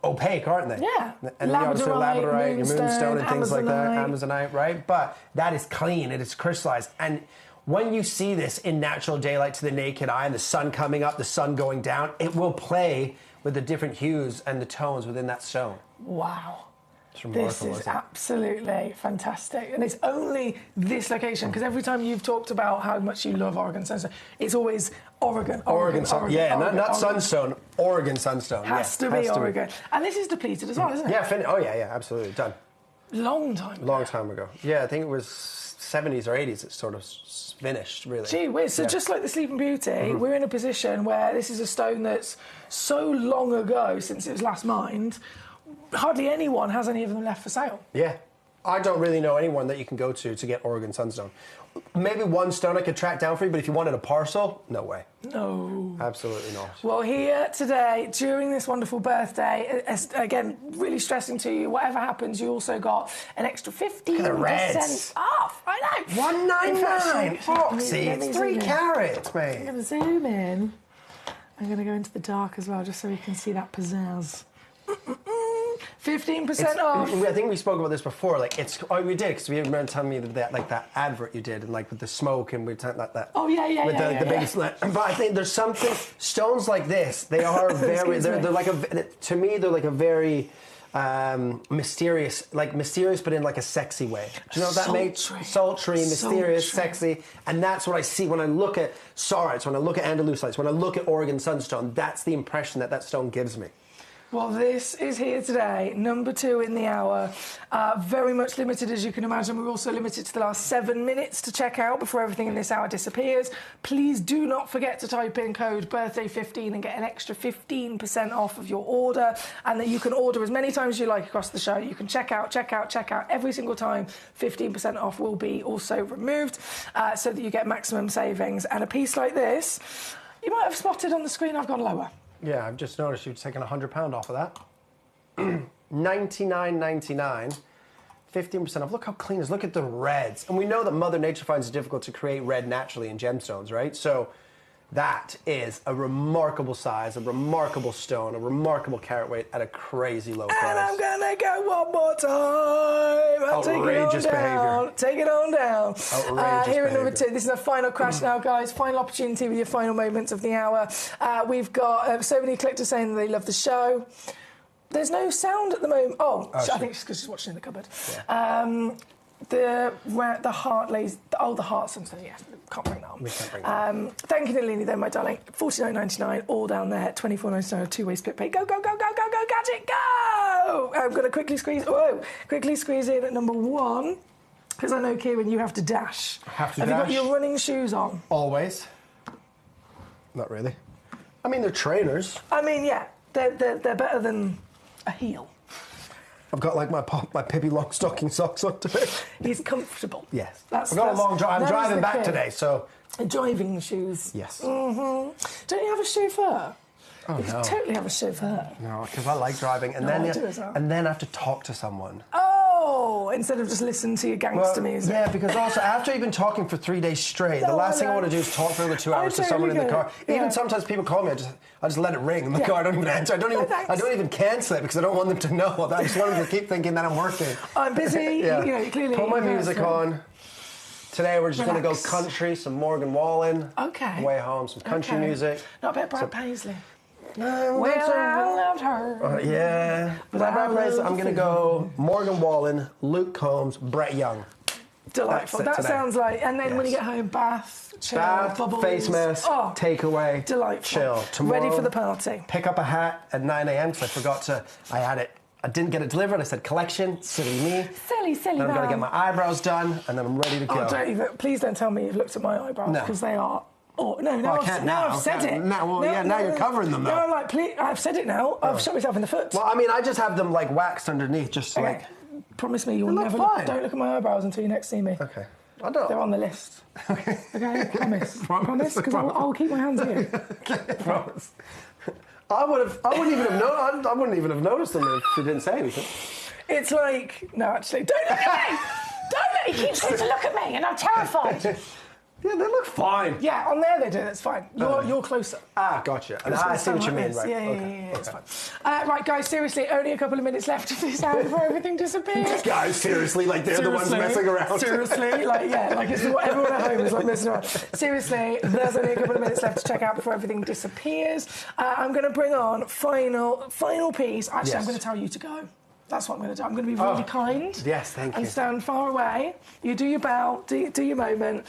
opaque, aren't they? Yeah. And obviously labradorite, your moonstone and things like that, amazonite. amazonite, right? But that is clean, it is crystallized. And when you see this in natural daylight to the naked eye, and the sun coming up, the sun going down, it will play with the different hues and the tones within that stone. Wow. This is absolutely fantastic. And it's only this location, because every time you've talked about how much you love Oregon sunstone, it's always Oregon. Not sunstone, Oregon sunstone. Has to be Oregon. And this is depleted as well, isn't it? Yeah, yeah, absolutely, done. Long time ago. Yeah, I think it was 70s or 80s it sort of finished, really. Gee whiz, so just like the Sleeping Beauty, we're in a position where this is a stone that's so long ago since it was last mined, hardly anyone has any of them left for sale. Yeah. I don't really know anyone that you can go to get Oregon Sunstone. Maybe one stone I could track down for you, but if you wanted a parcel, no way. No. Absolutely not. Well, here today, during this wonderful birthday, again, really stressing to you, whatever happens, you also got an extra 15% off. I know. $199. Foxy, 3 carats, mate. I'm going to zoom in. I'm going to go into the dark as well, just so you can see that pizzazz. 15% off. I think we spoke about this before. Like we did because we remember telling me that advert you did, and like with the smoke, and we talked like that. Oh yeah. With the biggest. But I think there's something stones like this. They are very. they're like to me they're like a very mysterious, but in like a sexy way. Do you know what that makes? Sultry, mysterious, sexy, and that's what I see when I look at sorites, when I look at andalusites, when I look at Oregon Sunstone. That's the impression that stone gives me. Well, this is here today, number 2 in the hour. Very much limited, as you can imagine. We're also limited to the last 7 minutes to check out before everything in this hour disappears. Please do not forget to type in code birthday15 and get an extra 15% off of your order, and that you can order as many times as you like across the show. You can check out every single time. 15% off will be also removed, so that you get maximum savings. And a piece like this, you might have spotted on the screen I've gone lower. Yeah, I've just noticed you've taken £100 off of that. $99.99, 15% off. Look how clean it is. Look at the reds. And we know that Mother Nature finds it difficult to create red naturally in gemstones, right? So that is a remarkable size, a remarkable stone, a remarkable carat weight at a crazy low price. And I'm gonna go one more time. Outrageous behaviour. Take it on down. Outrageous Here at number behaviour. 2. This is a final crash now, guys. Final opportunity with your final moments of the hour. We've got so many collectors saying that they love the show. There's no sound at the moment. I think it's because she's watching in the cupboard. Yeah. The heart lays. The heart something. Yeah, can't bring that on. We can't bring that on. Thank you, Nalini, then, my darling. $49.99, all down there. $24.99, 2-way split pay. Go, gadget, go! I'm going to quickly squeeze in at number 1, because I know, Kieran, you have to dash. Have you got your running shoes on? Always. Not really. I mean, they're trainers. I mean, yeah, they're better than a heel. I've got like my Pippi Longstocking socks on today. He's comfortable. Yes. I've got a long drive. I'm driving back today, so. Driving shoes. Yes. Mm-hmm. Don't you have a chauffeur? Oh, you no. totally have a chauffeur. No, because I like driving, and then I have to talk to someone. Oh, instead of just listening to your gangster music. Yeah, because also after you've been talking for 3 days straight, the last thing I want to do is talk for another 2 hours to someone in the car. Yeah. Even sometimes people call me, I just let it ring in the car. I don't even answer. I don't even cancel it because I don't want them to know. I just want them to keep thinking that I'm working. I'm busy. Clearly. Put my music on. Today we're just going to go country, some Morgan Wallen. Okay. Way home, some country music. Not a bit Brad Paisley. Well, I loved her. Yeah. I'm going to go Morgan Wallen, Luke Combs, Brett Young. Delightful. That sounds like... And then when you get home, bath, chill, bubbles. Face mask, takeaway, delightful. chill. Tomorrow, ready for the party. Pick up a hat at 9 a.m. because I forgot to... I didn't get it delivered. I said collection, silly me. Silly Then I'm going to get my eyebrows done, and then I'm ready to go. Please don't tell me you've looked at my eyebrows, because they are... Oh, no, now I've said it. Now you're covering them, though. No, I'm like, please, I've said it now. I've shot myself in the foot. Well, I mean, I just have them, like, waxed underneath, just like... Promise me you'll never don't look at my eyebrows until you next see me. Okay. I don't. They're on the list. Okay, promise. Promise, because I'll keep my hands here. Promise. I wouldn't even have noticed them if you didn't say anything. It's like, no, actually, don't look at me! Don't look! He keeps saying to look at me, and I'm terrified. Yeah, they look fine. Yeah, on there they do. That's fine. You're closer. Ah, gotcha. I see what you mean, right? Yeah, it's fine. Right, guys, seriously, only a couple of minutes left of this hour before everything disappears. Guys, seriously, like they're the ones messing around. Seriously, like it's everyone at home is like messing around. Seriously, there's only a couple of minutes left to check out before everything disappears. I'm going to bring on final piece. Actually, I'm going to tell you to go. That's what I'm going to do. I'm going to be really kind. Yes, thank you. And stand far away. You do your bow, do your moment.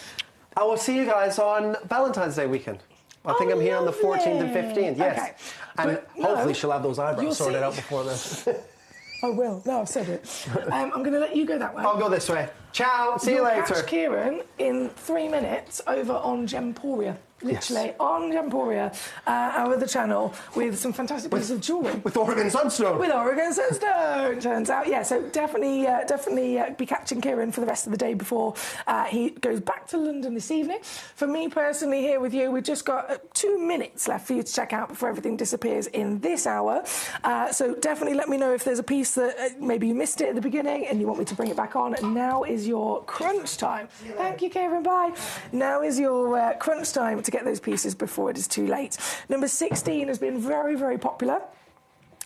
I will see you guys on Valentine's Day weekend. I think I'm here on the 14th and 15th, yes. Okay. And hopefully she'll have those eyebrows sorted out before this. I will. No, I've said it. I'm going to let you go that way. I'll go this way. Ciao. See you later. Catch Kieran in 3 minutes over on Gemporia. Literally on Gemporia, our other channel, with some fantastic pieces of jewellery. With Oregon Sunstone. With Oregon Sunstone, turns out. Yeah, so definitely be catching Kieran for the rest of the day before he goes back to London this evening. For me personally, here with you, we've just got 2 minutes left for you to check out before everything disappears in this hour. So definitely let me know if there's a piece that maybe you missed it at the beginning and you want me to bring it back on. And now is your crunch time. Thank you, Kieran. Bye. Now is your crunch time to get those pieces before it is too late. Number 16 has been very, very popular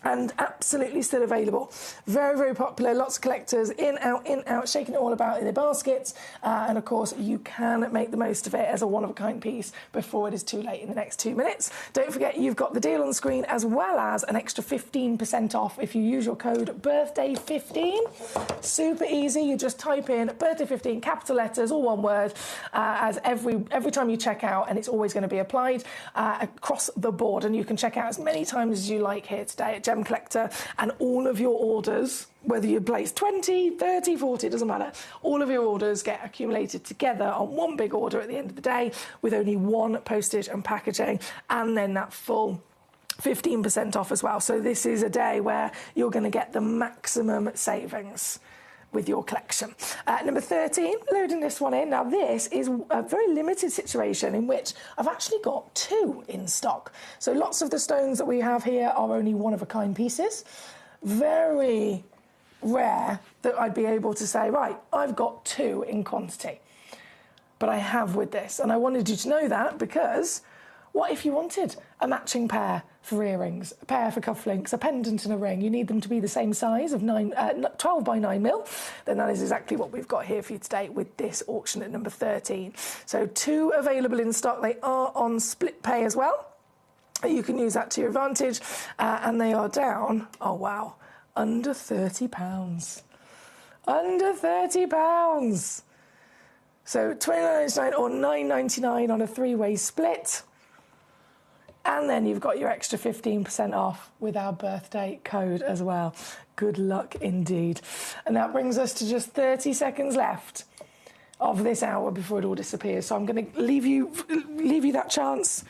and absolutely still available. Very, very popular. Lots of collectors in, out, shaking it all about in their baskets. And of course, you can make the most of it as a one-of-a-kind piece before it is too late in the next 2 minutes. Don't forget, you've got the deal on the screen as well as an extra 15% off if you use your code BIRTHDAY15. Super easy. You just type in BIRTHDAY15, capital letters, all one word, as every time you check out, and it's always going to be applied across the board. And you can check out as many times as you like here today at Gemcollector, and all of your orders, whether you place 20, 30, 40, it doesn't matter, all of your orders get accumulated together on one big order at the end of the day with only one postage and packaging, and then that full 15% off as well. So this is a day where you're going to get the maximum savings with your collection. Number 13, loading this one in. Now this is a very limited situation in which I've actually got 2 in stock. So lots of the stones that we have here are only one-of-a-kind pieces. Very rare that I'd be able to say, right, I've got 2 in quantity. But I have with this, and I wanted you to know that because what if you wanted a matching pair for earrings, a pair for cufflinks, a pendant and a ring? You need them to be the same size of 12 by 9 mil. Then that is exactly what we've got here for you today with this auction at number 13. So 2 available in stock. They are on split pay as well. You can use that to your advantage. And they are down, oh wow, under £30. Under £30. So £29.99 or £9.99 on a 3-way split. And then you've got your extra 15% off with our birthday code as well. Good luck indeed. And that brings us to just 30 seconds left of this hour before it all disappears. So I'm going to leave you that chance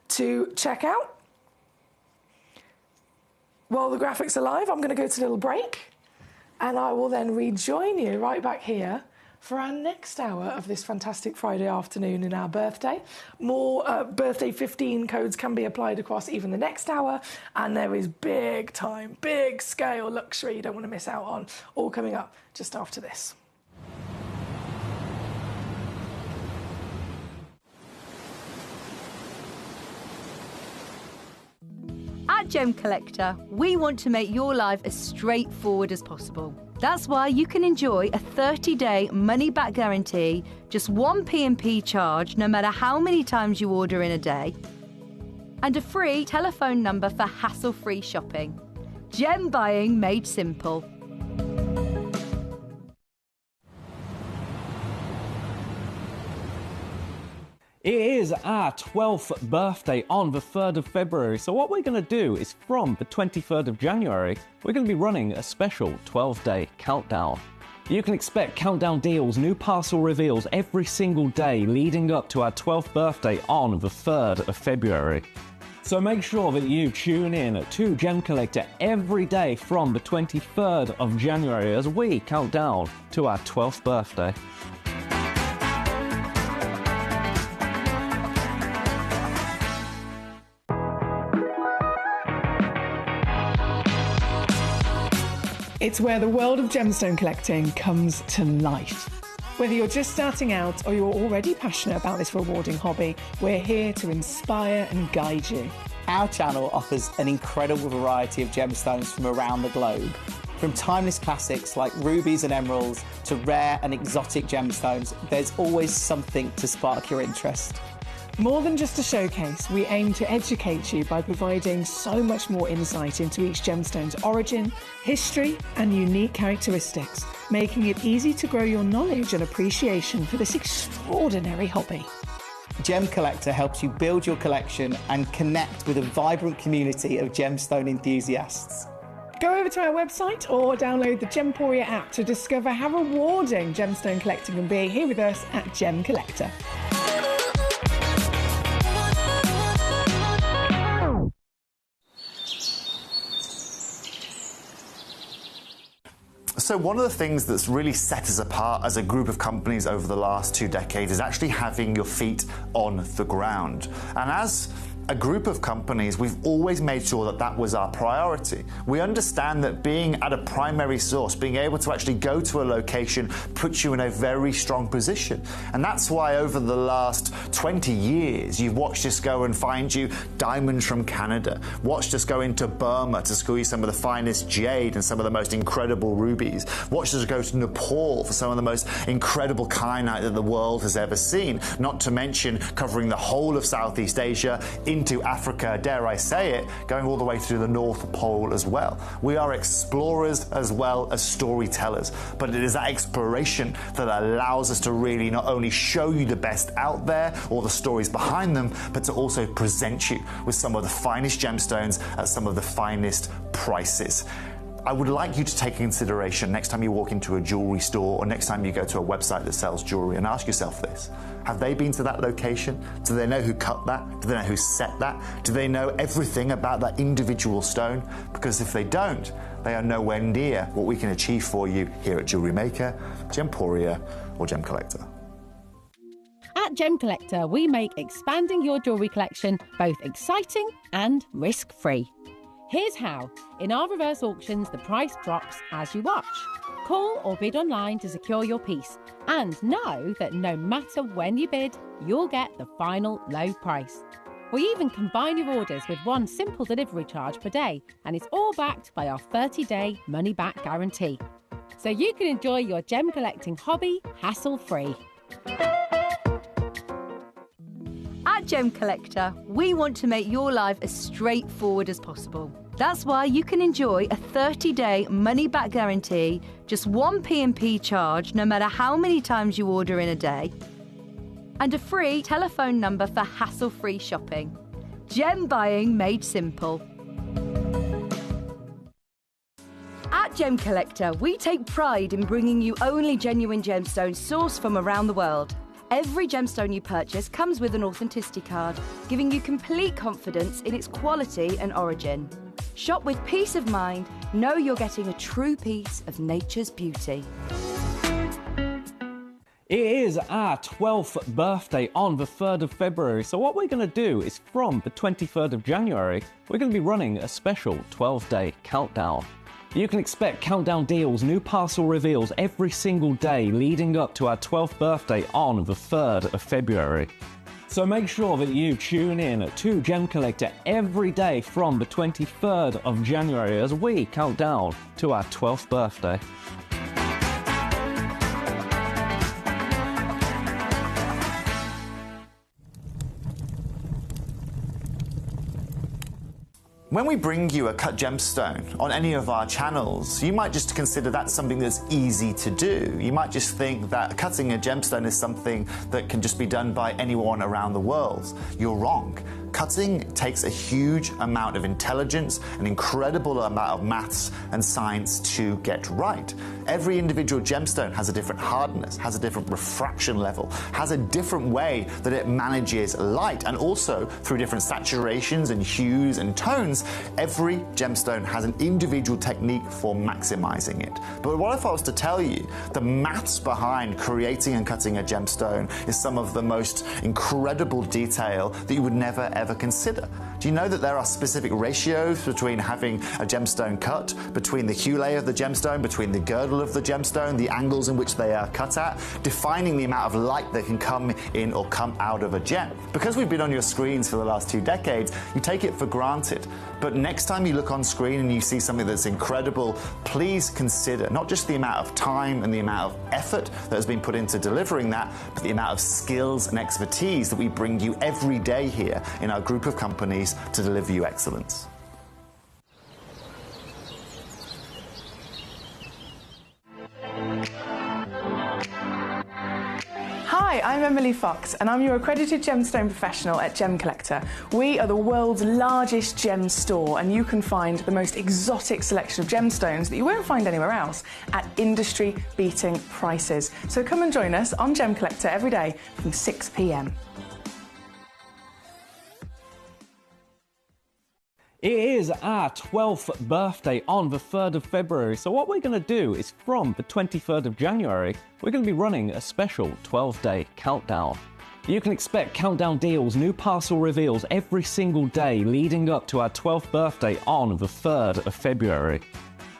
to check out. While the graphics are live, I'm going to go to a little break, and I will then rejoin you right back here for our next hour of this fantastic Friday afternoon in our birthday. More birthday 15 codes can be applied across even the next hour, and there is big time, big scale luxury you don't want to miss out on, all coming up just after this. At Gemcollector, we want to make your life as straightforward as possible. That's why you can enjoy a 30-day money-back guarantee, just one P&P charge no matter how many times you order in a day, and a free telephone number for hassle-free shopping. Gem buying made simple. It is our 12th birthday on the 3rd of February, so what we're going to do is from the 23rd of January, we're going to be running a special 12-day countdown. You can expect countdown deals, new parcel reveals every single day leading up to our 12th birthday on the 3rd of February. So make sure that you tune in to Gemcollector every day from the 23rd of January as we count down to our 12th birthday. It's where the world of gemstone collecting comes to life. Whether you're just starting out or you're already passionate about this rewarding hobby, we're here to inspire and guide you. Our channel offers an incredible variety of gemstones from around the globe. From timeless classics like rubies and emeralds to rare and exotic gemstones, there's always something to spark your interest. More than just a showcase, we aim to educate you by providing so much more insight into each gemstone's origin, history, and unique characteristics, making it easy to grow your knowledge and appreciation for this extraordinary hobby. Gemcollector helps you build your collection and connect with a vibrant community of gemstone enthusiasts. Go over to our website or download the Gemporia app to discover how rewarding gemstone collecting can be here with us at Gem Collector. So one of the things that's really set us apart as a group of companies over the last 2 decades is actually having your feet on the ground. And as a group of companies, we've always made sure that that was our priority. We understand that being at a primary source, being able to actually go to a location, puts you in a very strong position. And that's why over the last 20 years, you've watched us go and find you diamonds from Canada, watched us go into Burma to school you some of the finest jade and some of the most incredible rubies, watched us go to Nepal for some of the most incredible kyanite that the world has ever seen, not to mention covering the whole of Southeast Asia, into Africa, dare I say it, going all the way through the North Pole as well. We are explorers as well as storytellers, but it is that exploration that allows us to really not only show you the best out there or the stories behind them, but to also present you with some of the finest gemstones at some of the finest prices. I would like you to take consideration next time you walk into a jewelry store or next time you go to a website that sells jewelry and ask yourself this. Have they been to that location? Do they know who cut that? Do they know who set that? Do they know everything about that individual stone? Because if they don't, they are nowhere near what we can achieve for you here at Jewelry Maker, Gemporia or Gem Collector. At Gem Collector, we make expanding your jewellery collection both exciting and risk-free. Here's how. In our reverse auctions, the price drops as you watch. Call or bid online to secure your piece and know that no matter when you bid, you'll get the final low price. We even combine your orders with one simple delivery charge per day, and it's all backed by our 30-day money-back guarantee. So you can enjoy your gem collecting hobby hassle-free. At Gem Collector, we want to make your life as straightforward as possible. That's why you can enjoy a 30-day money-back guarantee, just one P&P charge no matter how many times you order in a day, and a free telephone number for hassle-free shopping. Gem buying made simple. At Gem Collector, we take pride in bringing you only genuine gemstones sourced from around the world. Every gemstone you purchase comes with an authenticity card, giving you complete confidence in its quality and origin. Shop with peace of mind, know you're getting a true piece of nature's beauty. It is our 12th birthday on the 3rd of February, so what we're going to do is from the 23rd of January, we're going to be running a special 12-day countdown. You can expect countdown deals, new parcel reveals every single day leading up to our 12th birthday on the 3rd of February. So make sure that you tune in to Gem Collector every day from the 23rd of January as we count down to our 12th birthday. When we bring you a cut gemstone on any of our channels, you might just consider that something that's easy to do. You might just think that cutting a gemstone is something that can just be done by anyone around the world. You're wrong. Cutting takes a huge amount of intelligence, an incredible amount of maths and science to get right. Every individual gemstone has a different hardness, has a different refraction level, has a different way that it manages light, and also through different saturations and hues and tones, every gemstone has an individual technique for maximizing it. But what if I was to tell you the maths behind creating and cutting a gemstone is some of the most incredible detail that you would never ever consider? Do you know that there are specific ratios between having a gemstone cut, between the hue layer of the gemstone, between the girdle of the gemstone, the angles in which they are cut at, defining the amount of light that can come in or come out of a gem? Because we've been on your screens for the last 2 decades, you take it for granted. But next time you look on screen and you see something that's incredible, please consider not just the amount of time and the amount of effort that has been put into delivering that, but the amount of skills and expertise that we bring you every day here in our group of companies to deliver you excellence. Hi, Hi, I'm Emily Fox and I'm your accredited gemstone professional at Gemcollector. We are the world's largest gem store and you can find the most exotic selection of gemstones that you won't find anywhere else at industry-beating prices. So come and join us on Gemcollector every day from 6 p.m. It is our 12th birthday on the 3rd of February, so what we're going to do is from the 23rd of January, we're going to be running a special 12-day countdown. You can expect countdown deals, new parcel reveals every single day leading up to our 12th birthday on the 3rd of February.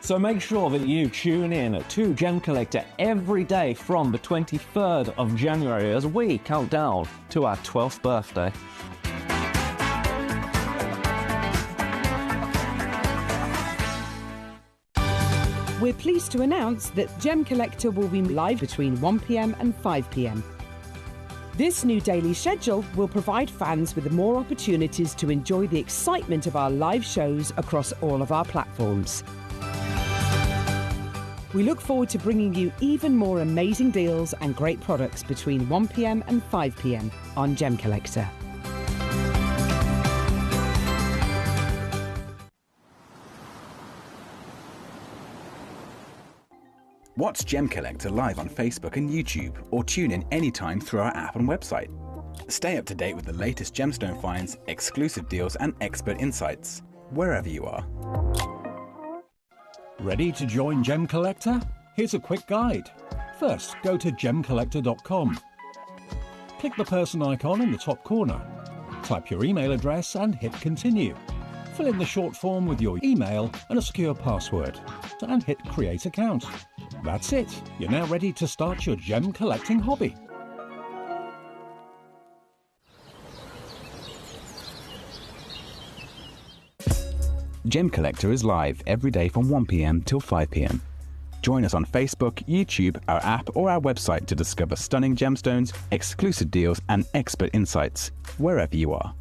So make sure that you tune in to Gemcollector every day from the 23rd of January as we count down to our 12th birthday. We're pleased to announce that Gemcollector will be live between 1 p.m. and 5 p.m. This new daily schedule will provide fans with more opportunities to enjoy the excitement of our live shows across all of our platforms. We look forward to bringing you even more amazing deals and great products between 1 p.m. and 5 p.m. on Gemcollector. Watch Gemcollector live on Facebook and YouTube, or tune in anytime through our app and website. Stay up to date with the latest gemstone finds, exclusive deals and expert insights, wherever you are. Ready to join Gemcollector? Here's a quick guide. First, go to gemcollector.com. Click the person icon in the top corner. Type your email address and hit continue. Fill in the short form with your email and a secure password, and hit create account. That's it. You're now ready to start your gem collecting hobby. Gemcollector is live every day from 1 p.m. till 5 p.m. Join us on Facebook, YouTube, our app or our website to discover stunning gemstones, exclusive deals and expert insights, wherever you are.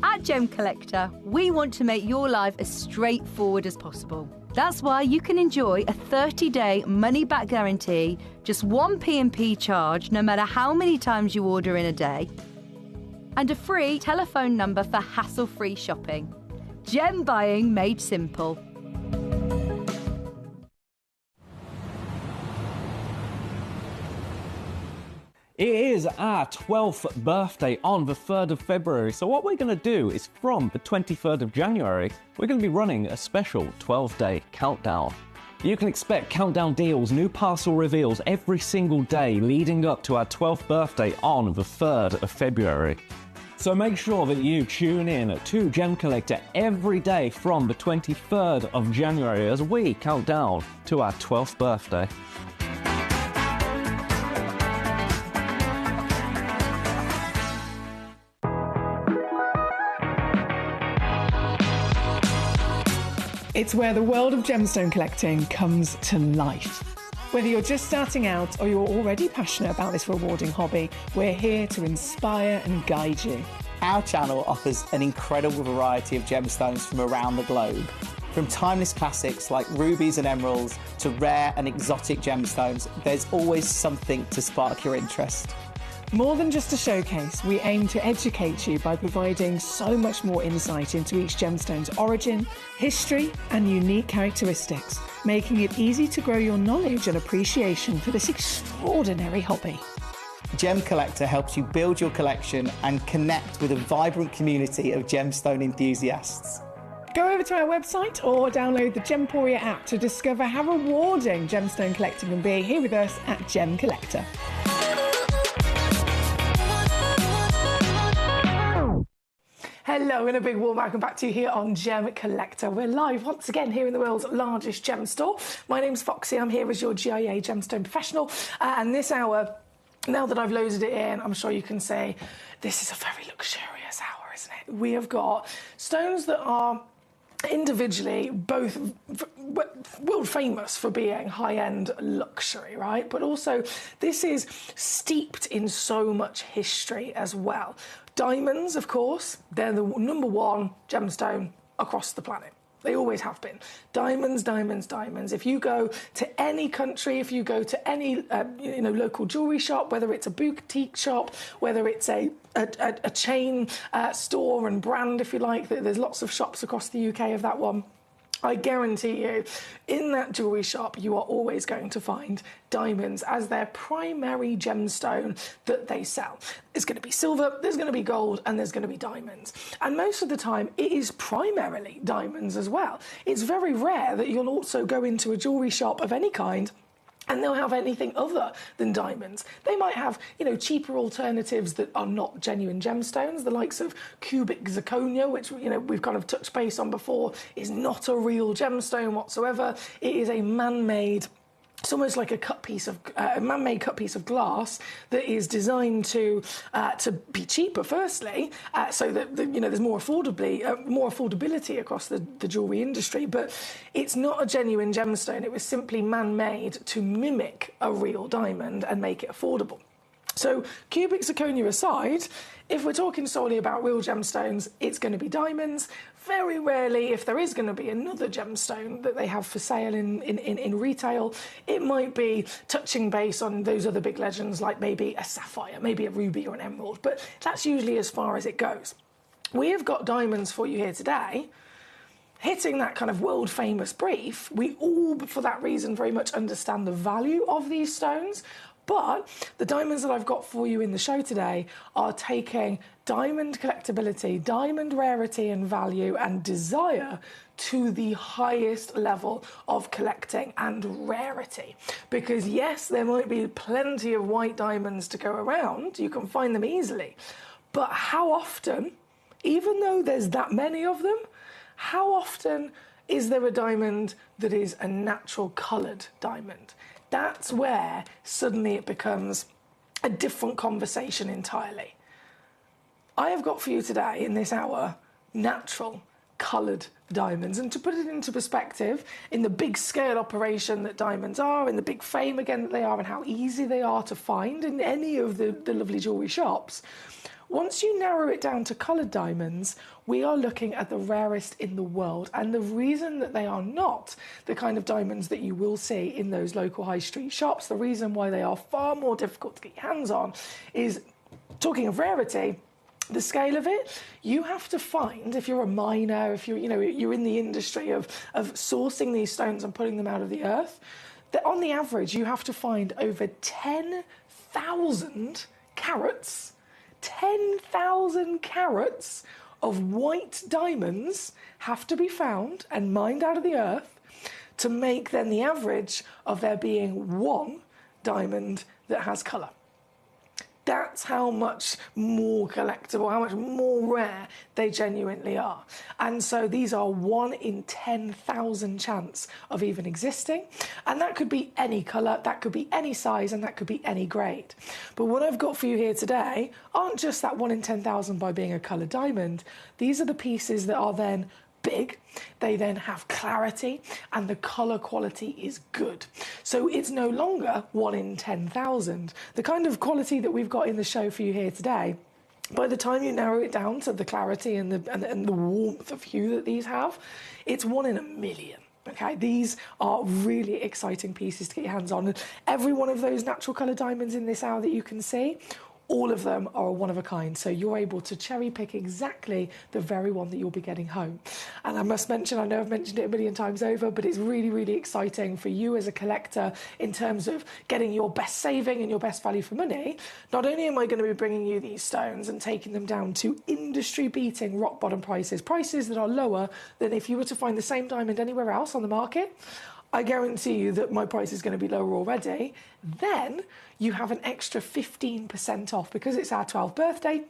At Gemcollector, we want to make your life as straightforward as possible. That's why you can enjoy a 30-day money-back guarantee, just one P&P charge no matter how many times you order in a day, and a free telephone number for hassle-free shopping. Gem buying made simple. It is our 12th birthday on the 3rd of February, so what we're going to do is from the 23rd of January, we're going to be running a special 12-day countdown. You can expect countdown deals, new parcel reveals every single day leading up to our 12th birthday on the 3rd of February. So make sure that you tune in to Gemcollector every day from the 23rd of January as we count down to our 12th birthday. It's where the world of gemstone collecting comes to life. Whether you're just starting out or you're already passionate about this rewarding hobby, we're here to inspire and guide you. Our channel offers an incredible variety of gemstones from around the globe. From timeless classics like rubies and emeralds to rare and exotic gemstones, there's always something to spark your interest. More than just a showcase, we aim to educate you by providing so much more insight into each gemstone's origin, history, and unique characteristics, making it easy to grow your knowledge and appreciation for this extraordinary hobby. Gemcollector helps you build your collection and connect with a vibrant community of gemstone enthusiasts. Go over to our website or download the Gemporia app to discover how rewarding gemstone collecting can be here with us at Gemcollector. Hello and a big warm welcome back to you here on Gemcollector. We're live once again here in the world's largest gem store. My name's Foxy, I'm here as your GIA gemstone professional, and this hour, now that I've loaded it in, I'm sure you can say this is a very luxurious hour, isn't it? We have got stones that are individually both world famous for being high-end luxury, right? But also this is steeped in so much history as well. Diamonds, of course, they're the number one gemstone across the planet. They always have been. Diamonds, diamonds, diamonds. If you go to any country, if you go to any local jewellery shop, whether it's a boutique shop, whether it's a chain store and brand, if you like, there's lots of shops across the UK of that one. I guarantee you, in that jewellery shop, you are always going to find diamonds as their primary gemstone that they sell. There's going to be silver, there's going to be gold, and there's going to be diamonds. And most of the time, it is primarily diamonds as well. It's very rare that you'll also go into a jewellery shop of any kind and they'll have anything other than diamonds. They might have, cheaper alternatives that are not genuine gemstones, the likes of cubic zirconia, which, we've kind of touched base on before, is not a real gemstone whatsoever. It is a man-made, it's almost like a man-made cut piece of glass that is designed to be cheaper, firstly, so that there's more affordability across the jewellery industry. But it's not a genuine gemstone. It was simply man-made to mimic a real diamond and make it affordable. So cubic zirconia aside, if we're talking solely about real gemstones, it's going to be diamonds. Very rarely, if there is going to be another gemstone that they have for sale in retail, it might be touching base on those other big legends, like maybe a sapphire, maybe a ruby or an emerald, but that's usually as far as it goes. We have got diamonds for you here today, hitting that kind of world-famous brief. We all, for that reason, very much understand the value of these stones. But the diamonds that I've got for you in the show today are taking diamond collectability, diamond rarity and value and desire to the highest level of collecting and rarity. Because yes, there might be plenty of white diamonds to go around, you can find them easily, but how often, even though there's that many of them, how often is there a diamond that is a natural coloured diamond? That's where suddenly it becomes a different conversation entirely. I have got for you today, in this hour, natural coloured diamonds. And to put it into perspective, in the big scale operation that diamonds are, in the big fame again that they are, and how easy they are to find in any of the lovely jewellery shops, once you narrow it down to coloured diamonds, we are looking at the rarest in the world. And the reason that they are not the kind of diamonds that you will see in those local high street shops, the reason why they are far more difficult to get your hands on is, talking of rarity, the scale of it, you have to find, if you're a miner, if you're in the industry of sourcing these stones and putting them out of the earth, that on the average you have to find over 10,000 carats 10,000 carats of white diamonds have to be found and mined out of the earth to make then the average of there being one diamond that has colour. That's how much more collectible, how much more rare they genuinely are. And so these are 1 in 10,000 chance of even existing. And that could be any colour, that could be any size, and that could be any grade. But what I've got for you here today aren't just that 1 in 10,000 by being a coloured diamond. These are the pieces that are then big, they then have clarity, and the colour quality is good. So it's no longer 1 in 10,000. The kind of quality that we've got in the show for you here today, by the time you narrow it down to the clarity and the warmth of hue that these have, it's 1 in a million. Okay, these are really exciting pieces to get your hands on. And every one of those natural colour diamonds in this hour that you can see, all of them are one of a kind, so you're able to cherry pick exactly the very one that you'll be getting home. And I must mention, I know I've mentioned it a million times over, but it's really, really exciting for you as a collector in terms of getting your best saving and your best value for money. Not only am I going to be bringing you these stones and taking them down to industry-beating rock-bottom prices that are lower than if you were to find the same diamond anywhere else on the market, I guarantee you that my price is going to be lower already. Then you have an extra 15% off because it's our 12th birthday.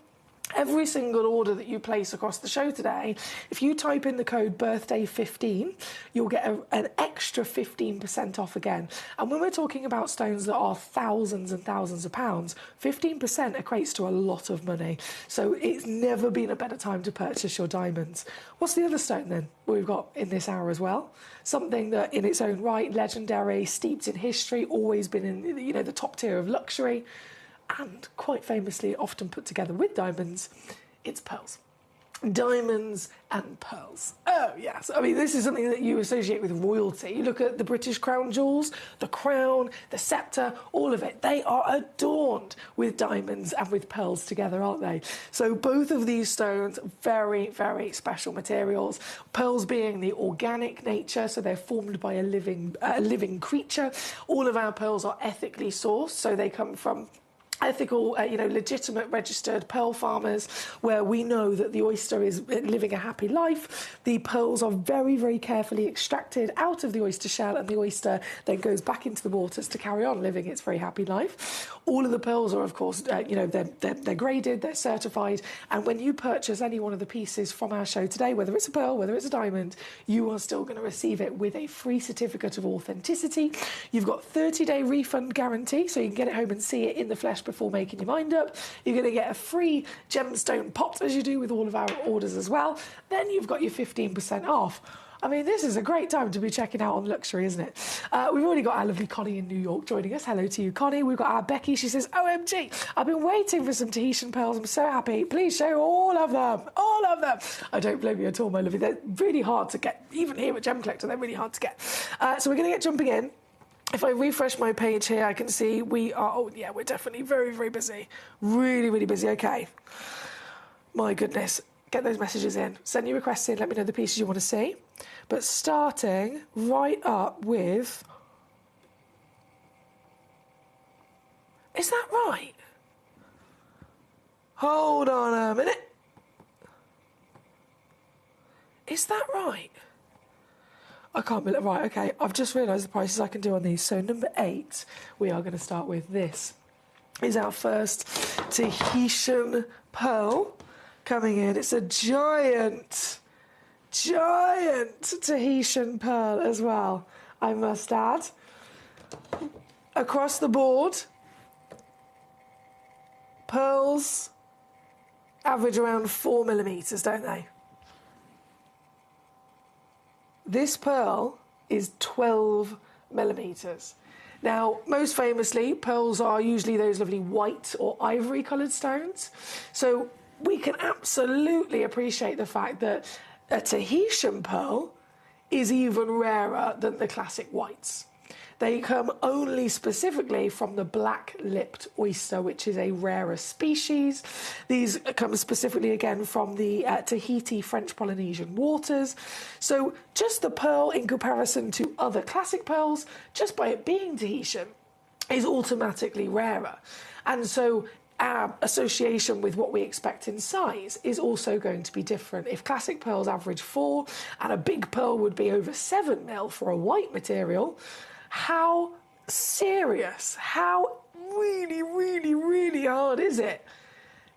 Every single order that you place across the show today, if you type in the code birthday15, you'll get an extra 15% off again. And when we're talking about stones that are thousands and thousands of pounds, 15% equates to a lot of money. So it's never been a better time to purchase your diamonds. What's the other stone then we've got in this hour as well? Something that in its own right, legendary, steeped in history, always been in, you know, the top tier of luxury, and quite famously often put together with diamonds, it's pearls. Diamonds and pearls. Oh, yes. I mean, this is something that you associate with royalty. You look at the British crown jewels, the crown, the sceptre, all of it. They are adorned with diamonds and with pearls together, aren't they? So both of these stones, very, very special materials. Pearls being the organic nature, so they're formed by a living creature. All of our pearls are ethically sourced, so they come from ethical, legitimate registered pearl farmers where we know that the oyster is living a happy life. The pearls are very, very carefully extracted out of the oyster shell, and the oyster then goes back into the waters to carry on living its very happy life. All of the pearls are, of course, they're graded, they're certified, and when you purchase any one of the pieces from our show today, whether it's a pearl, whether it's a diamond, you are still going to receive it with a free certificate of authenticity. You've got 30-day refund guarantee, so you can get it home and see it in the flesh before making your mind up. You're going to get a free gemstone pot, as you do with all of our orders as well. Then you've got your 15% off. I mean, this is a great time to be checking out on luxury, isn't it? We've already got our lovely Connie in New York joining us. Hello to you, Connie. We've got our Becky. She says, OMG, I've been waiting for some Tahitian pearls. I'm so happy. Please show all of them. All of them. I don't blame you at all, my lovely. They're really hard to get. Even here at Gemcollector, they're really hard to get. So we're going to get jumping in. If I refresh my page here, I can see we are... Oh, yeah, we're definitely very, very busy. Really, really busy. OK. My goodness. Get those messages in. Send your requests in. Let me know the pieces you want to see. But starting right up with... Is that right? Hold on a minute. Is that right? I can't believe... Right, OK. I've just realised the prices I can do on these. So number 8, we are going to start with this. Is our first Tahitian pearl coming in. It's a giant Tahitian pearl as well, I must add. Across the board, pearls average around 4 millimetres, don't they? This pearl is 12 millimetres. Now, most famously, pearls are usually those lovely white or ivory coloured stones. So we can absolutely appreciate the fact that a Tahitian pearl is even rarer than the classic whites. They come only specifically from the black-lipped oyster, which is a rarer species. These come specifically, again, from the Tahiti French Polynesian waters. So just the pearl, in comparison to other classic pearls, just by it being Tahitian, is automatically rarer. And so our association with what we expect in size is also going to be different. If classic pearls average 4 and a big pearl would be over 7 mil for a white material, how serious, how really, really, really hard is it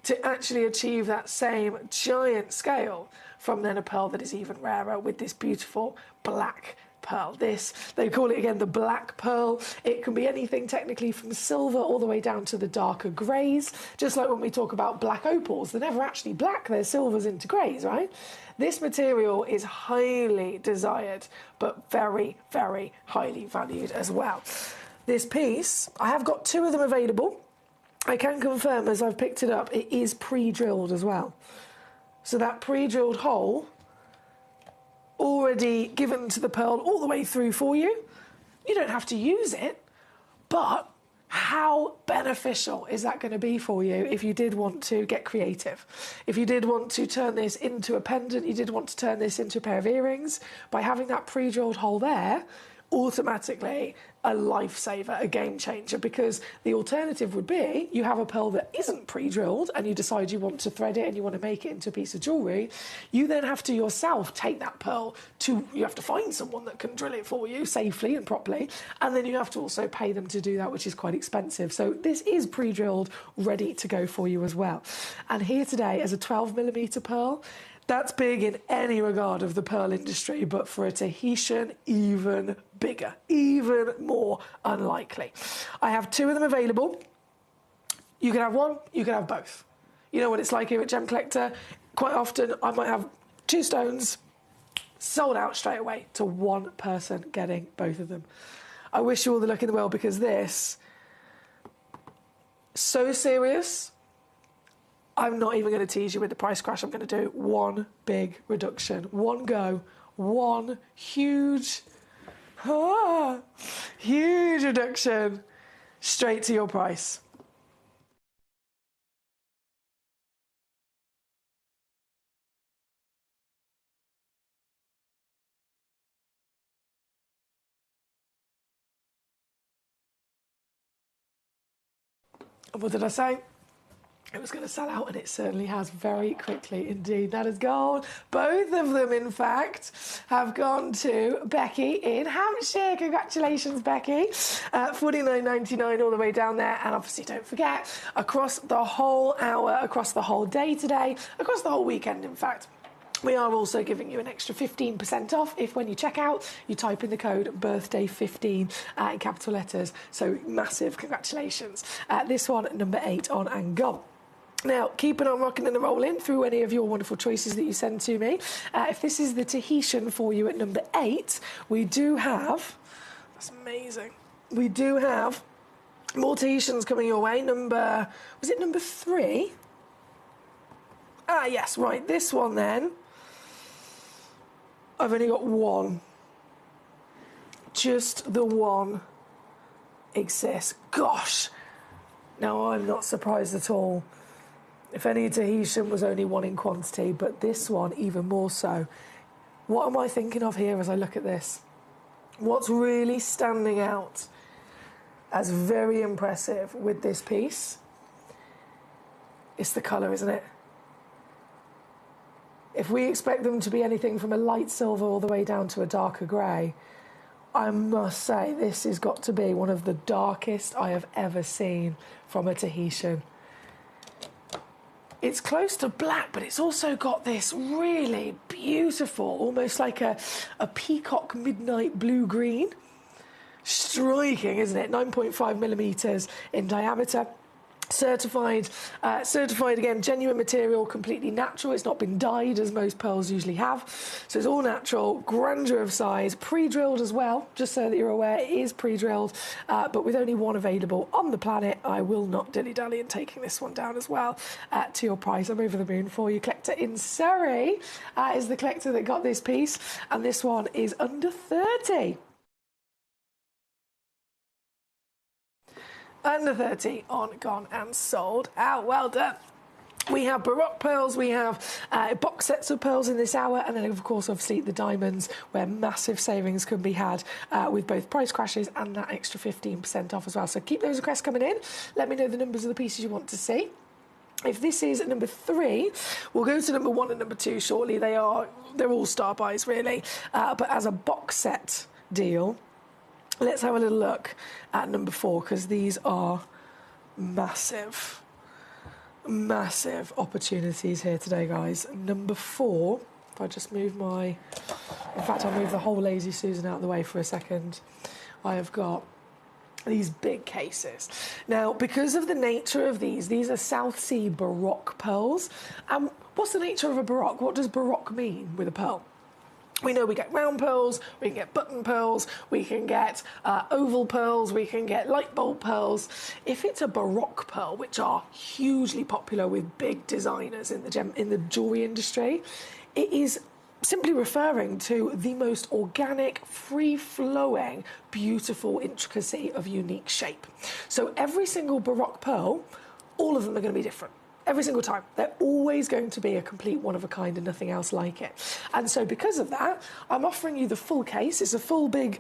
to actually achieve that same giant scale from then a pearl that is even rarer with this beautiful black pearl. This, they call it again the black pearl. It can be anything technically from silver all the way down to the darker greys. Just like when we talk about black opals, they're never actually black, they're silvers into greys, right? This material is highly desired, but very, very highly valued as well. This piece, I have got 2 of them available. I can confirm as I've picked it up, it is pre-drilled as well. So that pre-drilled hole already given to the pearl all the way through for you. You don't have to use it, but how beneficial is that going to be for you if you did want to get creative? If you did want to turn this into a pendant, you did want to turn this into a pair of earrings, by having that pre-drilled hole there, automatically a lifesaver, a game changer, because the alternative would be you have a pearl that isn't pre-drilled and you decide you want to thread it and you want to make it into a piece of jewellery. You then have to yourself take that pearl to, you have to find someone that can drill it for you safely and properly, and then you have to also pay them to do that, which is quite expensive. So this is pre-drilled, ready to go for you as well. And here today is a 12mm pearl. That's big in any regard of the pearl industry, but for a Tahitian, even bigger, even more unlikely. I have 2 of them available. You can have one, you can have both. You know what it's like here at Gem Collector. Quite often, I might have 2 stones sold out straight away to one person getting both of them. I wish you all the luck in the world, because this, so serious. I'm not even going to tease you with the price crash. I'm going to do one big reduction, one go, one huge reduction straight to your price. And what did I say? It was going to sell out, and it certainly has very quickly indeed. That has gone. Both of them, in fact, have gone to Becky in Hampshire. Congratulations, Becky. $49.99 all the way down there. And obviously, don't forget, across the whole hour, across the whole day today, across the whole weekend, in fact, we are also giving you an extra 15% off if, when you check out, you type in the code birthday15 in capital letters. So massive congratulations. This one, number 8 on and gone. Now, keeping on rocking and rolling through any of your wonderful choices that you send to me. If this is the Tahitian for you at number 8, we do have... That's amazing. We do have more Tahitians coming your way. Was it number 3? Ah, yes, right. This one, then. I've only got one. Just the one exists. Gosh. Now, I'm not surprised at all. If any Tahitian was only one in quantity, but this one even more so. What am I thinking of here as I look at this? What's really standing out as very impressive with this piece? It's the colour, isn't it? If we expect them to be anything from a light silver all the way down to a darker grey, I must say this has got to be one of the darkest I have ever seen from a Tahitian. It's close to black, but it's also got this really beautiful, almost like a peacock midnight blue-green. Striking, isn't it? 9.5mm in diameter. Certified again, genuine material, completely natural. It's not been dyed as most pearls usually have. So it's all natural, grandeur of size, pre-drilled as well, just so that you're aware, it is pre-drilled, but with only one available on the planet. I will not dilly-dally in taking this one down as well to your price. I'm over the moon for you. Collector in Surrey is the collector that got this piece, and this one is under 30. Under 30 on, gone and sold out. Well done. We have Baroque pearls, we have box sets of pearls in this hour, and then of course obviously the diamonds, where massive savings can be had with both price crashes and that extra 15% off as well. So keep those requests coming in. Let me know the numbers of the pieces you want to see. If this is number 3, we'll go to number 1 and number 2 shortly. They're all star buys really, but as a box set deal, let's have a little look at number 4, because these are massive, massive opportunities here today, guys. Number 4, if I just move in fact, I'll move the whole Lazy Susan out of the way for a second. I have got these big cases. Now, because of the nature of these are South Sea Baroque pearls. What's the nature of a Baroque? What does Baroque mean with a pearl? We know we get round pearls, we can get button pearls, we can get oval pearls, we can get light bulb pearls. If it's a Baroque pearl, which are hugely popular with big designers in the jewellery industry, it is simply referring to the most organic, free-flowing, beautiful intricacy of unique shape. So every single Baroque pearl, all of them are going to be different. Every single time. They're always going to be a complete one of a kind and nothing else like it. And so because of that, I'm offering you the full case. It's a full, big,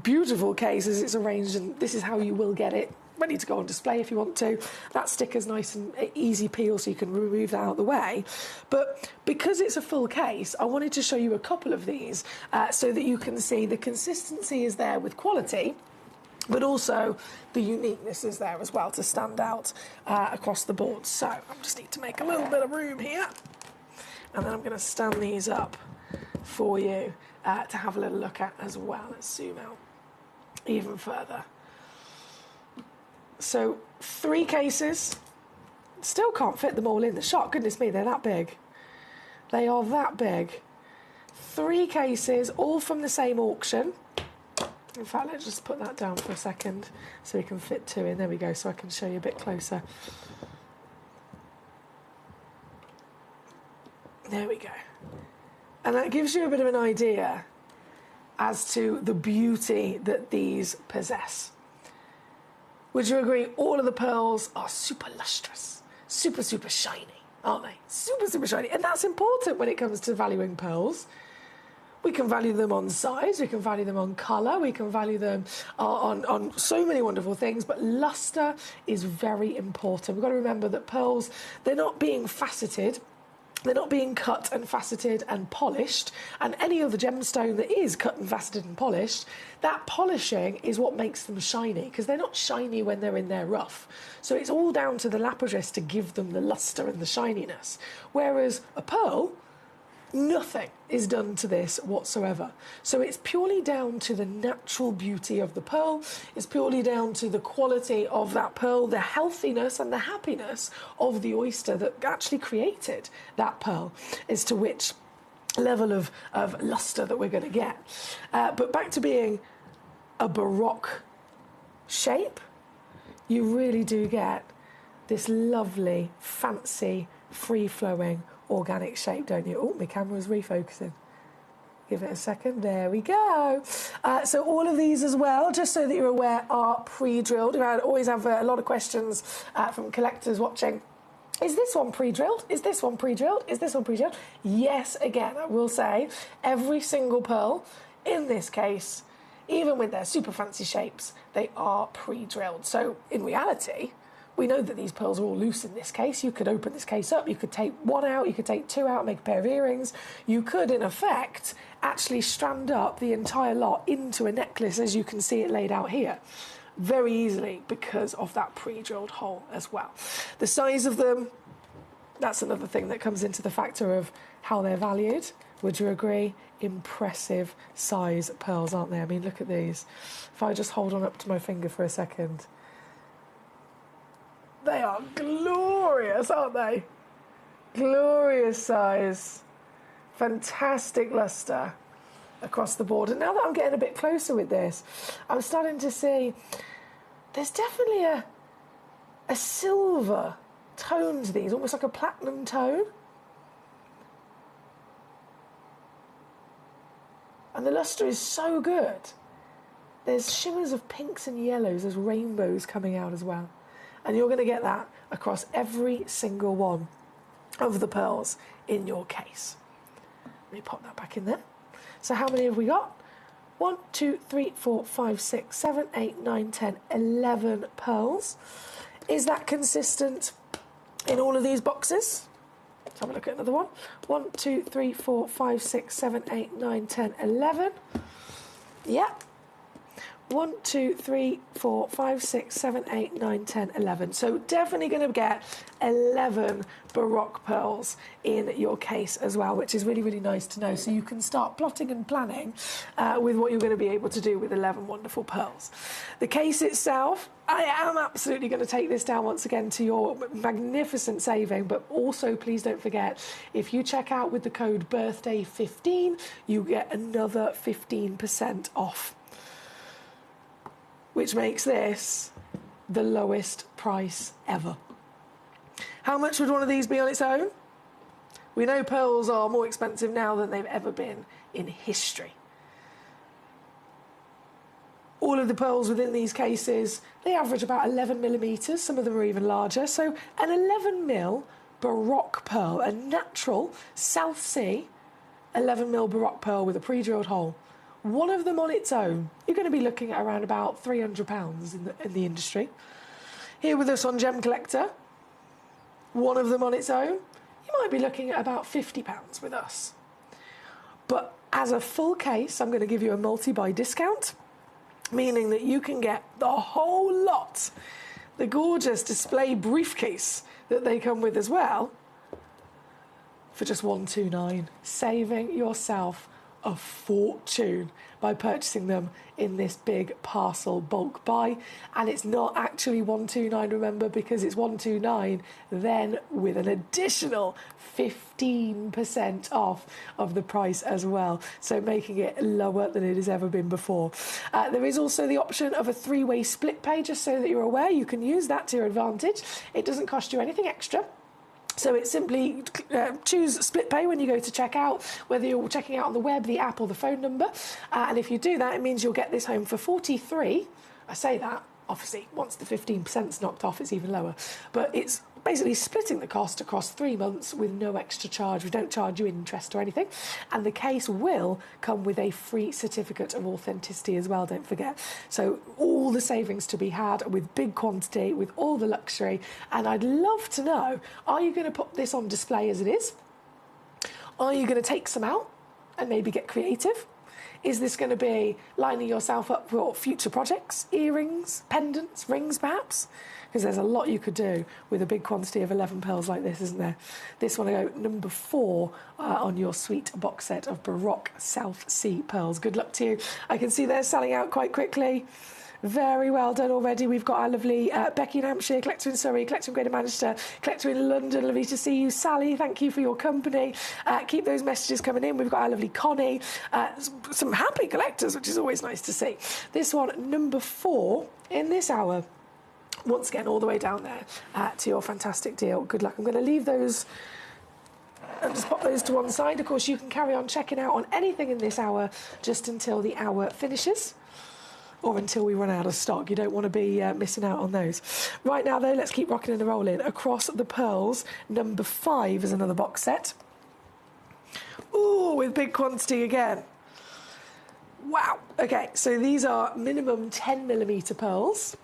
beautiful case as it's arranged, and this is how you will get it ready to go on display if you want to. That sticker's nice and easy peel, so you can remove that out of the way. But because it's a full case, I wanted to show you a couple of these so that you can see the consistency is there with quality, but also the uniqueness is there as well to stand out across the board. So I just need to make a little bit of room here, and then I'm going to stand these up for you to have a little look at as well. Let's zoom out even further. So 3 cases, still can't fit them all in the shot. Goodness me, they're that big. They are that big. 3 cases, all from the same auction. In fact, let's just put that down for a second so we can fit 2 in. There we go, so I can show you a bit closer. There we go. And that gives you a bit of an idea as to the beauty that these possess. Would you agree all of the pearls are super lustrous, super, super shiny, aren't they? Super, super shiny. And that's important when it comes to valuing pearls. We can value them on size, we can value them on colour, we can value them on so many wonderful things, but lustre is very important. We've got to remember that pearls, they're not being faceted, they're not being cut and faceted and polished, and any other gemstone that is cut and faceted and polished, that polishing is what makes them shiny, because they're not shiny when they're in their rough. So it's all down to the lapidus to give them the lustre and the shininess. Whereas a pearl, nothing is done to this whatsoever. So it's purely down to the natural beauty of the pearl. It's purely down to the quality of that pearl, the healthiness and the happiness of the oyster that actually created that pearl as to which level of lustre that we're going to get. But back to being a Baroque shape, you really do get this lovely, fancy, free-flowing, organic shape, don't you? Oh, my camera's refocusing. Give it a second. There we go. So all of these as well, just so that you're aware, are pre-drilled. I always have a lot of questions from collectors watching. Is this one pre-drilled? Is this one pre-drilled? Is this one pre-drilled? Yes, again, I will say, every single pearl in this case, even with their super fancy shapes, they are pre-drilled. So in reality, we know that these pearls are all loose in this case. You could open this case up, you could take 1 out, you could take 2 out, make a pair of earrings. You could, in effect, actually strand up the entire lot into a necklace as you can see it laid out here. Very easily because of that pre-drilled hole as well. The size of them, that's another thing that comes into the factor of how they're valued. Would you agree? Impressive size pearls, aren't they? I mean, look at these. If I just hold on up to my finger for a second. They are glorious, aren't they? Glorious size. Fantastic lustre across the board. And now that I'm getting a bit closer with this, I'm starting to see there's definitely a silver tone to these, almost like a platinum tone. And the lustre is so good. There's shimmers of pinks and yellows, there's rainbows coming out as well. And you're going to get that across every single one of the pearls in your case. Let me pop that back in there. So how many have we got? 1, 2, 3, 4, 5, 6, 7, 8, 9, 10, 11 pearls. Is that consistent in all of these boxes? Let's have a look at another one. 1, 2, 3, 4, 5, 6, 7, 8, 9, 10, 11. Yep. 1, 2, 3, 4, 5, 6, 7, 8, 9, 10, 11. So definitely going to get 11 Baroque pearls in your case as well, which is really, really nice to know. So you can start plotting and planning with what you're going to be able to do with 11 wonderful pearls. The case itself, I am absolutely going to take this down once again to your magnificent saving, but also please don't forget, if you check out with the code BIRTHDAY15, you get another 15% off, which makes this the lowest price ever. How much would one of these be on its own? We know pearls are more expensive now than they've ever been in history. All of the pearls within these cases, they average about 11 millimetres, some of them are even larger. So an 11 mil Baroque pearl, a natural South Sea 11 mil Baroque pearl with a pre-drilled hole. One of them on its own, you're going to be looking at around about £300 in the industry. Here with us on Gem Collector, one of them on its own, you might be looking at about £50 with us. But as a full case, I'm going to give you a multi-buy discount, meaning that you can get the whole lot, the gorgeous display briefcase that they come with as well, for just $129, saving yourself a fortune by purchasing them in this big parcel bulk buy. And it's not actually $129, remember, because it's $129 then with an additional 15% off of the price as well, so making it lower than it has ever been before. There is also the option of a 3-way split pay, just so that you're aware. You can use that to your advantage. It doesn't cost you anything extra. So it's simply choose split pay when you go to check out, whether you're checking out on the web, the app or the phone number. And if you do that, it means you'll get this home for $43. I say that, obviously, once the 15%'s knocked off, it's even lower. But it's basically splitting the cost across 3 months with no extra charge. We don't charge you interest or anything. And the case will come with a free certificate of authenticity as well, don't forget. So all the savings to be had with big quantity, with all the luxury. And I'd love to know, are you going to put this on display as it is? Are you going to take some out and maybe get creative? Is this going to be lining yourself up for future projects? Earrings, pendants, rings perhaps? Because there's a lot you could do with a big quantity of 11 pearls like this, isn't there? This one, I go number 4 on your sweet box set of Baroque South Sea pearls. Good luck to you. I can see they're selling out quite quickly. Very well done already. We've got our lovely Becky in Hampshire, Collector in Surrey, Collector in Greater Manchester, Collector in London. Lovely to see you. Sally, thank you for your company. Keep those messages coming in. We've got our lovely Connie. Some happy collectors, which is always nice to see. This one, number 4 in this hour. Once again, all the way down there to your fantastic deal. Good luck. I'm going to leave those and just pop those to one side. Of course, you can carry on checking out on anything in this hour just until the hour finishes, or until we run out of stock. You don't want to be missing out on those. Right now, though, let's keep rocking and rolling. Across the Pearls, number 5 is another box set. Ooh, with big quantity again. Wow. Okay, so these are minimum 10mm pearls.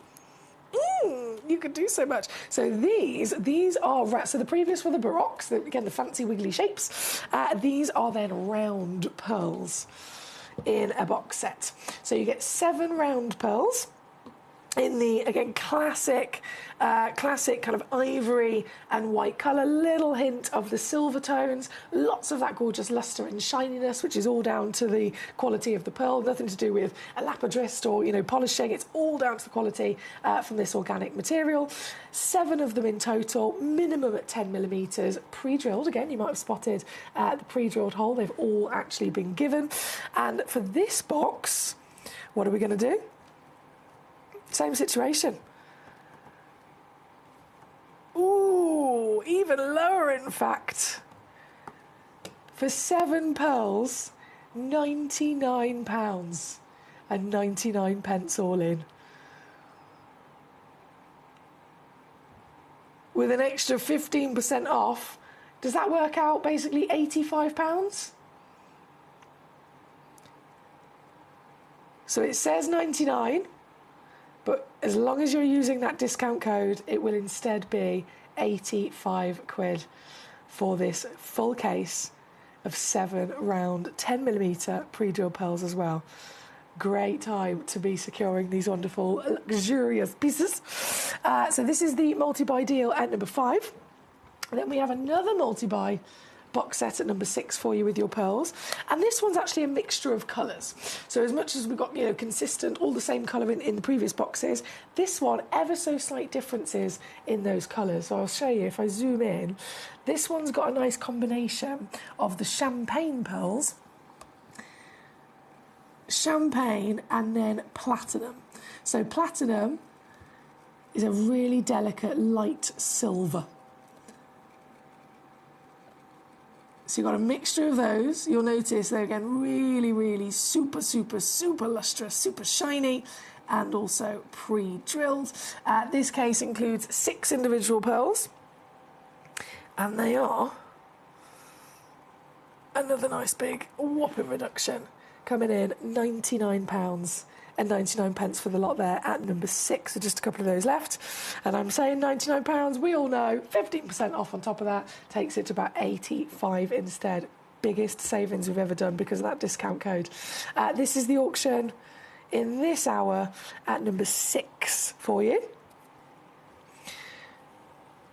You could do so much. So these are, so the previous were the Baroques, again, the fancy wiggly shapes. These are then round pearls in a box set. So you get 7 round pearls in the, again, classic kind of ivory and white colour, little hint of the silver tones, lots of that gorgeous lustre and shininess, which is all down to the quality of the pearl, nothing to do with a lapidrist or, you know, polishing. It's all down to the quality from this organic material. 7 of them in total, minimum at 10mm, pre-drilled. Again, you might have spotted the pre-drilled hole. They've all actually been given. And for this box, what are we going to do? Same situation. Ooh, even lower, in fact. For 7 pearls, £99 and 99 pence all in. With an extra 15% off, does that work out basically £85? So it says 99. But as long as you're using that discount code, it will instead be 85 quid for this full case of 7 round 10mm pre-drilled pearls as well. Great time to be securing these wonderful, luxurious pieces. So this is the multi-buy deal at number 5. And then we have another multi-buy box set at number 6 for you with your pearls, and this one's actually a mixture of colours. So as much as we've got, you know, consistent, all the same colour in the previous boxes, this one ever so slight differences in those colours. So I'll show you if I zoom in. This one's got a nice combination of the champagne pearls, champagne, and then platinum. So platinum is a really delicate light silver. So you've got a mixture of those. You'll notice they're, again, really, really super, super, super lustrous, super shiny, and also pre-drilled. This case includes 6 individual pearls, and they are another nice big whopping reduction, coming in £99.99 for the lot there at number 6. So just a couple of those left, and I'm saying £99. We all know 15% off on top of that takes it to about 85 instead. Biggest savings we've ever done because of that discount code. This is the auction in this hour at number 6 for you.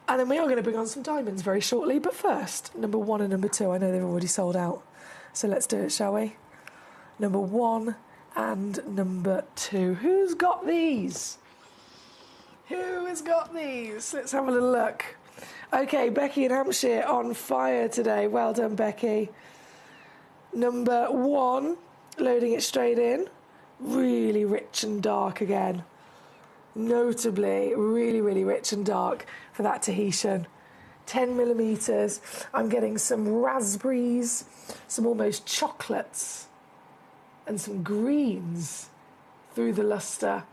And then we are going to bring on some diamonds very shortly, but first, number 1 and number 2. I know they've already sold out, so let's do it, shall we? Number 1 and number 2. Who's got these? Who has got these? Let's have a little look. Okay, Becky in Hampshire on fire today. Well done, Becky. Number 1, loading it straight in. Really rich and dark again. Notably, really, really rich and dark for that Tahitian. 10 millimetres. I'm getting some raspberries, some almost chocolates, and some greens through the lustre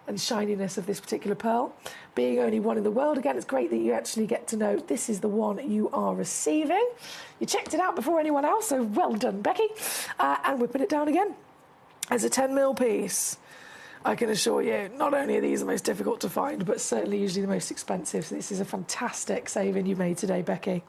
and shininess of this particular pearl. Being only one in the world, again, it's great that you actually get to know this is the one you are receiving. You checked it out before anyone else, so well done, Becky. And whipping it down again as a 10mm piece. I can assure you, not only are these the most difficult to find, but certainly usually the most expensive. So this is a fantastic saving you made today, Becky.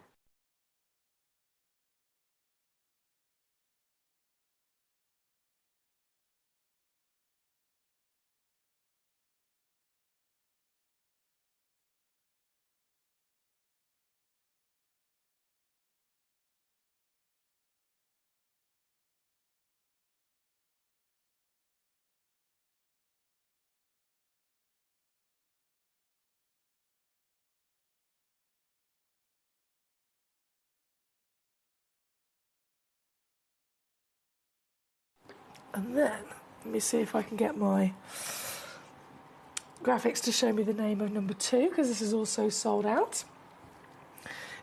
And then, let me see if I can get my graphics to show me the name of number 2, because this is also sold out.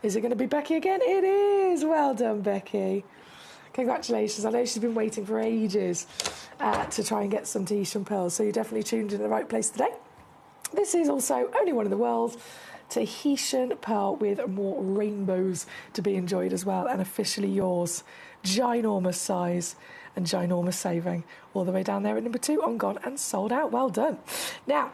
Is it going to be Becky again? It is! Well done, Becky. Congratulations. I know she's been waiting for ages to try and get some Tahitian pearls, so you're definitely tuned in the right place today. This is also only one in the world. Tahitian pearl with more rainbows to be enjoyed as well, and officially yours. Ginormous size and ginormous saving all the way down there at number 2 on Gone and Sold Out. Well done. Now,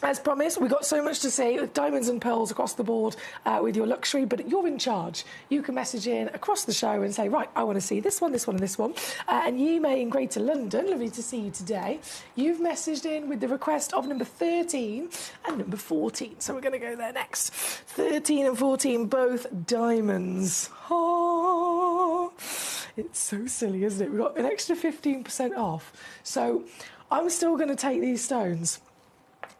as promised, we've got so much to say, diamonds and pearls across the board with your luxury, but you're in charge. You can message in across the show and say, right, I want to see this one, this one and this one. And you may, in Greater London, lovely to see you today, you've messaged in with the request of number 13 and number 14. So we're going to go there next. 13 and 14, both diamonds. Oh, it's so silly, isn't it? We've got an extra 15% off. So I'm still going to take these stones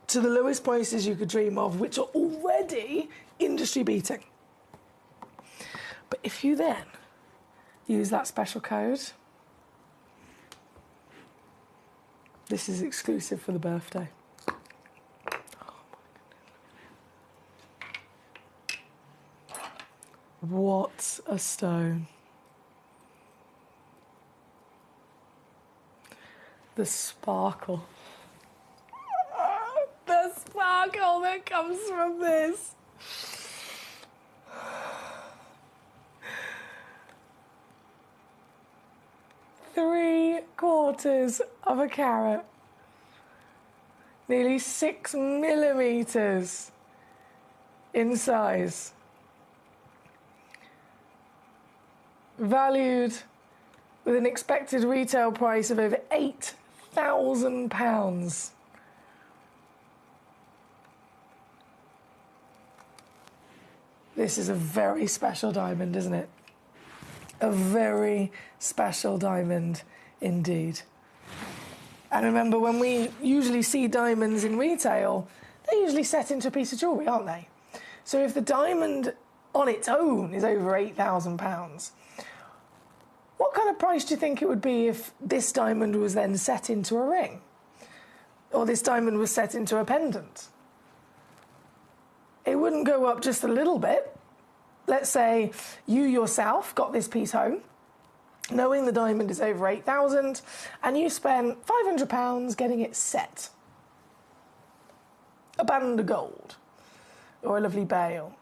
to the lowest prices you could dream of, which are already industry beating. But if you then use that special code, this is exclusive for the birthday. Oh my goodness. What a stone. The sparkle. The sparkle that comes from this. Three-quarters of a carat. Nearly 6 millimeters in size. Valued with an expected retail price of over £8,000. This is a very special diamond, isn't it? A very special diamond indeed. And remember, when we usually see diamonds in retail, they're usually set into a piece of jewellery, aren't they? So if the diamond on its own is over £8,000, what kind of price do you think it would be if this diamond was then set into a ring? Or this diamond was set into a pendant? It wouldn't go up just a little bit. let's say you yourself got this piece home, knowing the diamond is over 8,000, and you spent £500 getting it set. A band of gold, or a lovely bale,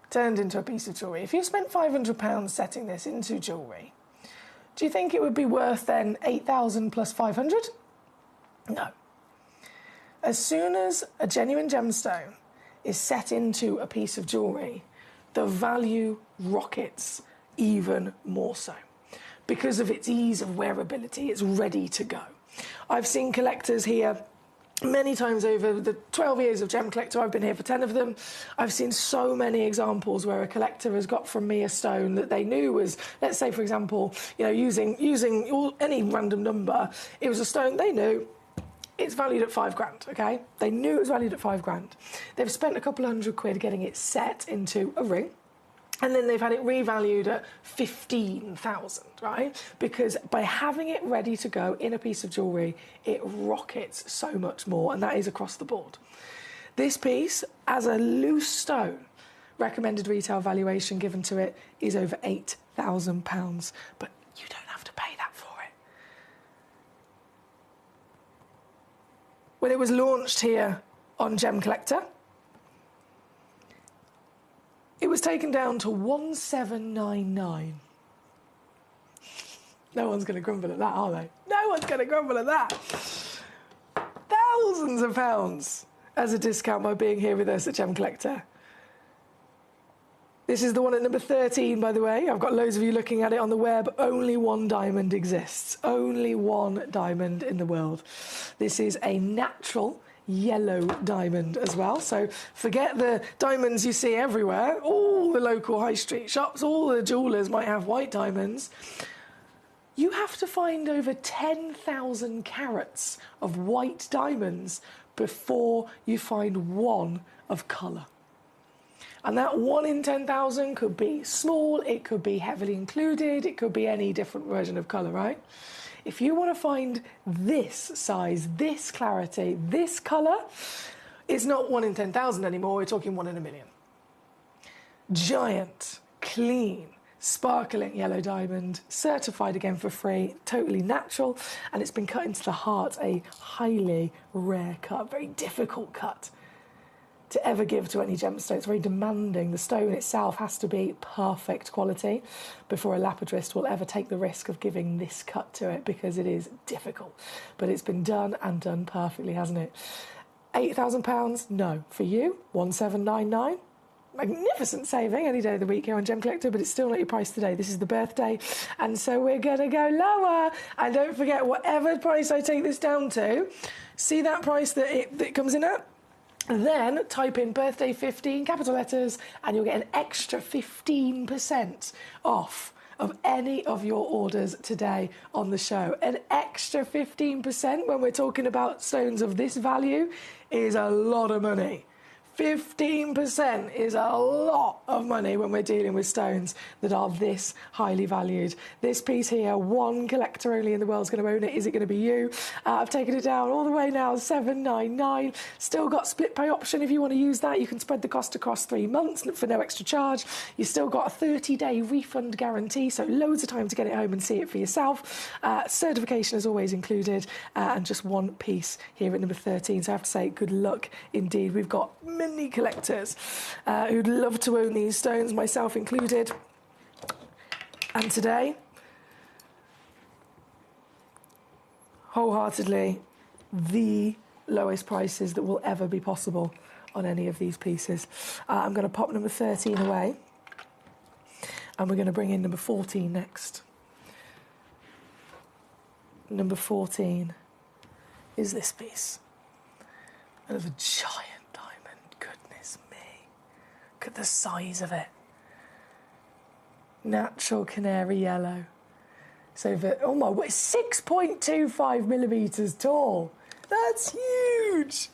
turned into a piece of jewellery. If you spent £500 setting this into jewellery, do you think it would be worth then 8,000 plus 500? No. As soon as a genuine gemstone is set into a piece of jewellery, the value rockets even more so. Because of its ease of wearability, it's ready to go. I've seen collectors here many times over the 12 years of Gem Collector. I've been here for 10 of them. I've seen so many examples where a collector has got from me a stone that they knew was, let's say, for example, using any random number, it was a stone they knew it's valued at £5,000, okay? They knew it was valued at £5,000. They've spent a couple £100 getting it set into a ring, and then they've had it revalued at 15,000, right? Because by having it ready to go in a piece of jewellery, it rockets so much more, and that is across the board. This piece, as a loose stone, recommended retail valuation given to it is over £8,000, but you don't have to pay that for it. When it was launched here on Gem Collector, it was taken down to 1799. No one's going to grumble at that, are they? No one's going to grumble at that. Thousands of pounds as a discount by being here with us at Gem Collector. This is the one at number 13, by the way. I've got loads of you looking at it on the web. Only one diamond exists. Only one diamond in the world. This is a natural yellow diamond as well. So forget the diamonds you see everywhere. All the local high street shops, all the jewellers might have white diamonds. You have to find over 10,000 carats of white diamonds before you find one of colour. And that 1 in 10,000 could be small, it could be heavily included, it could be any different version of colour, right? If you want to find this size, this clarity, this colour, it's not 1 in 10,000 anymore, we're talking 1 in a million. Giant, clean, sparkling yellow diamond, certified again for free, totally natural, and it's been cut into the heart, a highly rare cut, very difficult cut to ever give to any gemstone. It's very demanding. The stone itself has to be perfect quality before a lapidrist will ever take the risk of giving this cut to it, because it is difficult. But it's been done and done perfectly, hasn't it? £8,000? No. For you, 1799. Magnificent saving any day of the week here on Gem Collector, but it's still not your price today. This is the birthday, and so we're going to go lower. And don't forget, whatever price I take this down to, see that price that it comes in at? Then type in birthday 15, capital letters, and you'll get an extra 15% off of any of your orders today on the show. An extra 15% when we're talking about stones of this value is a lot of money. 15% is a lot of money when we're dealing with stones that are this highly valued. This piece here, one collector only in the world is going to own it. Is it going to be you? I've taken it down all the way now, $799. Still got split pay option if you want to use that. You can spread the cost across 3 months for no extra charge. You've still got a 30-day refund guarantee, so loads of time to get it home and see it for yourself. Certification is always included, and just one piece here at number 13. So I have to say, good luck indeed. We've got many collectors who'd love to own these stones, myself included. And today, wholeheartedly, the lowest prices that will ever be possible on any of these pieces. I'm going to pop number 13 away, and we're going to bring in number 14 next. Number 14 is this piece. Another giant diamond, goodness me. Look at the size of it. Natural canary yellow. It's over, oh my word, 6.25 millimetres tall. That's huge.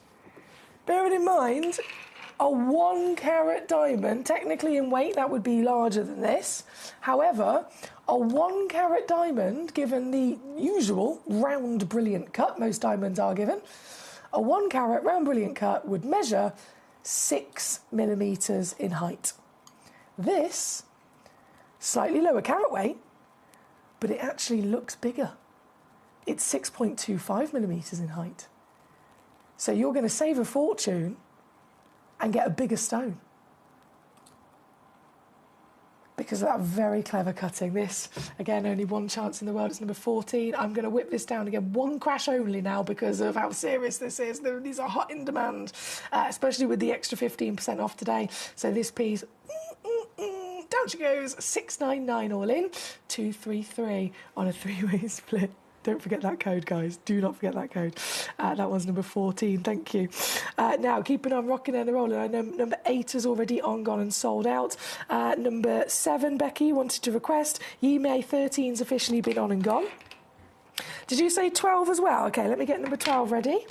Bearing in mind, a 1 carat diamond, technically in weight that would be larger than this. However, a 1 carat diamond, given the usual round brilliant cut most diamonds are given, a 1 carat round brilliant cut would measure 6 millimetres in height. This, slightly lower carat weight, but it actually looks bigger. It's 6.25 millimetres in height. So you're going to save a fortune and get a bigger stone because of that very clever cutting. This, again, only one chance in the world. It's number 14. I'm going to whip this down again. One crash only now because of how serious this is. These are hot in demand, especially with the extra 15% off today. So this piece, down she goes, $699 all in, $233 on a three-way split. Don't forget that code, guys. Do not forget that code. That one's number 14. Thank you. Now, keeping on rocking and rolling. I know number 8 is already on, gone and sold out. Number 7, Becky, wanted to request. May 13's officially been on and gone. Did you say 12 as well? Okay, let me get number 12 ready.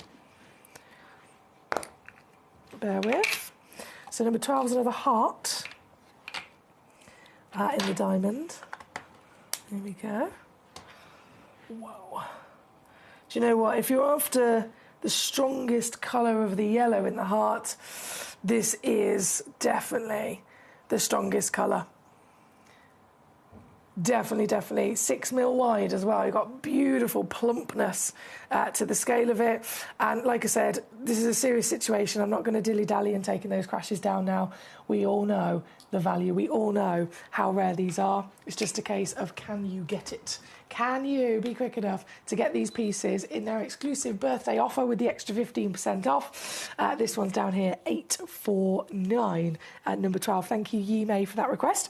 Bear with. So number 12 is another heart in the diamond. There we go. Whoa. Do you know what? If you're after the strongest colour of the yellow in the heart, this is definitely the strongest colour. Definitely. 6 mil wide as well. You've got beautiful plumpness to the scale of it. And like I said, this is a serious situation. I'm not going to dilly-dally and taking those crashes down now. We all know the value. We all know how rare these are. It's just a case of, can you get it? Can you be quick enough to get these pieces in their exclusive birthday offer with the extra 15% off? This one's down here, $849 at number 12. Thank you, May, for that request.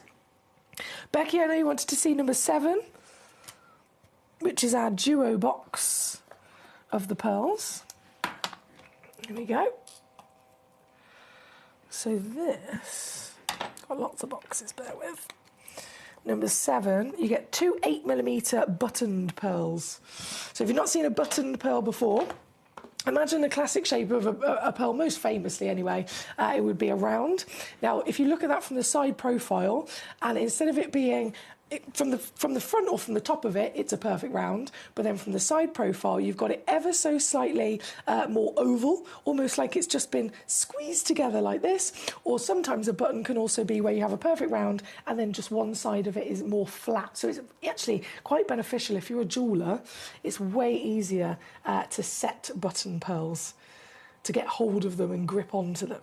Becky, I know you wanted to see number 7, which is our duo box of the pearls. Here we go. So this, got lots of boxes, bear with. Number 7, you get 2 8mm buttoned pearls. So if you've not seen a buttoned pearl before, imagine the classic shape of a pearl, most famously anyway, it would be a round. Now, if you look at that from the side profile, and instead of it being from the front or from the top of it, it's a perfect round. But then from the side profile, you've got it ever so slightly more oval, almost like it's just been squeezed together like this. Or sometimes a button can also be where you have a perfect round and then just one side of it is more flat. So it's actually quite beneficial. If you're a jeweller, it's way easier to set button pearls, to get hold of them and grip onto them.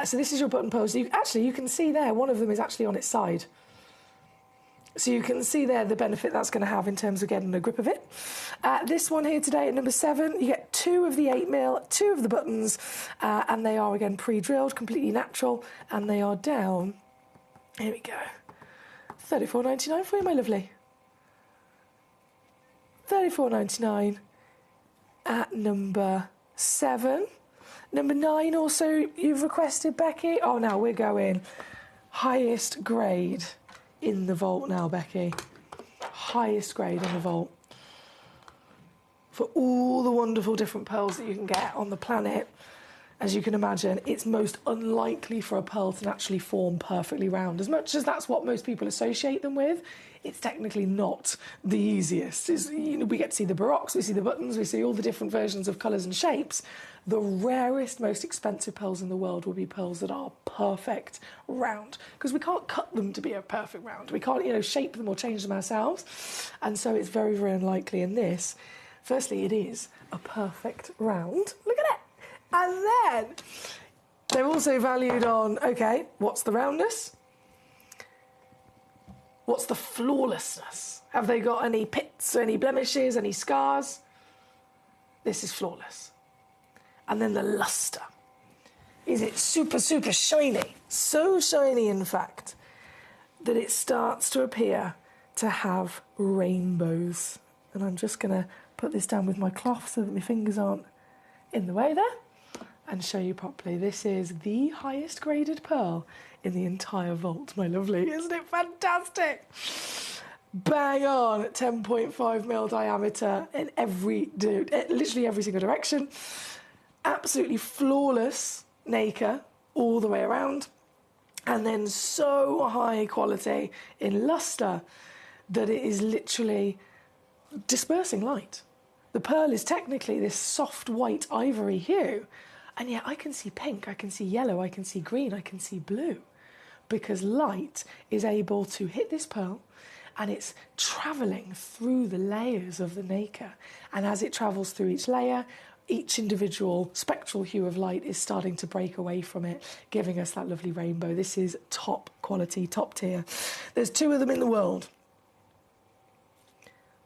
So this is your button pearls. You can see there, one of them is actually on its side. So you can see there the benefit that's going to have in terms of getting a grip of it. This one here today at number 7, you get 2 of the 8mm, 2 of the buttons, and they are, again, pre-drilled, completely natural, and they are down, here we go, $34.99 for you, my lovely. $34.99 at number 7. Number 9 also you've requested, Becky. Oh, now we're going highest grade in the vault now, Becky. Highest grade in the vault. For all the wonderful different pearls that you can get on the planet, as you can imagine, it's most unlikely for a pearl to naturally form perfectly round. As much as that's what most people associate them with, it's technically not the easiest. We get to see the baroques, we see the buttons, we see all the different versions of colours and shapes. The rarest, most expensive pearls in the world will be pearls that are perfect round, because we can't cut them to be a perfect round. We can't, shape them or change them ourselves. And so it's very, very unlikely in this. Firstly, it is a perfect round. Look at it. And then they're also valued on, okay, what's the roundness? What's the flawlessness? Have they got any pits, any blemishes, any scars? This is flawless. And then the luster. Is it super, super shiny? So shiny, in fact, that it starts to appear to have rainbows. And I'm just going to put this down with my cloth so that my fingers aren't in the way there and show you properly. This is the highest graded pearl in the entire vault, my lovely. Isn't it fantastic? Bang on, 10.5mm diameter in literally every single direction. Absolutely flawless nacre all the way around. And then so high quality in luster that it is literally dispersing light. The pearl is technically this soft white ivory hue, and yet I can see pink, I can see yellow, I can see green, I can see blue. because light is able to hit this pearl and it's travelling through the layers of the nacre. And as it travels through each layer, each individual spectral hue of light is starting to break away from it, giving us that lovely rainbow. This is top quality, top tier. There's 2 of them in the world.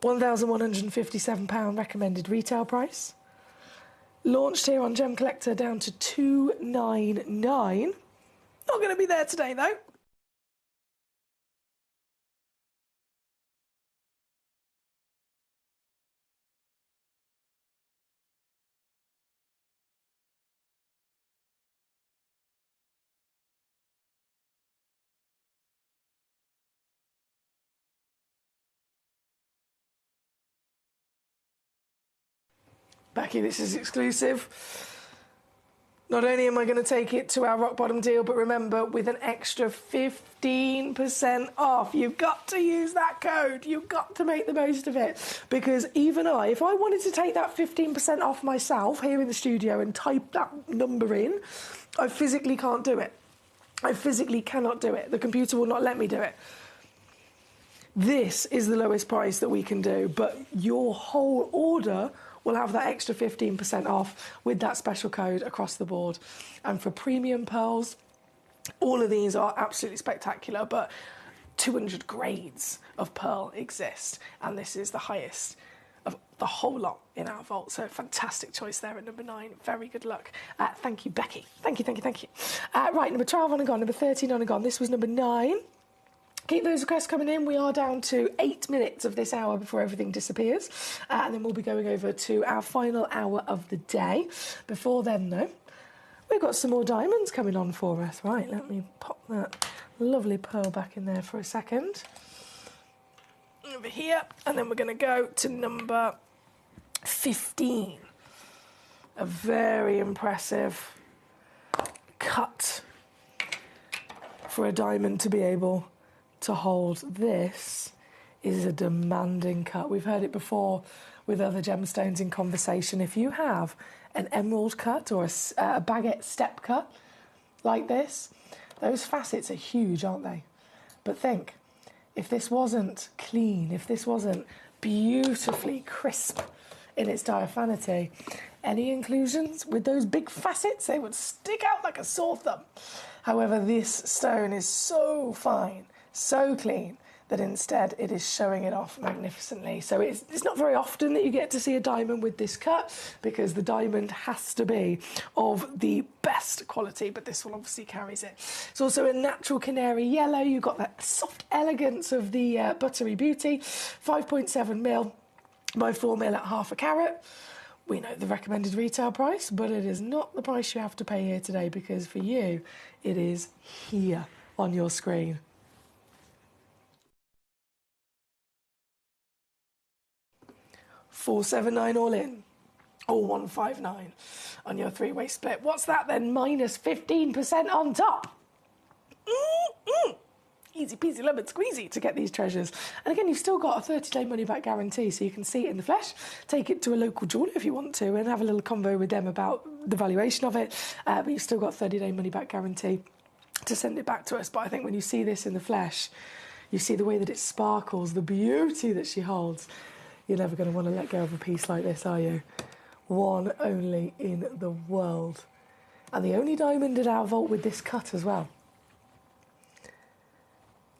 £1,157 recommended retail price. Launched here on Gemcollector down to £299. Not going to be there today though. Becky, this is exclusive. Not only am I going to take it to our rock bottom deal, but remember, with an extra 15% off, you've got to use that code. You've got to make the most of it. Because even if I wanted to take that 15% off myself here in the studio and type that number in, I physically can't do it. I physically cannot do it. The computer will not let me do it. This is the lowest price that we can do, but your whole order will have that extra 15% off with that special code across the board. And for premium pearls, all of these are absolutely spectacular, but 200 grades of pearl exist, and this is the highest of the whole lot in our vault. So fantastic choice there at number 9. Very good luck. Thank you, Becky. Thank you, thank you, thank you. Right, number 12 on and gone, number 13 on and gone. This was number 9. Keep those requests coming in. We are down to 8 minutes of this hour before everything disappears. And then we'll be going over to our final hour of the day. Before then, though, we've got some more diamonds coming on for us. Right, let me pop that lovely pearl back in there for a second. Over here. And then we're going to go to number 15. A very impressive cut for a diamond to be able to hold. This is a demanding cut. We've heard it before with other gemstones in conversation. If you have an emerald cut or a baguette step cut like this, those facets are huge, aren't they? But think, if this wasn't clean, if this wasn't beautifully crisp in its diaphanity, any inclusions with those big facets, they would stick out like a sore thumb. However, this stone is so fine, so clean, that instead it is showing it off magnificently. So it's not very often that you get to see a diamond with this cut, because the diamond has to be of the best quality, but this one obviously carries it. It's also a natural canary yellow. You've got that soft elegance of the buttery beauty. 5.7 mil by 4 mil at half a carat. We know the recommended retail price, but it is not the price you have to pay here today, because for you, it is here on your screen. $479 all in, or $159 on your 3-way split. What's that then? Minus 15% on top. Easy peasy lemon squeezy to get these treasures. And again, you've still got a 30-day money-back guarantee, so you can see it in the flesh, take it to a local jeweller if you want to, and have a little convo with them about the valuation of it. But you've still got 30-day money-back guarantee to send it back to us. But I think when you see this in the flesh, you see the way that it sparkles, the beauty that she holds. You're never going to want to let go of a piece like this, are you? One only in the world. And the only diamond in our vault with this cut as well.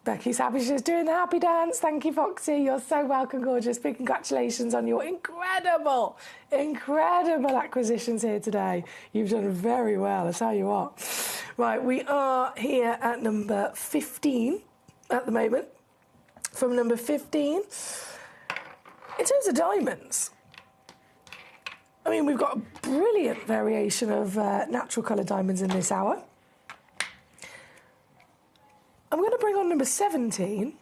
Becky's happy, she's doing the happy dance. Thank you, Foxy. You're so welcome, gorgeous. Big congratulations on your incredible acquisitions here today. You've done very well, I tell you what. Right, we are here at number 15 at the moment. From number 15... in terms of diamonds, I mean, we've got a brilliant variation of natural colour diamonds in this hour. I'm going to bring on number 17,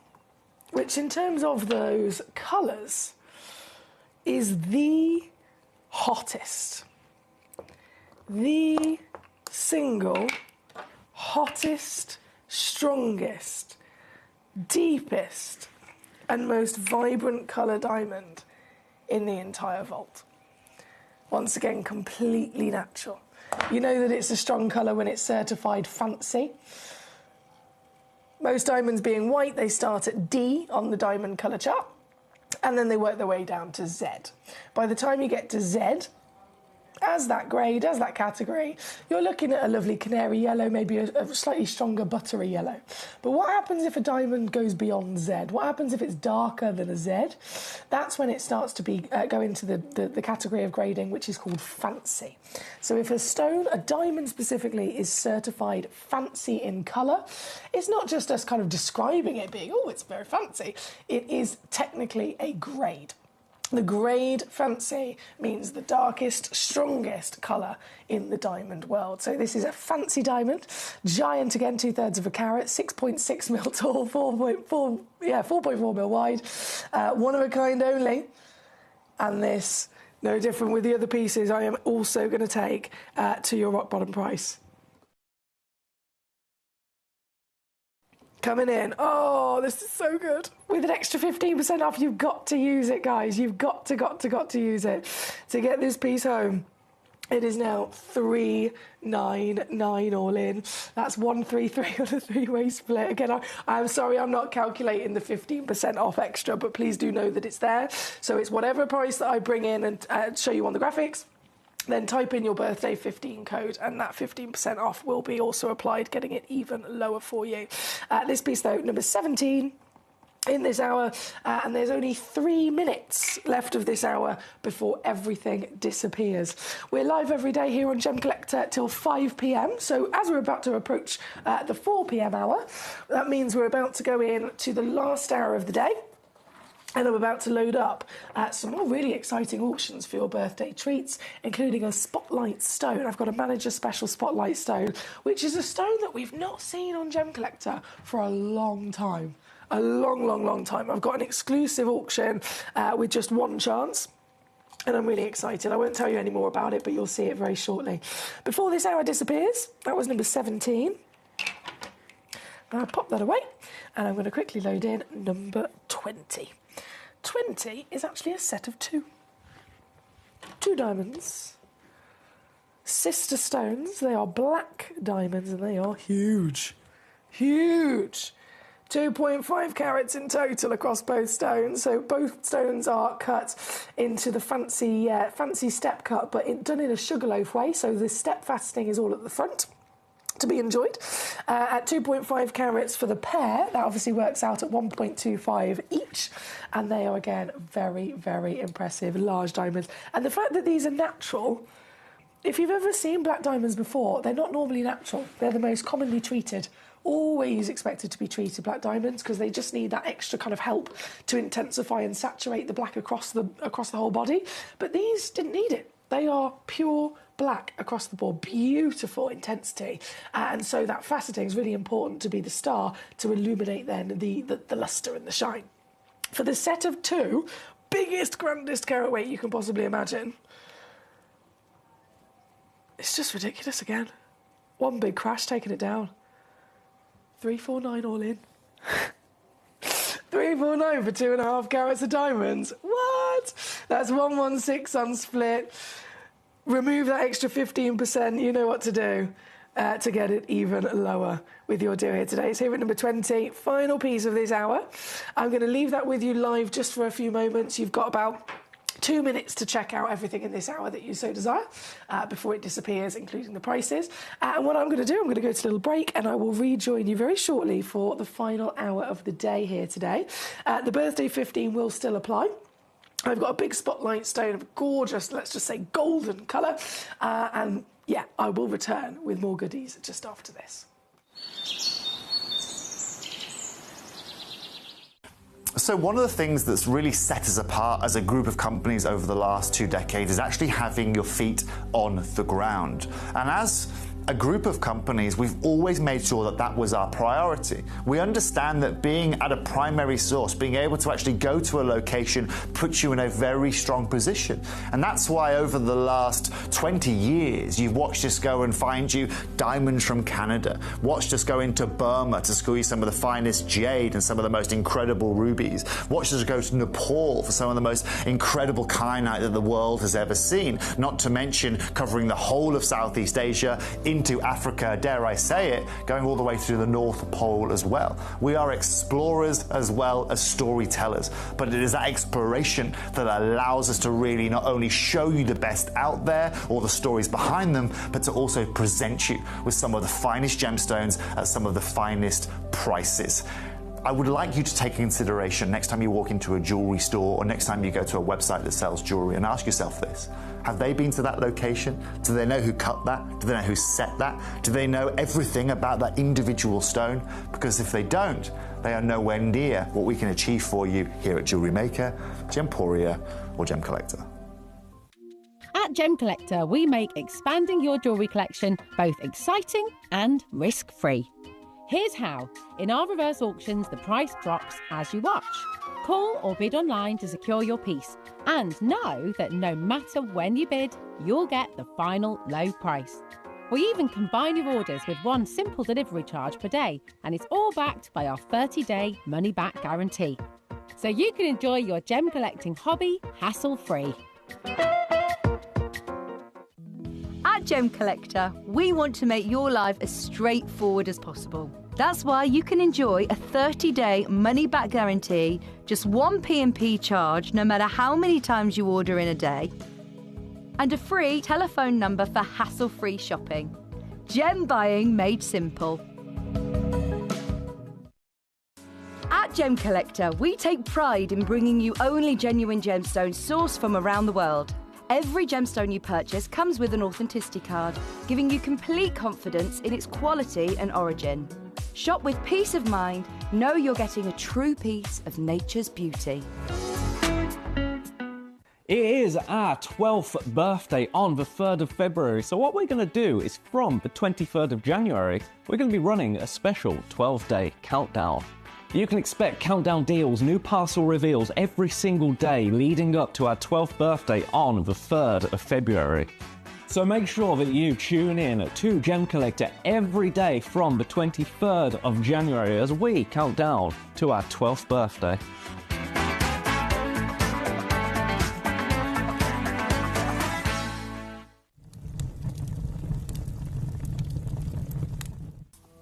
which in terms of those colours is the hottest. The single hottest, strongest, deepest and most vibrant colour diamond in the entire vault. Once again, completely natural. You know that it's a strong colour when it's certified fancy. Most diamonds being white, they start at D on the diamond colour chart, and then they work their way down to Z. By the time you get to Z, as that grade, as that category, you're looking at a lovely canary yellow, maybe a slightly stronger buttery yellow. But what happens if a diamond goes beyond Z? What happens if it's darker than a Z? That's when it starts to go into the category of grading, which is called fancy. So if a stone, a diamond specifically, is certified fancy in colour, it's not just us kind of describing it being, oh, it's very fancy. It is technically a grade. The grade fancy means the darkest, strongest colour in the diamond world. So this is a fancy diamond, giant again, 2/3 of a carat, 6.6 mil tall, 4.4 mil wide, one of a kind only. And this, no different with the other pieces, I am also going to take to your rock bottom price. Coming in. Oh, this is so good. With an extra 15% off, you've got to use it, guys. You've got to use it to get this piece home. It is now $399 all in. That's 133 on a three-way split. Again, I'm sorry I'm not calculating the 15% off extra, but please do know that it's there. So it's whatever price that I bring in and show you on the graphics. Then type in your birthday 15 code, and that 15% off will be also applied, getting it even lower for you. This piece, though, number 17 in this hour, and there's only 3 minutes left of this hour before everything disappears. We're live every day here on Gemcollector till 5 p.m. So as we're about to approach the 4 p.m. hour, that means we're about to go in to the last hour of the day. And I'm about to load up some more really exciting auctions for your birthday treats, including a spotlight stone. I've got a manager special spotlight stone, which is a stone that we've not seen on Gemcollector for a long time. A long time. I've got an exclusive auction with just one chance. And I'm really excited. I won't tell you any more about it, but you'll see it very shortly. Before this hour disappears, that was number 17. I'll pop that away, and I'm going to quickly load in number 20. 20 is actually a set of 2 diamonds, sister stones. They are black diamonds, and they are huge 2.5 carats in total across both stones. So both stones are cut into the fancy step cut, but done in a sugarloaf way, so the step faceting is all at the front to be enjoyed. At 2.5 carats for the pair, that obviously works out at 1.25 each, and they are, again, very, very impressive, large diamonds. And the fact that these are natural, if you've ever seen black diamonds before, they're not normally natural. They're the most commonly treated, always expected to be treated black diamonds, because they just need that extra kind of help to intensify and saturate the black across the whole body. But these didn't need it. They are pure black across the board, beautiful intensity, and so that faceting is really important to be the star to illuminate then the lustre and the shine. For the set of 2, biggest, grandest carat weight you can possibly imagine. It's just ridiculous again. One big crash, taking it down. 349 all in. 349 for 2.5 carats of diamonds. What? That's 116 on split. Remove that extra 15%, you know what to do to get it even lower with your deal here today. It's here at number 20, final piece of this hour. I'm going to leave that with you live just for a few moments. You've got about 2 minutes to check out everything in this hour that you so desire before it disappears, including the prices. And what I'm going to do, I'm going to go to a little break, and I will rejoin you very shortly for the final hour of the day here today. The birthday 15 will still apply. I've got a big spotlight stone of gorgeous, let's just say golden colour. And yeah, I will return with more goodies just after this. So one of the things that's really set us apart as a group of companies over the last 2 decades is actually having your feet on the ground. And as a group of companies, we've always made sure that that was our priority. We understand that being at a primary source, being able to actually go to a location, puts you in a very strong position. And that's why over the last 20 years, you've watched us go and find you diamonds from Canada, watched us go into Burma to squeeze some of the finest jade and some of the most incredible rubies, watched us go to Nepal for some of the most incredible kyanite that the world has ever seen, not to mention covering the whole of Southeast Asia, into Africa, dare I say it, going all the way through the North Pole as well. We are explorers as well as storytellers, but it is that exploration that allows us to really not only show you the best out there or the stories behind them, but to also present you with some of the finest gemstones at some of the finest prices. I would like you to take consideration next time you walk into a jewelry store or next time you go to a website that sells jewelry and ask yourself this. Have they been to that location? Do they know who cut that? Do they know who set that? Do they know everything about that individual stone? Because if they don't, they are nowhere near what we can achieve for you here at Jewelry Maker, Gemporia or Gemcollector. At Gemcollector, we make expanding your jewellery collection both exciting and risk-free. Here's how. In our reverse auctions, the price drops as you watch. Call or bid online to secure your piece and know that no matter when you bid, you'll get the final low price. We even combine your orders with one simple delivery charge per day, and it's all backed by our 30-day money-back guarantee. So you can enjoy your gem collecting hobby hassle-free. At Gemcollector, we want to make your life as straightforward as possible. That's why you can enjoy a 30-day money-back guarantee, just one P&P charge no matter how many times you order in a day, and a free telephone number for hassle-free shopping. Gem buying made simple. At Gemcollector, we take pride in bringing you only genuine gemstones sourced from around the world. Every gemstone you purchase comes with an authenticity card, giving you complete confidence in its quality and origin. Shop with peace of mind, know you're getting a true piece of nature's beauty. It is our 12th birthday on the 3rd of February, so what we're going to do is from the 23rd of January, we're going to be running a special 12-day countdown. You can expect countdown deals, new parcel reveals every single day leading up to our 12th birthday on the 3rd of February. So make sure that you tune in to Gemcollector every day from the 23rd of January as we count down to our 12th birthday.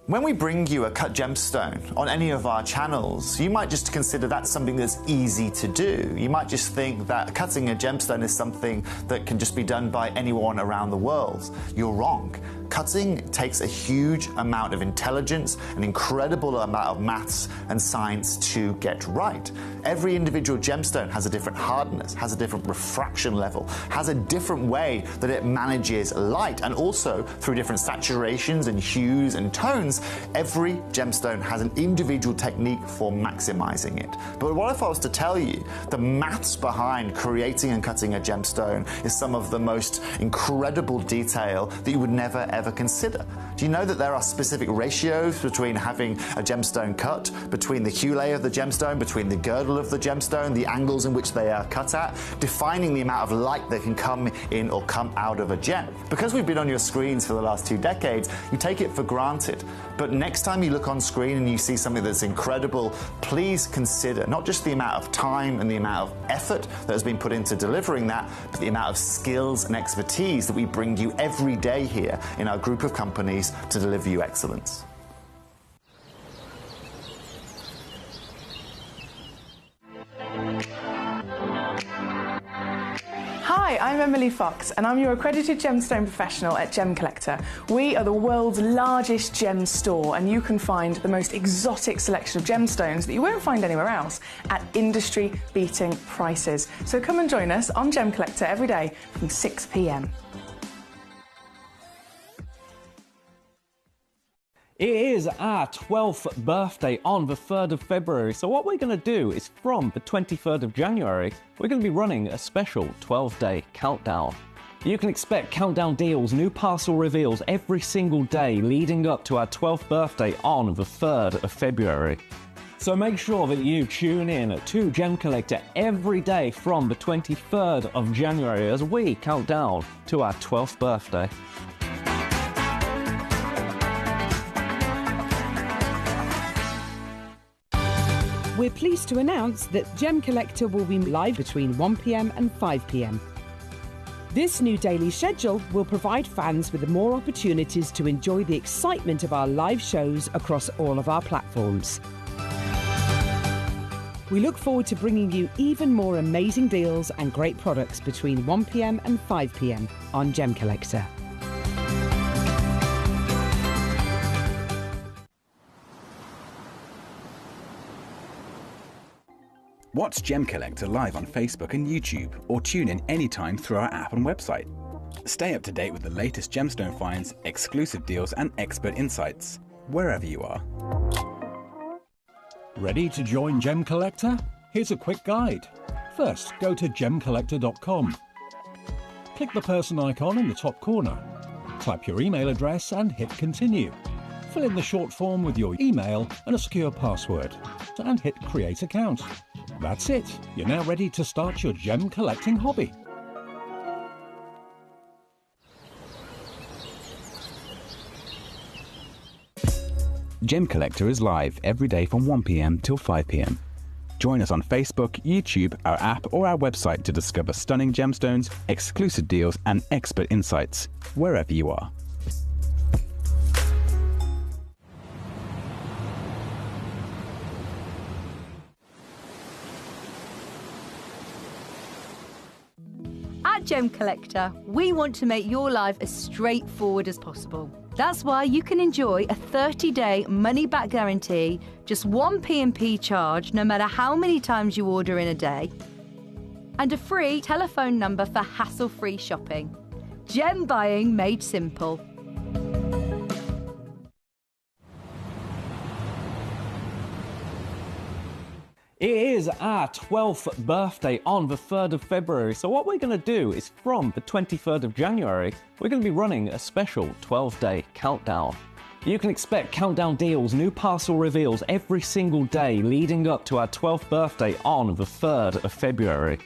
When we bring you a cut gemstone on any of our channels, you might just consider that something that's easy to do. You might just think that cutting a gemstone is something that can just be done by anyone around the world. You're wrong. Cutting takes a huge amount of intelligence, an incredible amount of maths and science to get right. Every individual gemstone has a different hardness, has a different refraction level, has a different way that it manages light, and also through different saturations and hues and tones, every gemstone has an individual technique for maximizing it. But what if I was to tell you the maths behind creating and cutting a gemstone is some of the most incredible detail that you would never ever consider? Do you know that there are specific ratios between having a gemstone cut, between the hue layer of the gemstone, between the girdle of the gemstone, the angles in which they are cut at, defining the amount of light that can come in or come out of a gem? Because we've been on your screens for the last 2 decades, you take it for granted. But next time you look on screen and you see something that's incredible, please consider not just the amount of time and the amount of effort that has been put into delivering that, but the amount of skills and expertise that we bring you every day here in our group of companies to deliver you excellence. Hi, I'm Emily Fox and I'm your accredited gemstone professional at Gemcollector. We are the world's largest gem store and you can find the most exotic selection of gemstones that you won't find anywhere else at industry-beating prices. So come and join us on Gemcollector every day from 6 p.m. It is our 12th birthday on the 3rd of February, so what we're going to do is from the 23rd of January, we're going to be running a special 12-day countdown. You can expect countdown deals, new parcel reveals every single day leading up to our 12th birthday on the 3rd of February. So make sure that you tune in to Gemcollector every day from the 23rd of January as we count down to our 12th birthday. We're pleased to announce that Gemcollector will be live between 1 p.m. and 5 p.m. This new daily schedule will provide fans with more opportunities to enjoy the excitement of our live shows across all of our platforms. We look forward to bringing you even more amazing deals and great products between 1 p.m. and 5 p.m. on Gemcollector. Watch Gemcollector live on Facebook and YouTube, or tune in anytime through our app and website. Stay up to date with the latest gemstone finds, exclusive deals and expert insights, wherever you are. Ready to join Gemcollector? Here's a quick guide. First, go to Gemcollector.com. Click the person icon in the top corner. Type your email address and hit continue. Fill in the short form with your email and a secure password, and hit create account. That's it. You're now ready to start your gem collecting hobby. Gemcollector is live every day from 1 p.m. till 5 p.m. Join us on Facebook, YouTube, our app or our website to discover stunning gemstones, exclusive deals and expert insights, wherever you are. At Gemcollector, we want to make your life as straightforward as possible. That's why you can enjoy a 30-day money-back guarantee, just one P&P charge no matter how many times you order in a day, and a free telephone number for hassle-free shopping. Gem buying made simple. It is our 12th birthday on the 3rd of February, so what we're going to do is from the 23rd of January, we're going to be running a special 12-day countdown. You can expect countdown deals, new parcel reveals every single day leading up to our 12th birthday on the 3rd of February.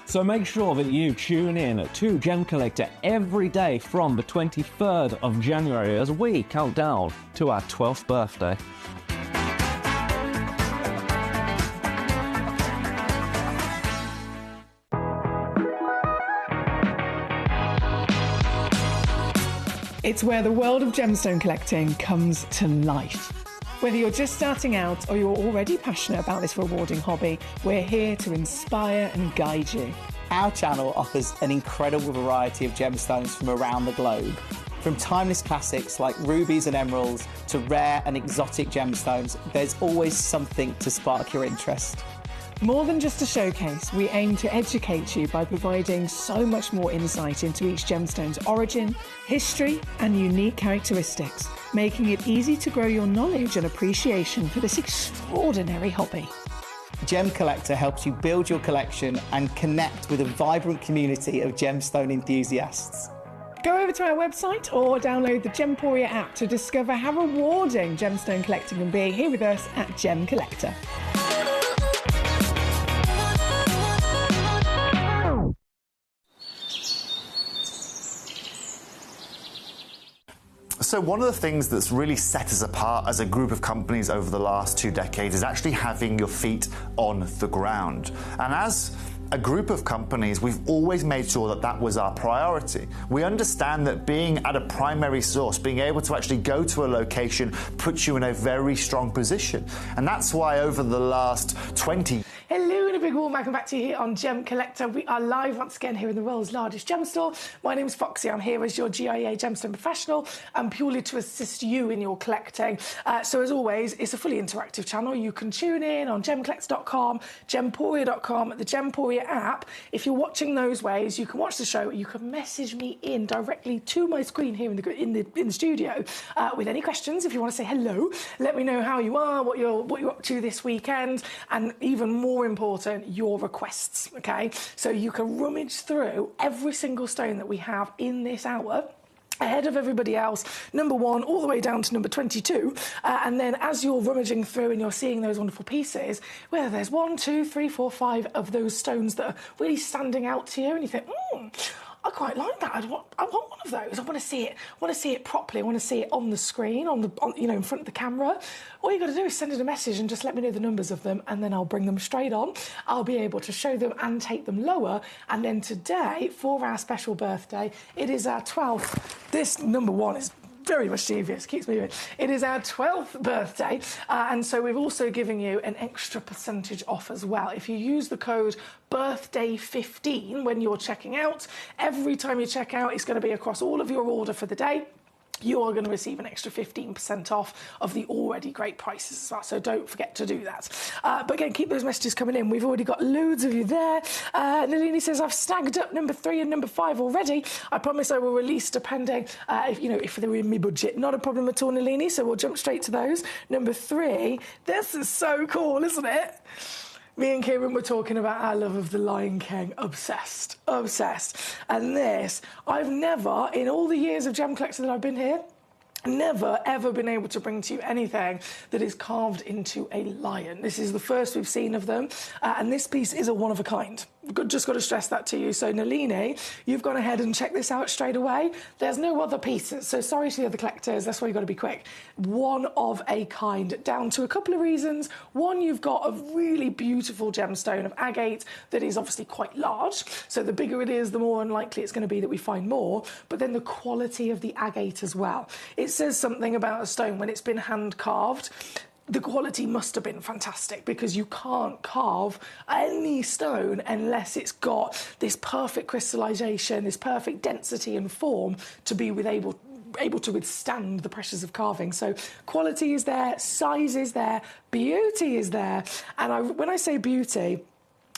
So make sure that you tune in to Gemcollector every day from the 23rd of January as we count down to our 12th birthday. It's where the world of gemstone collecting comes to life. Whether you're just starting out or you're already passionate about this rewarding hobby, we're here to inspire and guide you. Our channel offers an incredible variety of gemstones from around the globe. From timeless classics like rubies and emeralds to rare and exotic gemstones, there's always something to spark your interest. More than just a showcase, we aim to educate you by providing so much more insight into each gemstone's origin, history, and unique characteristics, making it easy to grow your knowledge and appreciation for this extraordinary hobby. Gemcollector helps you build your collection and connect with a vibrant community of gemstone enthusiasts. Go over to our website or download the Gemporia app to discover how rewarding gemstone collecting can be here with us at Gemcollector. So one of the things that's really set us apart as a group of companies over the last 2 decades is actually having your feet on the ground. And as a group of companies, we've always made sure that that was our priority. We understand that being at a primary source, being able to actually go to a location, puts you in a very strong position. And that's why over the last 20 Hello and a big warm welcome back to you here on Gemcollector. We are live once again here in the world's largest gem store. My name is Foxy. I'm here as your GIA gemstone professional and purely to assist you in your collecting. So as always, it's a fully interactive channel. You can tune in on gemcollector.com, gemporia.com, the Gemporia app. If you're watching those ways, you can watch the show. You can message me in directly to my screen here in the studio with any questions. If you want to say hello, let me know how you are, what you're up to this weekend, and even more important, your requests, okay? So you can rummage through every single stone that we have in this hour ahead of everybody else, number 1 all the way down to number 22, and then as you're rummaging through and you're seeing those wonderful pieces, whether there's 1, 2, 3, 4, 5 of those stones that are really standing out to you and you think, I quite like that. I want one of those. I want to see it. I want to see it properly. I want to see it on the screen, in front of the camera. All you got to do is send it a message and just let me know the numbers of them, and then I'll bring them straight on. I'll be able to show them and take them lower. And then today, for our special birthday, it is our 12th. This number one is very mischievous, keeps moving. It is our 12th birthday, and so we've also given you an extra percentage off as well. If you use the code birthday15 when you're checking out, every time you check out, it's going to be across all of your order for the day. You are going to receive an extra 15% off of the already great prices as well, so don't forget to do that. But again, keep those messages coming in. We've already got loads of you there. Nalini says, I've snagged up number 3 and number 5 already. I promise I will release depending, if they're in my budget. Not a problem at all, Nalini, so we'll jump straight to those. Number 3, this is so cool, isn't it? Me and Kieran were talking about our love of the Lion King. Obsessed. And this, I've never, in all the years of Gemcollector that I've been here, never ever been able to bring to you anything that is carved into a lion. This is the first we've seen of them, and this piece is a one of a kind. Just got to stress that to you. So Nalini, you've gone ahead and checked this out straight away. There's no other pieces, so sorry to the other collectors, that's why you've got to be quick. One of a kind, down to a couple of reasons. One, you've got a really beautiful gemstone of agate that is obviously quite large, so the bigger it is, the more unlikely it's going to be that we find more, but then the quality of the agate as well. It says something about a stone when it's been hand carved. The quality must have been fantastic, because you can't carve any stone unless it's got this perfect crystallization, this perfect density and form to be able to withstand the pressures of carving. So quality is there, size is there, beauty is there. And when I say beauty,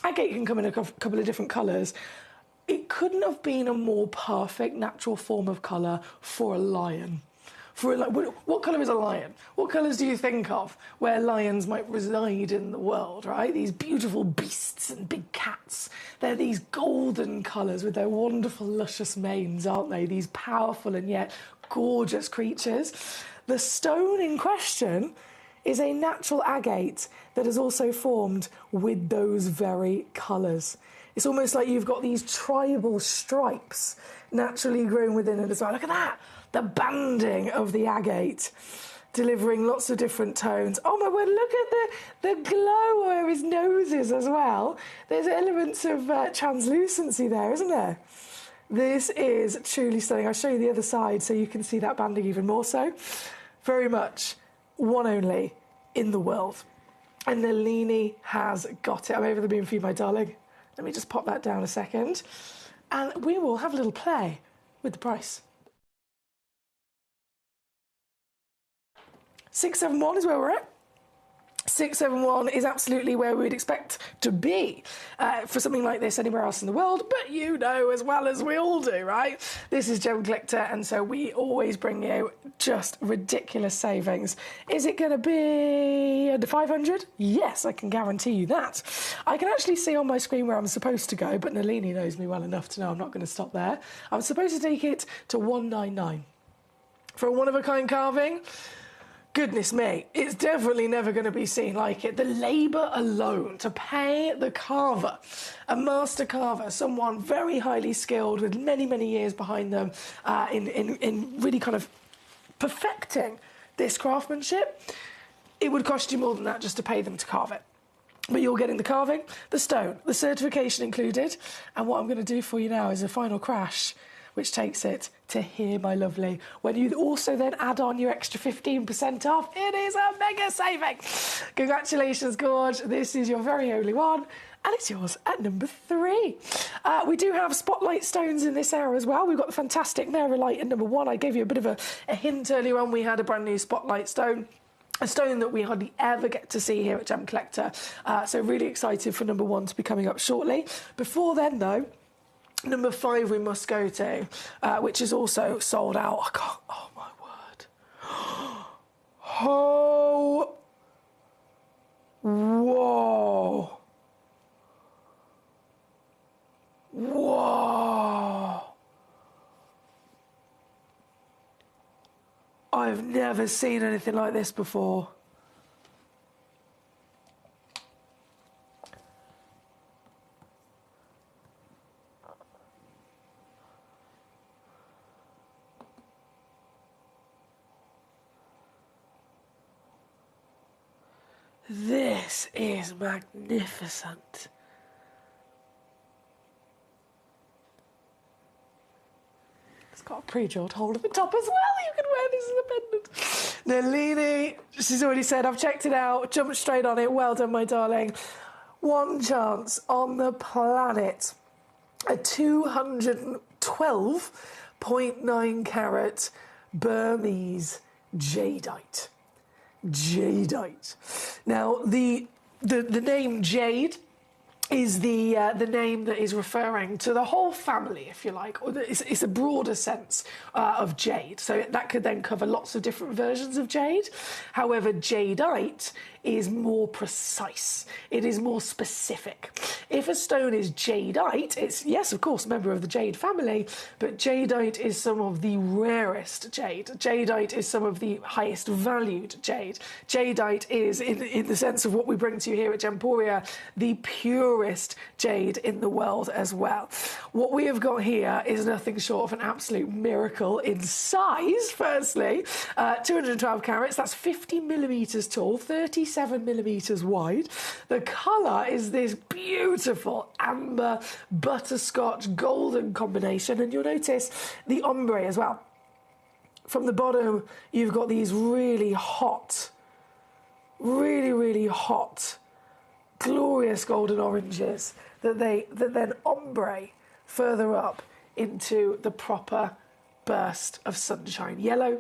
agate can come in a couple of different colours. It couldn't have been a more perfect natural form of colour for a lion. What colour is a lion? What colours do you think of where lions might reside in the world, right? These beautiful beasts and big cats. They're these golden colours with their wonderful, luscious manes, aren't they? These powerful and yet gorgeous creatures. The stone in question is a natural agate that has also formed with those very colours. It's almost like you've got these tribal stripes naturally grown within it as well. Look at that! The banding of the agate, delivering lots of different tones. Oh my word, look at the glow where his nose is as well. There's elements of translucency there, isn't there? This is truly stunning. I'll show you the other side so you can see that banding even more so. Very much one only in the world. And Nalini has got it. I'm over the moon for you, my darling. Let me just pop that down a second. And we will have a little play with the price. 671 is where we're at. 671 is absolutely where we'd expect to be for something like this anywhere else in the world, but you know as well as we all do, right? This is Gemcollector, and so we always bring you just ridiculous savings. Is it going to be under 500? Yes, I can guarantee you that. I can actually see on my screen where I'm supposed to go, but Nalini knows me well enough to know I'm not going to stop there. I'm supposed to take it to 199. For a one-of-a-kind carving, goodness me, it's definitely never going to be seen like it. The labour alone to pay the carver, a master carver, someone very highly skilled with many, many years behind them in really kind of perfecting this craftsmanship, it would cost you more than that just to pay them to carve it. But you're getting the carving, the stone, the certification included, and what I'm going to do for you now is a final crash, which takes it to here, my lovely. When you also then add on your extra 15% off, it is a mega saving. Congratulations, Gorge. This is your very only one, and it's yours at number 3. We do have spotlight stones in this area as well. We've got the fantastic Nerolite at number 1. I gave you a bit of a hint earlier on. We had a brand new spotlight stone. A stone that we hardly ever get to see here at Gemcollector. So really excited for number 1 to be coming up shortly. Before then, though, number 5 we must go to, which is also sold out. I can't, oh my word. Oh, whoa. Whoa. I've never seen anything like this before. This is magnificent. It's got a pre-drilled hole at the top as well. You can wear this as a pendant. Nalini, she's already said, I've checked it out, jumped straight on it. Well done, my darling. One chance on the planet. A 212.9 carat Burmese jadeite. Jadeite. Now, the name jade is the name that is referring to the whole family, if you like, or it's a broader sense of jade. So that could then cover lots of different versions of jade. However, jadeite is more precise. It is more specific. If a stone is jadeite, it's, yes, of course, a member of the jade family, but jadeite is some of the rarest jade. Jadeite is some of the highest valued jade. Jadeite is, in the sense of what we bring to you here at Gemporia, the purest jade in the world as well. What we have got here is nothing short of an absolute miracle in size, firstly. 212 carats, that's 50 millimetres tall, 37 millimetres wide. The colour is this beautiful amber, butterscotch, golden combination, and you'll notice the ombre as well. From the bottom, you've got these really hot, really hot, glorious golden oranges that then ombre further up into the proper burst of sunshine yellow.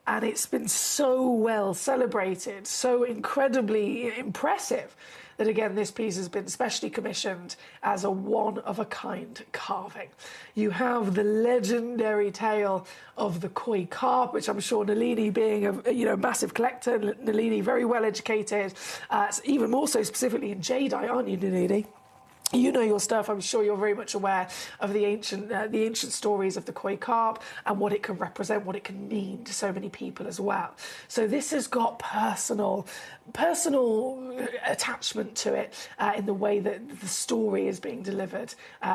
And it's been so well celebrated, so incredibly impressive, that again this piece has been specially commissioned as a one-of-a-kind carving. You have the legendary tale of the koi carp, which I'm sure Nalini, being a massive collector, Nalini very well educated, even more so specifically in jadeite, aren't you, Nalini? You know your stuff. I'm sure you're very much aware of the ancient stories of the koi carp and what it can represent, what it can mean to so many people as well. So this has got personal attachment to it in the way that the story is being delivered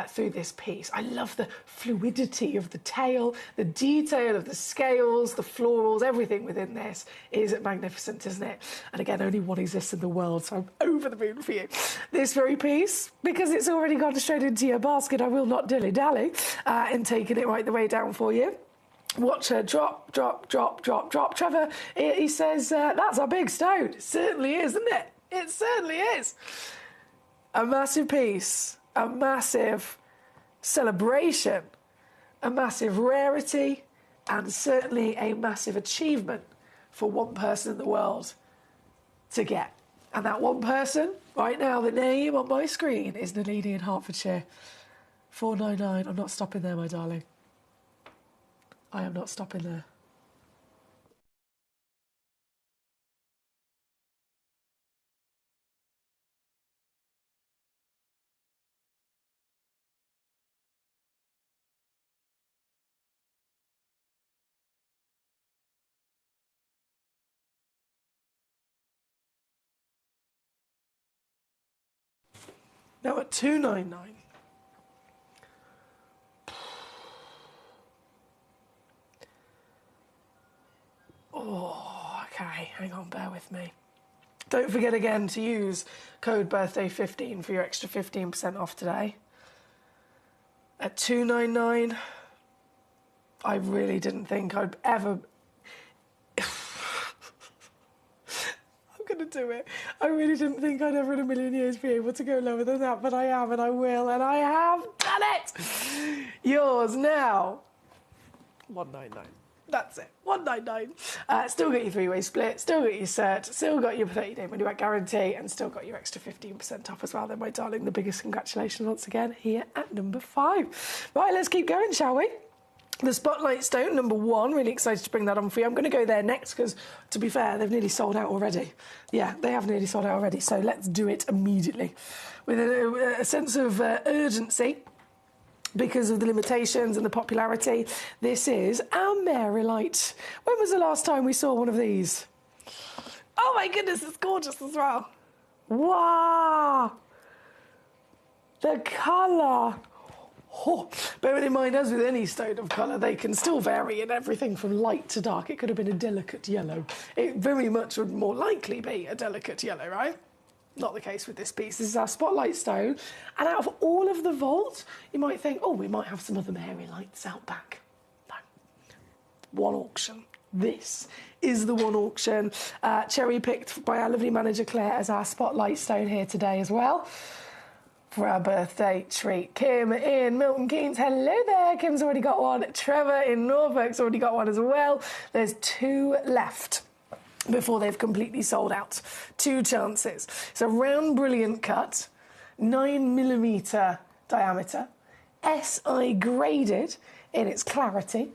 through this piece. I love the fluidity of the tail, the detail of the scales, the florals, everything within this is magnificent, isn't it? And again, only one exists in the world, so I'm over the moon for you. This very piece, because it's already gone straight into your basket, I will not dilly-dally in taking it right the way down for you. Watch her drop, drop, drop, drop, drop. Trevor, he says, that's a big stone. It certainly is, isn't it? It certainly is. A massive piece, a massive celebration, a massive rarity, and certainly a massive achievement for one person in the world to get. And that one person, right now, the name on my screen is Nalini in Hertfordshire. 499. I'm not stopping there, my darling. I am not stopping there. Now at 299. Oh, okay, hang on, bear with me. Don't forget again to use code birthday15 for your extra 15% off today. At 299, I really didn't think I'd ever... I'm going to do it. I really didn't think I'd ever in a million years be able to go lower than that, but I am, and I will, and I have done it! Yours now. 199. That's it. 199. Still got your three-way split, still got your cert, still got your 30-day money-back guarantee, and still got your extra 15% off as well. Then, my darling, the biggest congratulations once again here at number 5. Right, let's keep going, shall we? The Spotlight Stone, number 1, really excited to bring that on for you. I'm going to go there next because, to be fair, they've nearly sold out already. Yeah, they have nearly sold out already, so let's do it immediately. With a sense of urgency, because of the limitations and the popularity, this is our Marilite. When was the last time we saw one of these? Oh my goodness, it's gorgeous as well. Wow! The colour. Oh, bearing in mind, as with any stone of colour, they can still vary in everything from light to dark. It could have been a delicate yellow. It very much would more likely be a delicate yellow, right? Not the case with this piece. This is our spotlight stone. And out of all of the vault, you might think, oh, we might have some other Mary lights out back. No. One auction. This is the one auction, cherry-picked by our lovely manager Claire as our spotlight stone here today as well. For our birthday treat. Kim in Milton Keynes, hello there. Kim's already got one. Trevor in Norfolk's already got one as well. There's 2 left before they've completely sold out. 2 chances. It's a round, brilliant cut, 9mm diameter, SI graded in its clarity.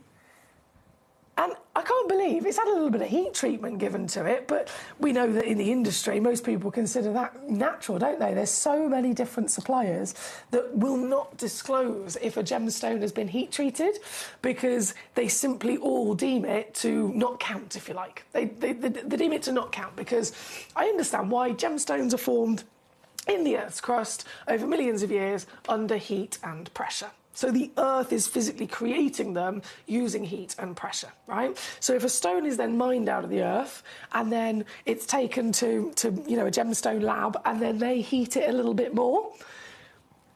And I can't believe it's had a little bit of heat treatment given to it, but we know that in the industry, most people consider that natural, don't they? There's so many different suppliers that will not disclose if a gemstone has been heat treated because they simply all deem it to not count, if you like. They deem it to not count because I understand why gemstones are formed in the Earth's crust over millions of years under heat and pressure. So the Earth is physically creating them using heat and pressure, right? So if a stone is then mined out of the Earth and then it's taken to you know, a gemstone lab and then they heat it a little bit more,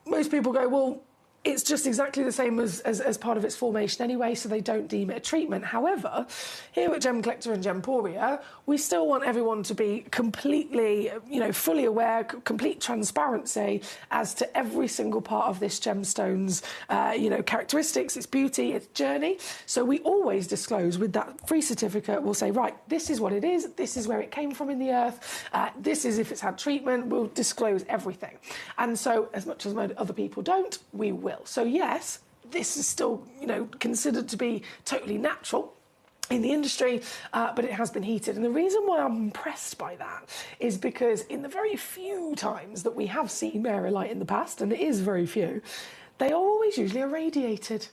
most people go, well, it's just exactly the same as part of its formation anyway, so they don't deem it a treatment. However, here at Gemcollector and Gemporia, we still want everyone to be completely, you know, fully aware, complete transparency as to every single part of this gemstone's, you know, characteristics, its beauty, its journey. So we always disclose with that free certificate, we'll say, right, this is what it is, this is where it came from in the Earth, this is if it's had treatment, we'll disclose everything. And so, as much as other people don't, we will. So yes, this is still, you know, considered to be totally natural in the industry, but it has been heated. And the reason why I'm impressed by that is because in the very few times that we have seen Marylight in the past, and it is very few, they are always usually irradiated.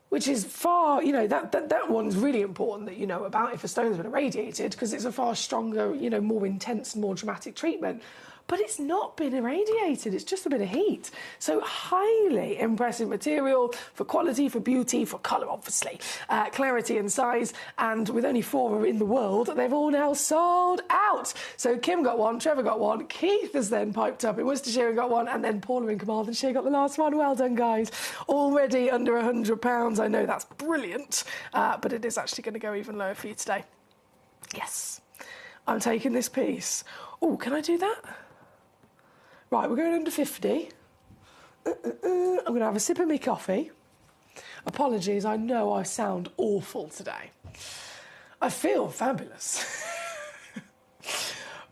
Which is far, you know, that one's really important that you know about if a stone's been irradiated, because it's a far stronger, you know, more intense and more dramatic treatment. But it's not been irradiated, it's just a bit of heat. So highly impressive material for quality, for beauty, for colour, obviously, clarity and size. And with only 4 in the world, they've all now sold out. So Kim got one, Trevor got one, Keith has then piped up in Worcestershire and got one, and then Paula in Carmarthenshire got the last one. Well done, guys. Already under £100. I know that's brilliant, but it is actually going to go even lower for you today. Yes, I'm taking this piece. Oh, can I do that? Right, we're going under 50. I'm going to have a sip of my coffee. Apologies, I know I sound awful today. I feel fabulous.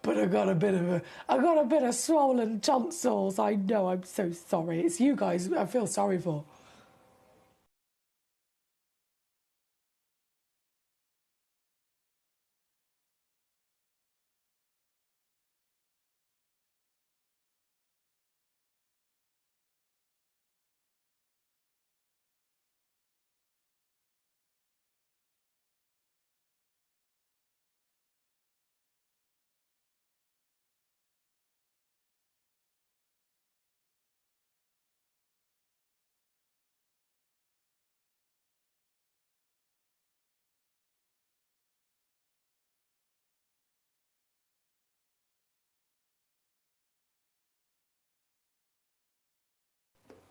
But I got a bit of swollen tonsils. I know, I'm so sorry. It's you guys I feel sorry for.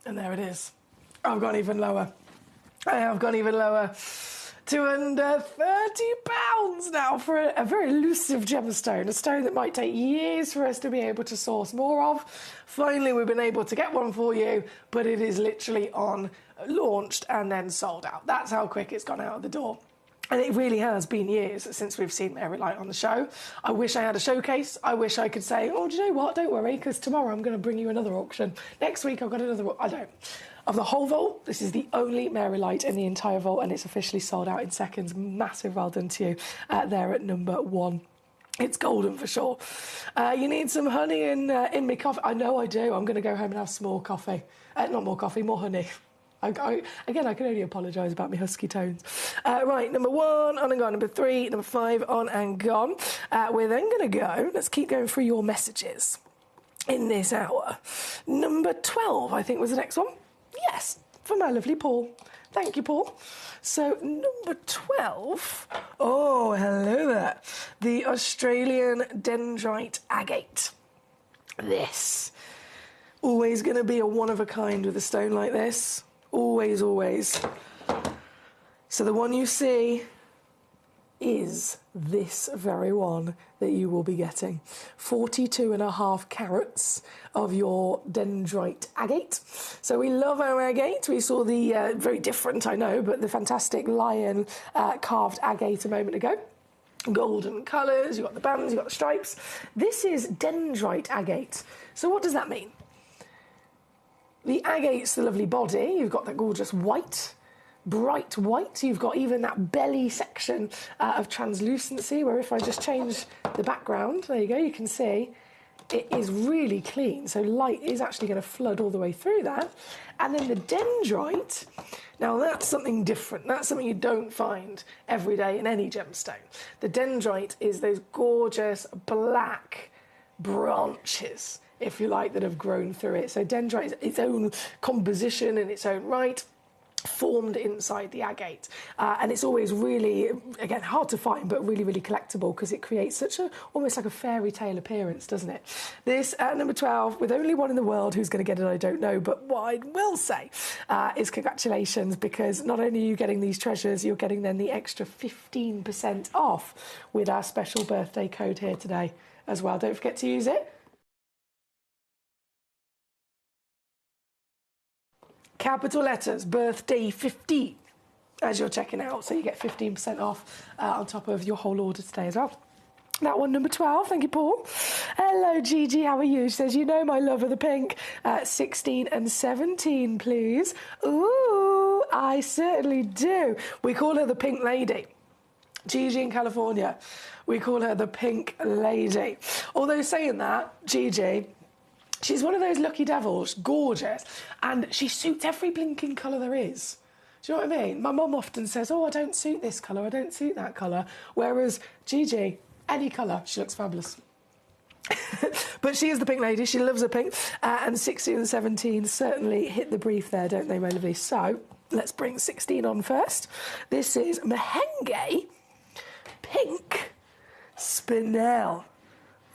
And there it is. I've gone even lower. I have gone even lower. To under £30 now for a very elusive gemstone, a stone that might take years for us to be able to source more of. Finally, we've been able to get one for you, but it is literally launched and then sold out. That's how quick it's gone out of the door. And it really has been years since we've seen Marylight on the show. I wish I had a showcase. I wish I could say, oh, do you know what? Don't worry, because tomorrow I'm going to bring you another auction. Next week I've got another. I don't. Of the whole vault, this is the only Marylight in the entire vault, and it's officially sold out in seconds. Massive well done to you there at number 1. It's golden for sure. You need some honey in my coffee. I know I do. I'm going to go home and have some more coffee. Not more coffee, more honey. Again, I can only apologise about my husky tones. Right, number 1, on and gone. Number 3, number 5, on and gone. We're then going to go, let's keep going through your messages in this hour. Number 12, I think, was the next one. Yes, for my lovely Paul. Thank you, Paul. So, number 12. Oh, hello there. The Australian dendrite agate. This. Always going to be a one-of-a-kind with a stone like this. Always, always. So the one you see is this very one that you will be getting. 42.5 carats of your dendrite agate. So we love our agate. We saw the very different, I know, but the fantastic lion carved agate a moment ago. Golden colours, you've got the bands, you've got the stripes. This is dendrite agate. So what does that mean? The agate's the lovely body. You've got that gorgeous white, bright white. You've got even that belly section of translucency, where if I just change the background, there you go, you can see it is really clean. So light is actually going to flood all the way through that. And then the dendrite, now that's something different. That's something you don't find every day in any gemstone. The dendrite is those gorgeous black branches, if you like, that have grown through it. So dendrite is its own composition in its own right, formed inside the agate. And it's always really, again, hard to find, but really, really collectible, because it creates such a, almost like a fairy tale appearance, doesn't it? This, at number 12, with only one in the world who's going to get it, I don't know, but what I will say is congratulations, because not only are you getting these treasures, you're getting then the extra 15% off with our special birthday code here today as well. Don't forget to use it. Capital letters, birthday 15, as you're checking out. So you get 15% off on top of your whole order today as well. That one, number 12. Thank you, Paul. Hello, Gigi. How are you? She says, you know my love of the pink. 16 and 17, please. Ooh, I certainly do. We call her the Pink Lady. Gigi in California. We call her the Pink Lady. Although saying that, Gigi, she's one of those lucky devils, gorgeous, and she suits every blinking colour there is. Do you know what I mean? My mum often says, oh, I don't suit this colour, I don't suit that colour, whereas Gigi, any colour, she looks fabulous. But she is the Pink Lady, she loves her pink, and 16 and 17 certainly hit the brief there, don't they, my lovely? So, let's bring 16 on first. This is Mahenge Pink Spinel.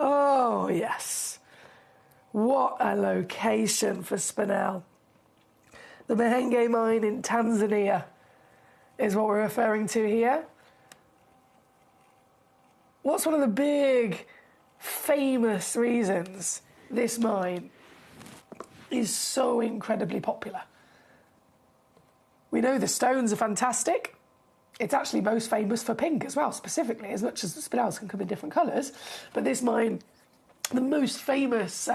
Oh, yes. What a location for Spinel. The Mahenge mine in Tanzania is what we're referring to here. What's one of the big, famous reasons this mine is so incredibly popular? We know the stones are fantastic. It's actually most famous for pink as well, specifically, as much as the Spinels can come in different colours. But this mine, the most famous,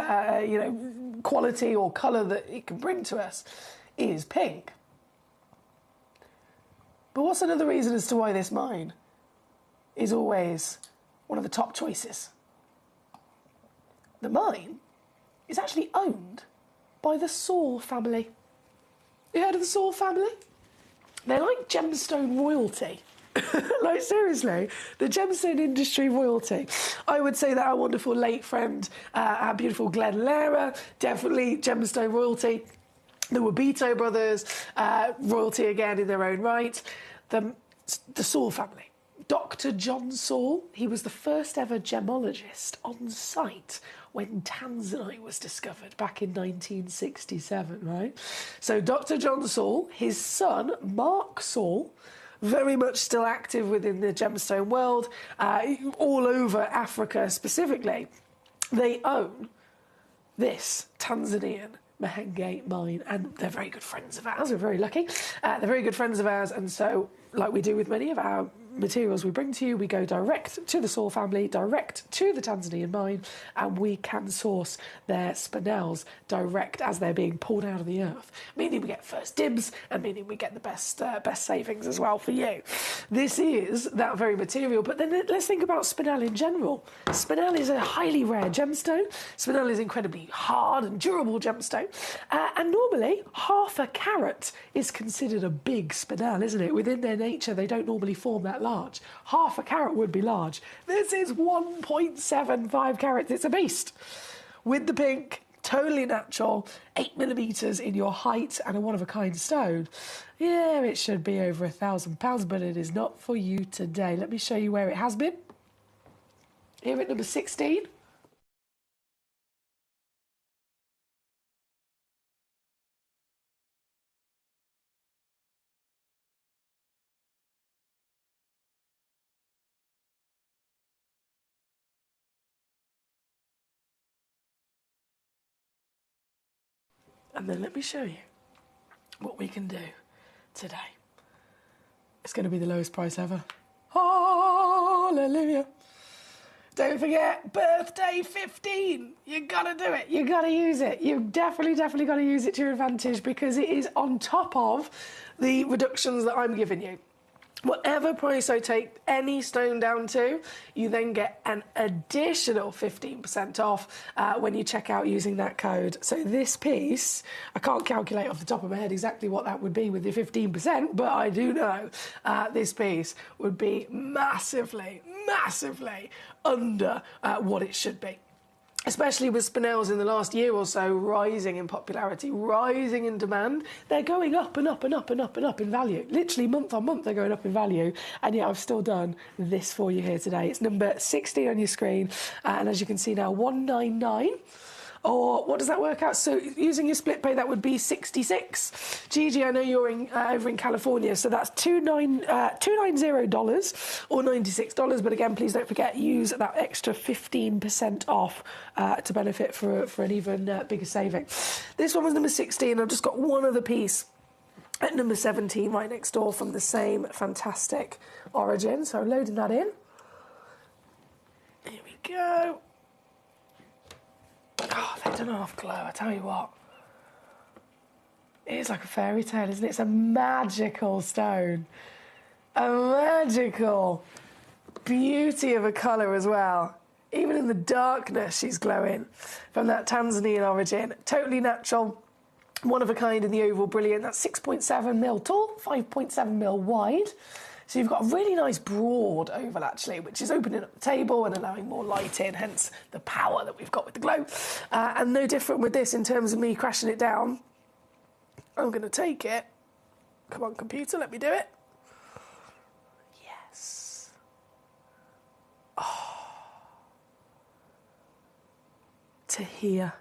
quality or colour that it can bring to us is pink. But what's another reason as to why this mine is always one of the top choices? The mine is actually owned by the Saul family. You heard of the Saul family? They're like gemstone royalty. Like, seriously, the gemstone industry royalty. I would say that our wonderful late friend, our beautiful Glenn Lara, definitely gemstone royalty. The Wabito brothers, royalty again in their own right. The Saul family. Dr. John Saul, he was the first ever gemologist on site when tanzanite was discovered back in 1967, right? So Dr. John Saul, his son, Mark Saul, very much still active within the gemstone world, all over Africa specifically. They own this Tanzanian Mahenge mine, and they're very good friends of ours. We're very lucky. They're very good friends of ours, and so, like we do with many of our materials we bring to you, we go direct to the Saul family, direct to the Tanzanian mine, and we can source their spinels direct as they're being pulled out of the earth, meaning we get first dibs and meaning we get the best savings as well for you. This is that very material, but then let's think about spinel in general. Spinel is a highly rare gemstone. Spinel is incredibly hard and durable gemstone, and normally half a carat is considered a big spinel, isn't it? Within their nature, they don't normally form that large. Half a carat would be large. This is 1.75 carats. It's a beast. With the pink, totally natural, 8mm in your height and a one-of-a-kind stone. Yeah, it should be over £1,000, but it is not for you today. Let me show you where it has been. Here at number 16. And then let me show you what we can do today. It's going to be the lowest price ever. Hallelujah. Don't forget, birthday 15. You gotta do it. You gotta use it. You've definitely gotta use it to your advantage, because it is on top of the reductions that I'm giving you. Whatever price I take any stone down to, you then get an additional 15% off when you check out using that code. So this piece, I can't calculate off the top of my head exactly what that would be with the 15%, but I do know this piece would be massively under what it should be. Especially with spinels in the last year or so rising in popularity, rising in demand. They're going up and up and up and up and up in value. Literally month on month they're going up in value, and yet I've still done this for you here today. It's number 16 on your screen, and as you can see now, 199. Or what does that work out? So using your split pay, that would be 66. Gigi, I know you're over in California, so that's $290 or $96. But again, please don't forget, use that extra 15% off to benefit for an even bigger saving. This one was number 16. I've just got one other piece at number 17 right next door from the same fantastic origin. So I'm loading that in. Here we go. Oh, they've done an off glow, I tell you what. It is like a fairy tale, isn't it? It's a magical stone. A magical beauty of a colour as well. Even in the darkness, she's glowing. From that Tanzanian origin. Totally natural. One of a kind in the oval brilliant. That's 6.7mm tall, 5.7mm wide. So you've got a really nice broad oval, actually, which is opening up the table and allowing more light in, hence the power that we've got with the glow. And no different with this in terms of me crashing it down. I'm going to take it. Come on, computer, let me do it. Yes. Oh. To here.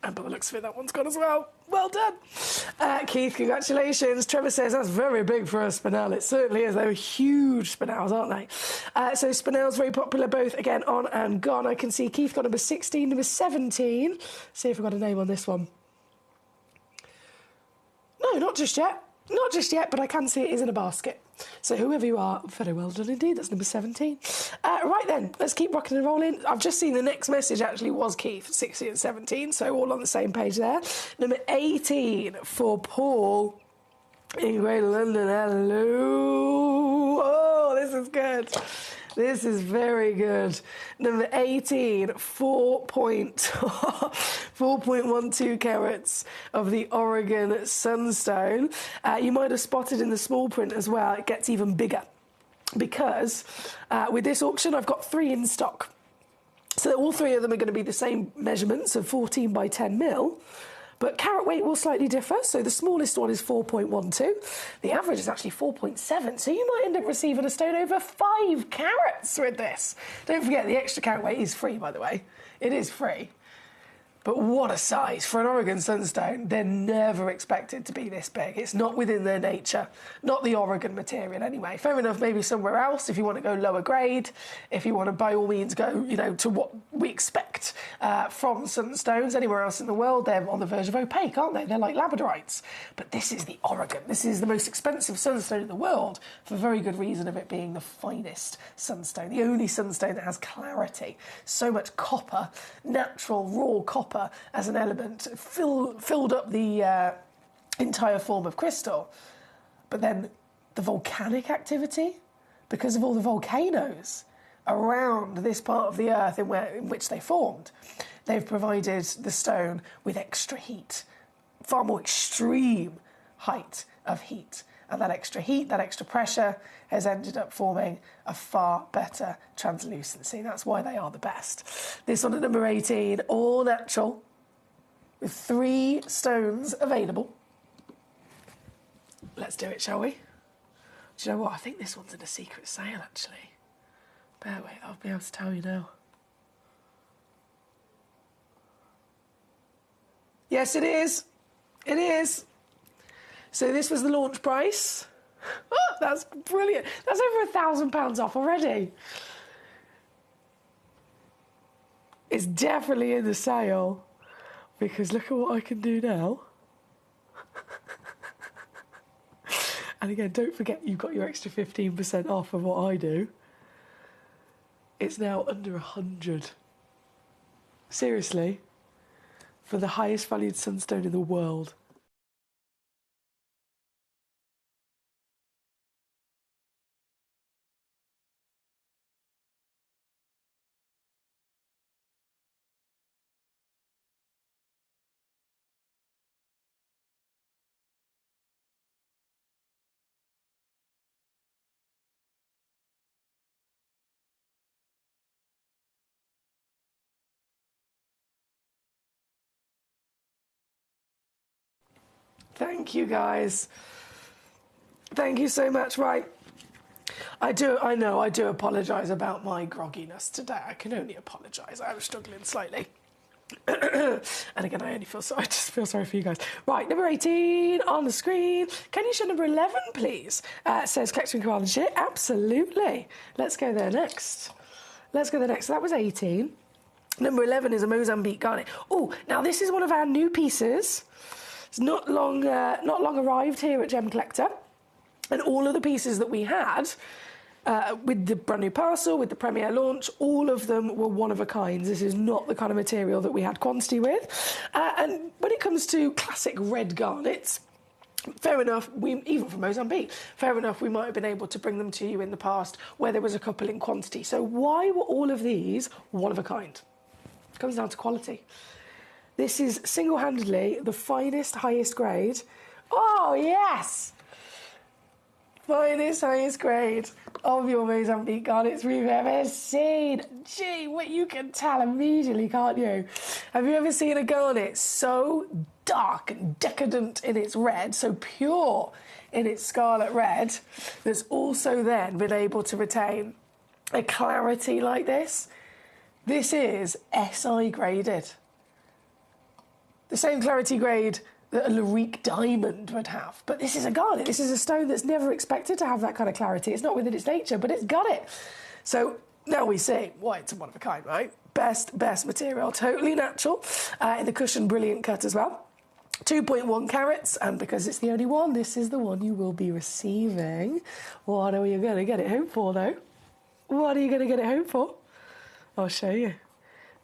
And by the looks of it, that one's gone as well. Well done. Keith, congratulations. Trevor says that's very big for a spinel. It certainly is. They're huge spinels, aren't they? So spinels, very popular, both, again, on and gone. I can see Keith got number 16, number 17. See if I've got a name on this one. No, not just yet. Not just yet, but I can see it is in a basket. So whoever you are, very well done indeed. That's number 17. Right then, let's keep rocking and rolling. I've just seen the next message actually was Keith, 16 and 17, so all on the same page there. Number 18 for Paul in Greater London. Hello. Oh, this is good. This is very good. Number 18, 4.12 carats of the Oregon Sunstone. You might have spotted in the small print as well, it gets even bigger. Because with this auction, I've got 3 in stock. So all 3 of them are going to be the same measurements of 14 by 10 mil. But carat weight will slightly differ. So the smallest one is 4.12. The average is actually 4.7. So you might end up receiving a stone over 5 carats with this. Don't forget, the extra carat weight is free, by the way. It is free. But what a size. For an Oregon Sunstone, they're never expected to be this big. It's not within their nature. Not the Oregon material, anyway. Fair enough, maybe somewhere else, if you want to go lower grade, if you want to, by all means, go, you know, to what we expect from Sunstones. Anywhere else in the world, they're on the verge of opaque, aren't they? They're like labradorites. But this is the Oregon. This is the most expensive sunstone in the world, for very good reason of it being the finest sunstone, the only sunstone that has clarity. So much copper, natural, raw copper, as an element, filled up the entire form of crystal. But then the volcanic activity, because of all the volcanoes around this part of the earth in which they formed. They've provided the stone with extra heat, far more extreme height of heat. And that extra heat, that extra pressure has ended up forming a far better translucency. That's why they are the best. This one at number 18, all natural, with 3 stones available. Let's do it, shall we? Do you know what? I think this one's in a secret sale, actually. Bear with, I'll be able to tell you now. Yes, it is. It is. So this was the launch price. Oh, that's brilliant. That's over £1,000 off already. It's definitely in the sale, because look at what I can do now. And again, don't forget you've got your extra 15% off of what I do. It's now under 100. Seriously, for the highest valued sunstone in the world. Thank you, guys. Thank you so much. Right. I do apologise about my grogginess today. I can only apologise. I'm struggling slightly. And again, I just feel sorry for you guys. Right, number 18 on the screen. Can you show number 11, please? Says Collector in Carmarthenshire. Absolutely. Let's go there next. So that was 18. Number 11 is a Mozambique garnet. Oh, now this is one of our new pieces. It's not long arrived here at Gem Collector. And all of the pieces that we had, with the brand new parcel, with the premiere launch, all of them were one of a kind. This is not the kind of material that we had quantity with. And when it comes to classic red garnets, fair enough, even from Mozambique, fair enough, we might have been able to bring them to you in the past where there was a couple in quantity. So why were all of these one of a kind? It comes down to quality. This is single-handedly the finest, highest grade. Oh, yes! Finest, highest grade of your Mozambique garnets we've ever seen. Gee, what you can tell immediately, can't you? Have you ever seen a garnet so dark and decadent in its red, so pure in its scarlet red, that's also then been able to retain a clarity like this? This is SI graded. The same clarity grade that a Larique diamond would have. But this is a garnet. This is a stone that's never expected to have that kind of clarity. It's not within its nature, but it's got it. So now we see why it's one of a kind, right? Best material. Totally natural. In the cushion, brilliant cut as well. 2.1 carats, and because it's the only one, this is the one you will be receiving. What are you going to get it home for, though? What are you going to get it home for? I'll show you.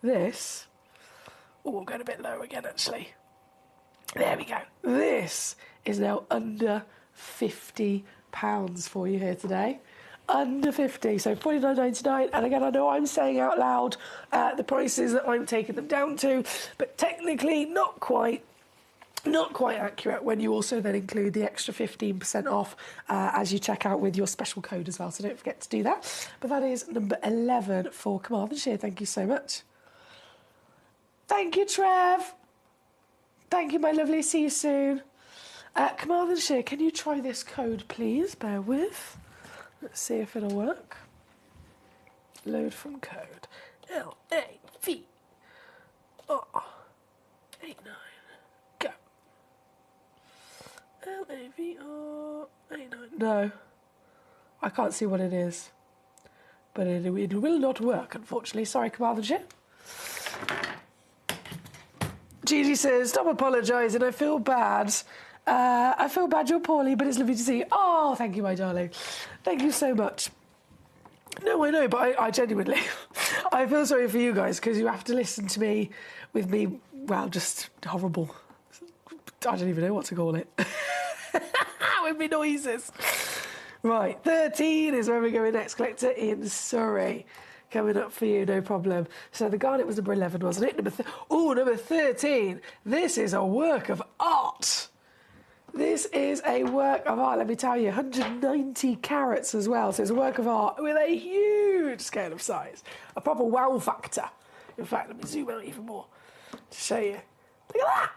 This... Oh, we'll go a bit lower again, actually. There we go. This is now under £50 for you here today. Under 50, so £49.99. And again, I know I'm saying out loud the prices that I'm taking them down to, but technically not quite accurate when you also then include the extra 15% off as you check out with your special code as well. So don't forget to do that. But that is number 11 for Carmarthenshire. Thank you so much. Thank you, Trev. Thank you, my lovely. See you soon. Carmarthenshire, can you try this code, please? Bear with. Let's see if it'll work. Load from code. LAV. Oh. 89. Go. LAVR 89. No. I can't see what it is. But it will not work, unfortunately. Sorry, Carmarthenshire. Gigi says, stop apologising, I feel bad. I feel bad you're poorly, but it's lovely to see you. Oh, thank you, my darling. Thank you so much. No, I know, but I genuinely... I feel sorry for you guys, because you have to listen to me with me, well, just horrible. I don't even know what to call it. With me noises. Right, 13 is where we're going next, Collector, in Surrey. Coming up for you, no problem. So the garnet was number 11, wasn't it? Number 13. This is a work of art. This is a work of art, let me tell you, 190 carats as well. So it's a work of art with a huge scale of size. A proper wow factor. In fact, let me zoom out even more to show you. Look at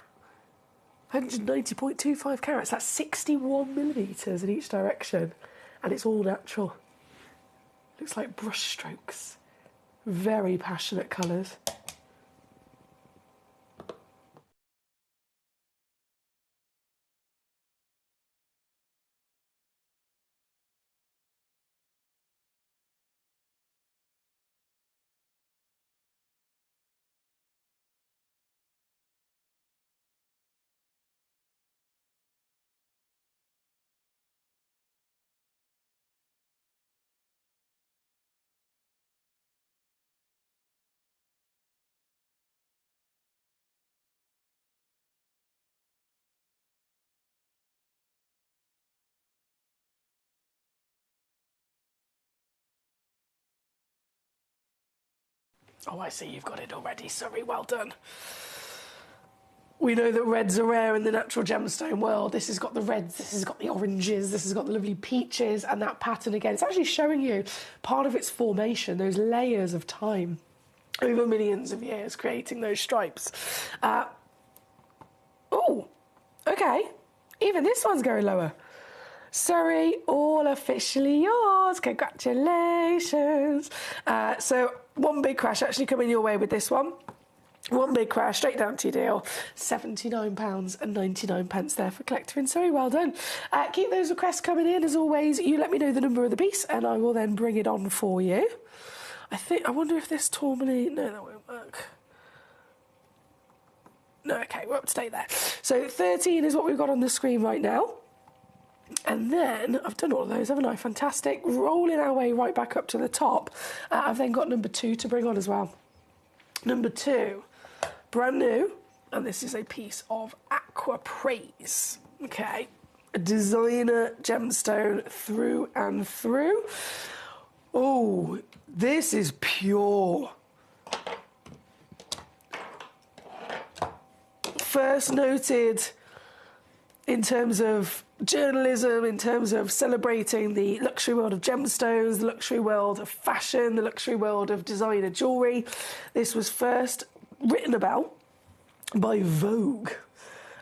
that! 190.25 carats. That's 61 millimetres in each direction. And it's all natural. Looks like brush strokes. Very passionate colours. Oh, I see you've got it already. Sorry, well done. We know that reds are rare in the natural gemstone world. This has got the reds, this has got the oranges, this has got the lovely peaches, and that pattern again. It's actually showing you part of its formation, those layers of time over millions of years creating those stripes. Oh, okay. Even this one's going lower. Surrey, all officially yours. Congratulations. So one big crash actually coming your way with this one. One big crash, straight down to your deal. £79.99 there for Collector in Surrey. Well done. Keep those requests coming in as always. You let me know the number of the piece and I will then bring it on for you. I wonder if this tourmaline... No, that won't work. No, okay, we're up to date there. So 13 is what we've got on the screen right now. And then, I've done all of those, haven't I? Fantastic. Rolling our way right back up to the top. I've then got number 2 to bring on as well. Number 2, brand new, and this is a piece of Aqua Praise. Okay, a designer gemstone through and through. Oh, this is pure. First noted in terms of journalism, in terms of celebrating the luxury world of gemstones, the luxury world of fashion, the luxury world of designer jewellery. This was first written about by Vogue.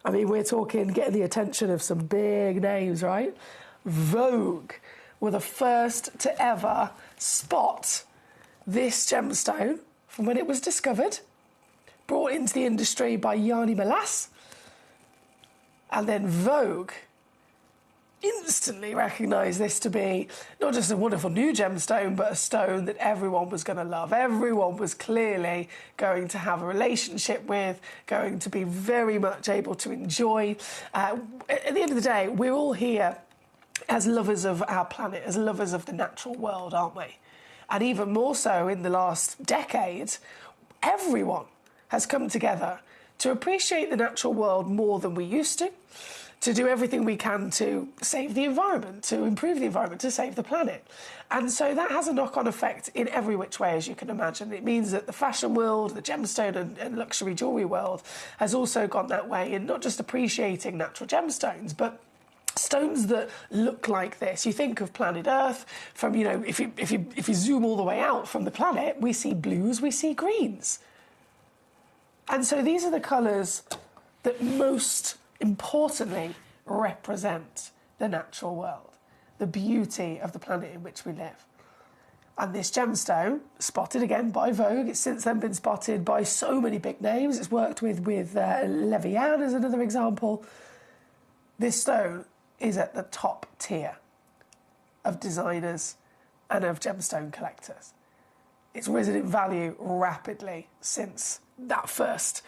I mean, we're talking getting the attention of some big names, right? Vogue were the first to ever spot this gemstone from when it was discovered, brought into the industry by Yanni Malas, and then Vogue instantly recognised this to be not just a wonderful new gemstone, but a stone that everyone was going to love. Everyone was clearly going to have a relationship with, going to be very much able to enjoy. At the end of the day, we're all here as lovers of our planet, as lovers of the natural world, aren't we? And even more so in the last decade, everyone has come together to appreciate the natural world more than we used to do everything we can to save the environment, to improve the environment, to save the planet. And so that has a knock-on effect in every which way, as you can imagine. It means that the fashion world, the gemstone and luxury jewellery world has also gone that way in not just appreciating natural gemstones, but stones that look like this. You think of planet Earth from, you know, if you zoom all the way out from the planet, we see blues, we see greens. And so these are the colours that most importantly represent the natural world, the beauty of the planet in which we live. And this gemstone, spotted again by Vogue, it's since then been spotted by so many big names. It's worked with Levian as another example. This stone is at the top tier of designers and of gemstone collectors. It's risen in value rapidly since that first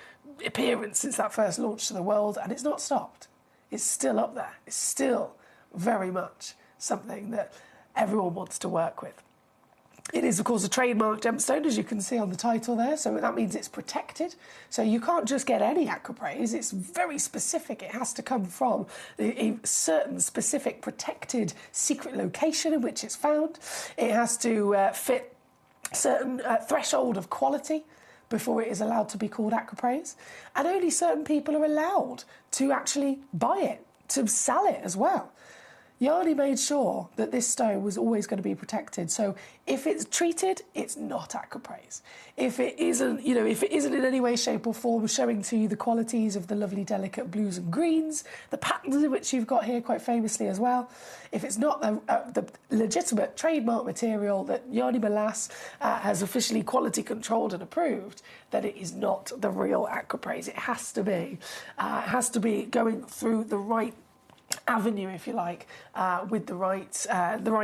appearance, since that first launch to the world, and it's not stopped. It's still up there. It's still very much something that everyone wants to work with. It is, of course, a trademark gemstone, as you can see on the title there, so that means it's protected. So you can't just get any aquaprase, it's very specific. It has to come from a certain specific protected secret location in which it's found. It has to fit a certain threshold of quality before it is allowed to be called aquaprase. And only certain people are allowed to actually buy it, to sell it as well. Yarny made sure that this stone was always going to be protected. So if it's treated, it's not aquaprase. If it isn't, you know, if it isn't in any way, shape or form showing to you the qualities of the lovely delicate blues and greens, the patterns in which you've got here quite famously as well, if it's not the legitimate trademark material that Yarny Molas has officially quality controlled and approved, then it is not the real aquaprase. It has to be going through the right avenue, if you like, with the right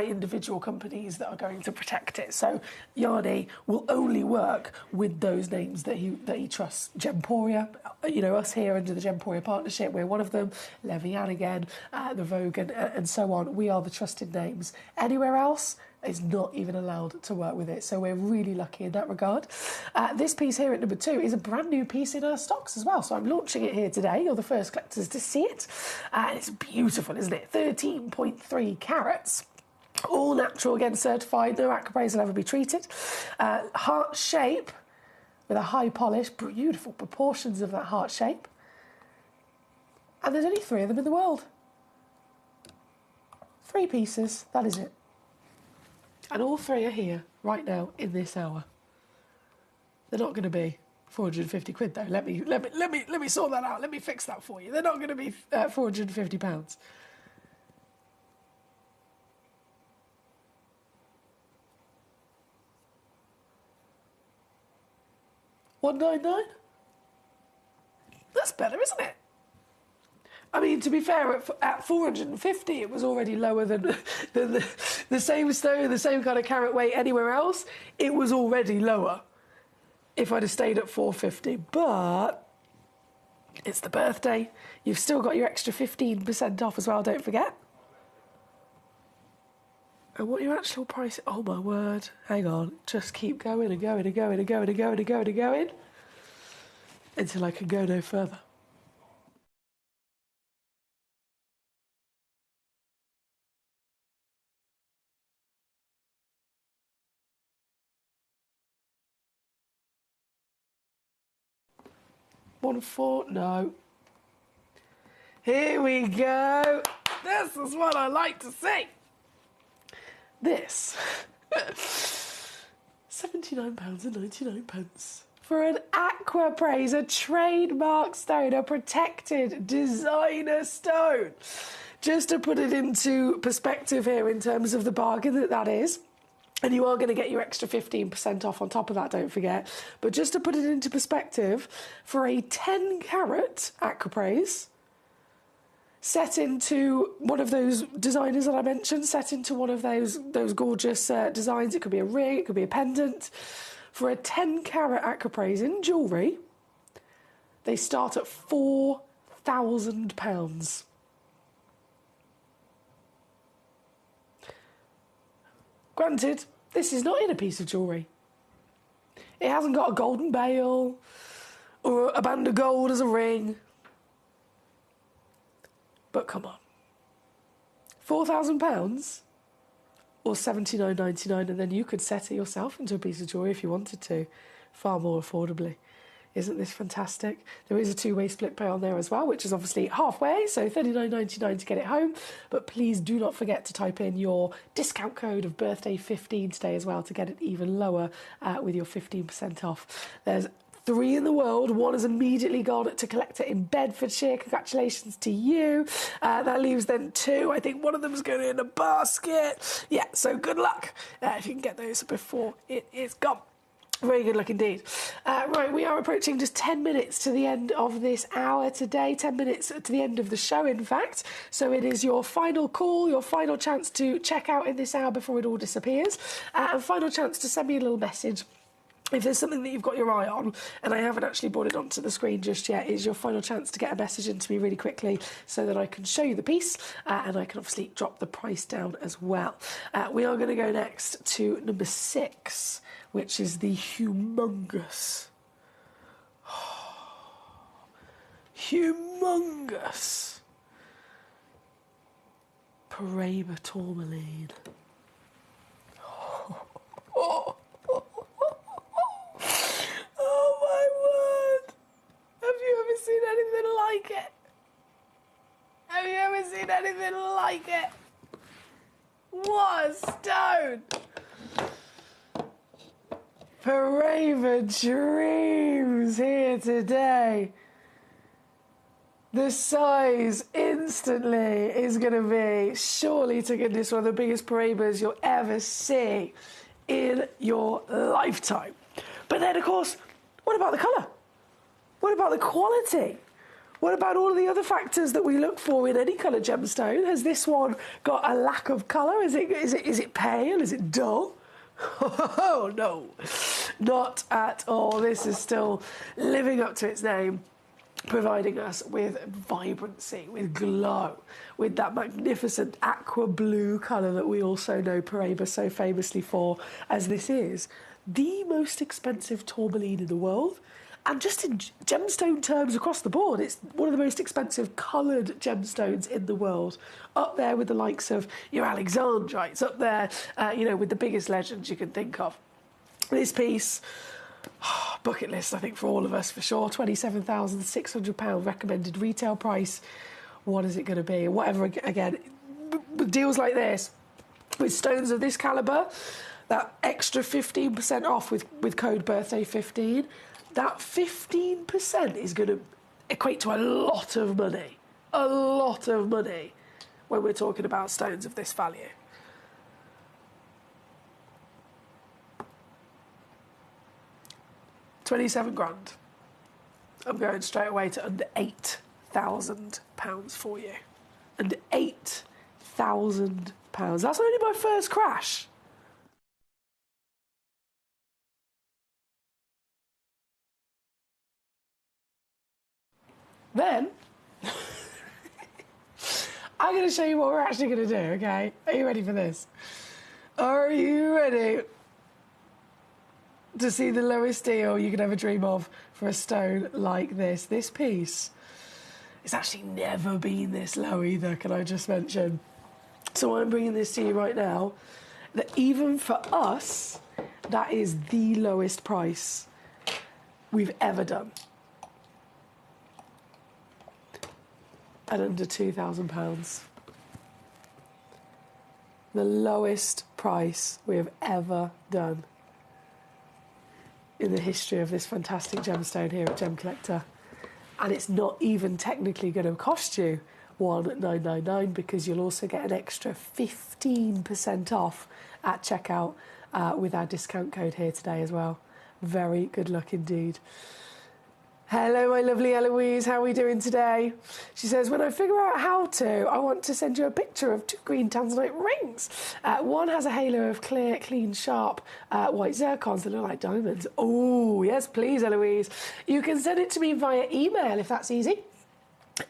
individual companies that are going to protect it. So Yarny will only work with those names that he trusts. Gemporia, you know, us here under the Gemporia partnership, we're one of them. Levian again, the Vogue, and so on. We are the trusted names. Anywhere else is not even allowed to work with it. So we're really lucky in that regard. This piece here at number 2 is a brand new piece in our stocks as well. So I'm launching it here today. You're the first collectors to see it. It's beautiful, isn't it? 13.3 carats. All natural, again, certified. No aquaprase will ever be treated. Heart shape with a high polish. Beautiful proportions of that heart shape. And there's only 3 of them in the world. 3 pieces, that is it. And all 3 are here right now in this hour. They're not going to be 450 quid though. Let me sort that out. Let me fix that for you. They're not going to be 450 pounds. $199? That's better, isn't it? I mean, to be fair, at 450, it was already lower than the same stone, the same kind of carat weight anywhere else. It was already lower if I'd have stayed at 450. But it's the birthday. You've still got your extra 15% off as well, don't forget. And what your actual price... Oh, my word. Hang on. Just keep going and going and going and going and going and going and going until I can go no further. No. Here we go. This is what I like to see. This. £79.99 for an aquaprase, a trademark stone, a protected designer stone. Just to put it into perspective here in terms of the bargain that is. And you are going to get your extra 15% off on top of that, don't forget. But just to put it into perspective, for a 10-carat aquaprase, set into one of those designers that I mentioned, set into one of those gorgeous designs, it could be a ring, it could be a pendant. For a 10-carat aquaprase in jewellery, they start at £4,000. Granted, this is not in a piece of jewellery. It hasn't got a golden bail or a band of gold as a ring. But come on. £4,000 or $79.99, and then you could set it yourself into a piece of jewellery if you wanted to, far more affordably. Isn't this fantastic? There is a 2-way split pay on there as well, which is obviously halfway, so $39.99 to get it home. But please do not forget to type in your discount code of birthday15 today as well to get it even lower with your 15% off. There's 3 in the world. 1 has immediately gone to Collector in Bedfordshire. Congratulations to you. That leaves then 2. I think one of them is going in a basket. Yeah, so good luck if you can get those before it is gone. Very good luck indeed. Right, we are approaching just 10 minutes to the end of this hour today, 10 minutes to the end of the show, in fact. So it is your final call, your final chance to check out in this hour before it all disappears, and final chance to send me a little message if there's something that you've got your eye on, and I haven't actually brought it onto the screen just yet, is your final chance to get a message into me really quickly so that I can show you the piece and I can obviously drop the price down as well. We are going to go next to number 6, which is the humongous, Paraiba tourmaline. Oh my word! Have you ever seen anything like it? Have you ever seen anything like it? What a stone! Paraiba Dreams here today. The size instantly is going to be, surely to goodness, one of the biggest Paraibas you'll ever see in your lifetime. But then, of course, what about the colour? What about the quality? What about all of the other factors that we look for in any coloured gemstone? Has this one got a lack of colour? Is it pale? Is it dull? Oh, no, not at all. This is still living up to its name, providing us with vibrancy, with glow, with that magnificent aqua blue colour that we also know Paraiba so famously for, as this is the most expensive tourmaline in the world. And just in gemstone terms across the board, it's one of the most expensive coloured gemstones in the world. Up there with the likes of your Alexandrites, up there, with the biggest legends you can think of. This piece, bucket list, I think, for all of us, for sure. £27,600 recommended retail price. What is it going to be? Whatever, again, with deals like this, with stones of this calibre, that extra 15% off with code birthday15, that 15% is going to equate to a lot of money. A lot of money when we're talking about stones of this value. £27,000. I'm going straight away to under £8,000 for you. Under £8,000. That's only my first crash. Then, I'm going to show you what we're actually going to do, okay? Are you ready for this? Are you ready to see the lowest deal you could ever dream of for a stone like this? This piece, it's actually never been this low either, can I just mention? So I'm bringing this to you right now, that even for us, that is the lowest price we've ever done. At under £2,000. The lowest price we have ever done in the history of this fantastic gemstone here at Gemcollector. And it's not even technically going to cost you $1,999 because you'll also get an extra 15% off at checkout with our discount code here today as well. Very good luck indeed. Hello, my lovely Eloise. How are we doing today? She says, when I figure out how to, I want to send you a picture of 2 green tanzanite rings. One has a halo of clear, clean, sharp white zircons that look like diamonds. Oh, yes, please, Eloise. You can send it to me via email if that's easy.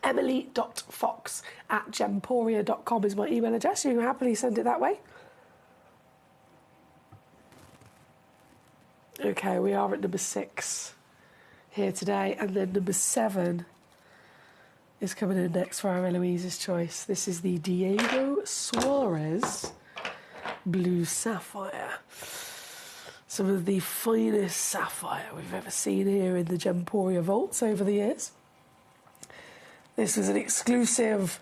Emily.fox@gemporia.com is my email address. You can happily send it that way. Okay, we are at number 6. Here today, and then number 7 is coming in next for our Eloise's choice. This is the Diego Suarez Blue Sapphire. Some of the finest sapphire we've ever seen here in the Gemporia vaults over the years. This was an exclusive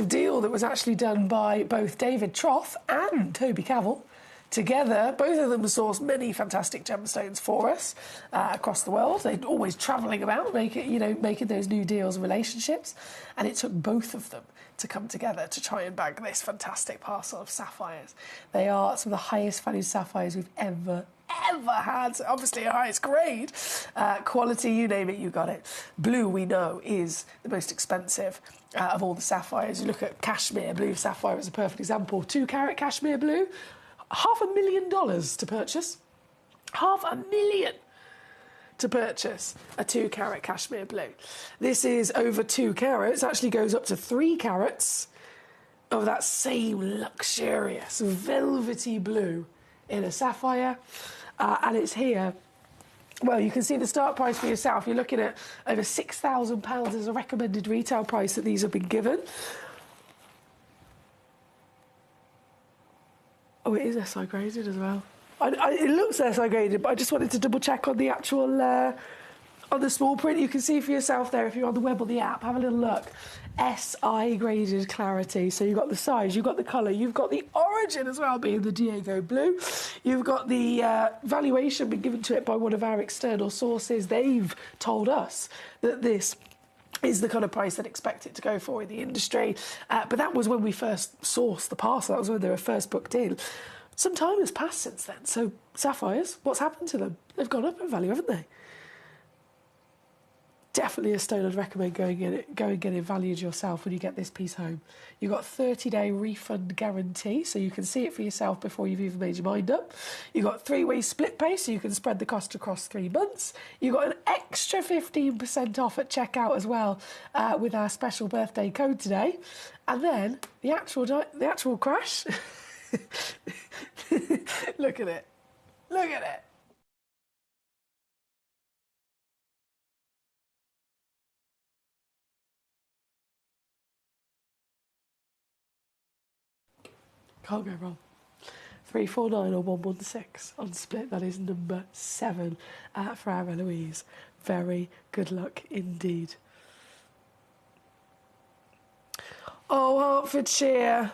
deal that was actually done by both David Troth and Toby Cavell. Together, both of them sourced many fantastic gemstones for us across the world. They're always travelling about, making those new deals and relationships. And it took both of them to come together to try and bag this fantastic parcel of sapphires. They are some of the highest valued sapphires we've ever had. So obviously, highest grade. Quality, you name it, you got it. Blue, we know, is the most expensive of all the sapphires. You look at cashmere blue sapphire as a perfect example. 2 carat cashmere blue, $500,000 to purchase. 500,000 to purchase a 2-carat cashmere blue. This is over 2 carats, actually goes up to 3 carats of that same luxurious velvety blue in a sapphire, and it's here. Well, you can see the start price for yourself. You're looking at over £6,000 as a recommended retail price that these have been given. Oh, it is SI graded as well. It looks SI graded, but I just wanted to double check on the actual, on the small print. You can see for yourself there if you're on the web or the app. Have a little look. SI graded clarity. So you've got the size, you've got the colour, you've got the origin as well, being the Diego blue. You've got the valuation been given to it by one of our external sources. They've told us that this is the kind of price they'd expect it to go for in the industry. But that was when we first sourced the parcel. That was when they were first booked in. Some time has passed since then. So sapphires, what's happened to them? They've gone up in value, haven't they? Definitely a stone I'd recommend going and getting valued yourself when you get this piece home. You've got a 30-day refund guarantee, so you can see it for yourself before you've even made your mind up. You've got 3-way split pay, so you can spread the cost across 3 months. You've got an extra 15% off at checkout as well with our special birthday code today. And then the actual crash. Look at it. Look at it. Can't go wrong. 349 or 116 on split. That is number 7 for our Eloise. Very good luck indeed. Oh, Hertfordshire.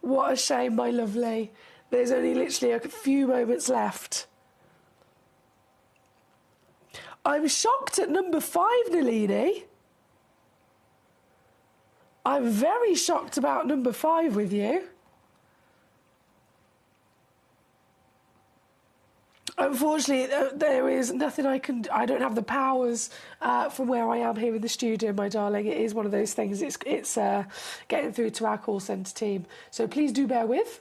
What a shame, my lovely. There's only literally a few moments left. I'm shocked at number 5, Nalini. I'm very shocked about number 5 with you. Unfortunately, there is nothing I don't have the powers from where I am here in the studio, my darling. It is one of those things. It's getting through to our call centre team. So please do bear with.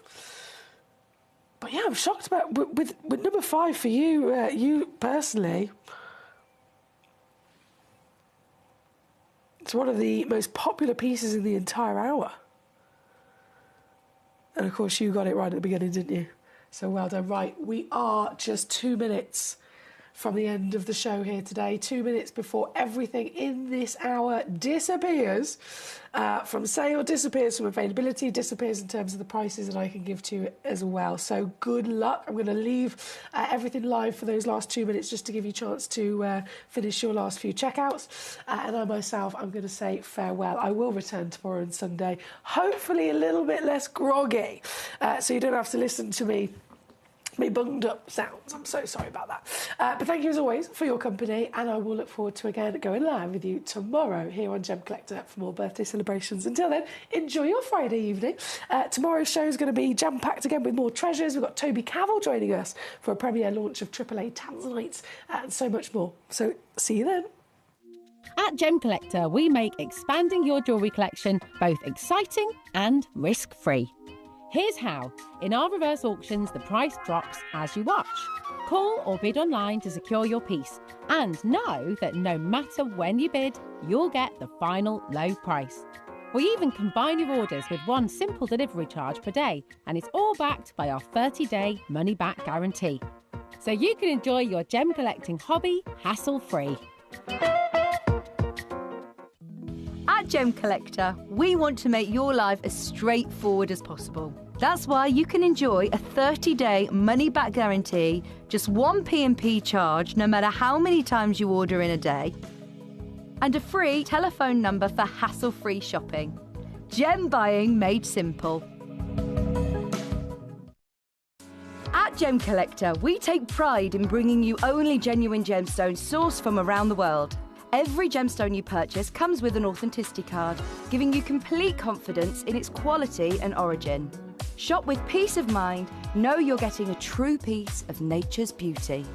But yeah, I'm shocked about with number 5 for you, you personally. It's one of the most popular pieces in the entire hour. And of course, you got it right at the beginning, didn't you? So well done. Right, we are just 2 minutes from the end of the show here today. 2 minutes before everything in this hour disappears from sale, disappears from availability, disappears in terms of the prices that I can give to you as well. So good luck. I'm going to leave everything live for those last 2 minutes just to give you a chance to finish your last few checkouts. And I myself, I'm going to say farewell. I will return tomorrow and Sunday, hopefully a little bit less groggy, so you don't have to listen to me bunged up sounds. I'm so sorry about that. But thank you as always for your company, and I will look forward to again going live with you tomorrow here on Gem Collector for more birthday celebrations. Until then, enjoy your Friday evening. Tomorrow's show is going to be jam-packed again with more treasures. We've got Toby Cavell joining us for a premiere launch of AAA Tanzanites and so much more. So see you then. At Gem Collector, we make expanding your jewellery collection both exciting and risk-free. Here's how. In our reverse auctions, the price drops as you watch. Call or bid online to secure your piece. And know that no matter when you bid, you'll get the final low price. We even combine your orders with one simple delivery charge per day, and it's all backed by our 30-day money-back guarantee. So you can enjoy your gem collecting hobby hassle-free. At Gem Collector, we want to make your life as straightforward as possible. That's why you can enjoy a 30-day money-back guarantee, just one P&P charge no matter how many times you order in a day, and a free telephone number for hassle-free shopping. Gem buying made simple. At Gem Collector, we take pride in bringing you only genuine gemstones sourced from around the world. Every gemstone you purchase comes with an authenticity card, giving you complete confidence in its quality and origin. Shop with peace of mind, know you're getting a true piece of nature's beauty.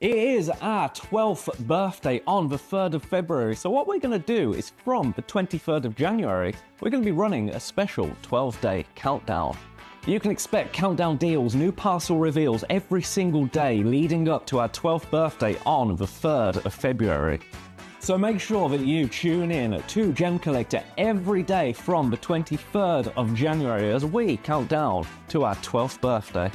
It is our 12th birthday on the 3rd of February, so what we're going to do is from the 23rd of January, we're going to be running a special 12-day countdown. You can expect countdown deals, new parcel reveals every single day leading up to our 12th birthday on the 3rd of February. So make sure that you tune in to Gemcollector every day from the 23rd of January as we count down to our 12th birthday.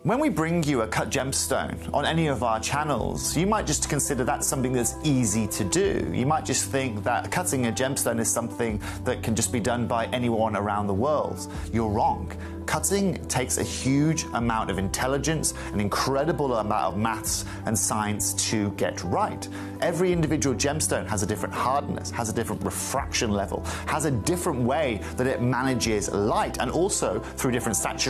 When we bring you a cut gemstone on any of our channels, you might just consider that something that's easy to do. You might just think that cutting a gemstone is something that can just be done by anyone around the world. You're wrong. Cutting takes a huge amount of intelligence, an incredible amount of maths and science to get right. Every individual gemstone has a different hardness, has a different refraction level, has a different way that it manages light, and also through different saturation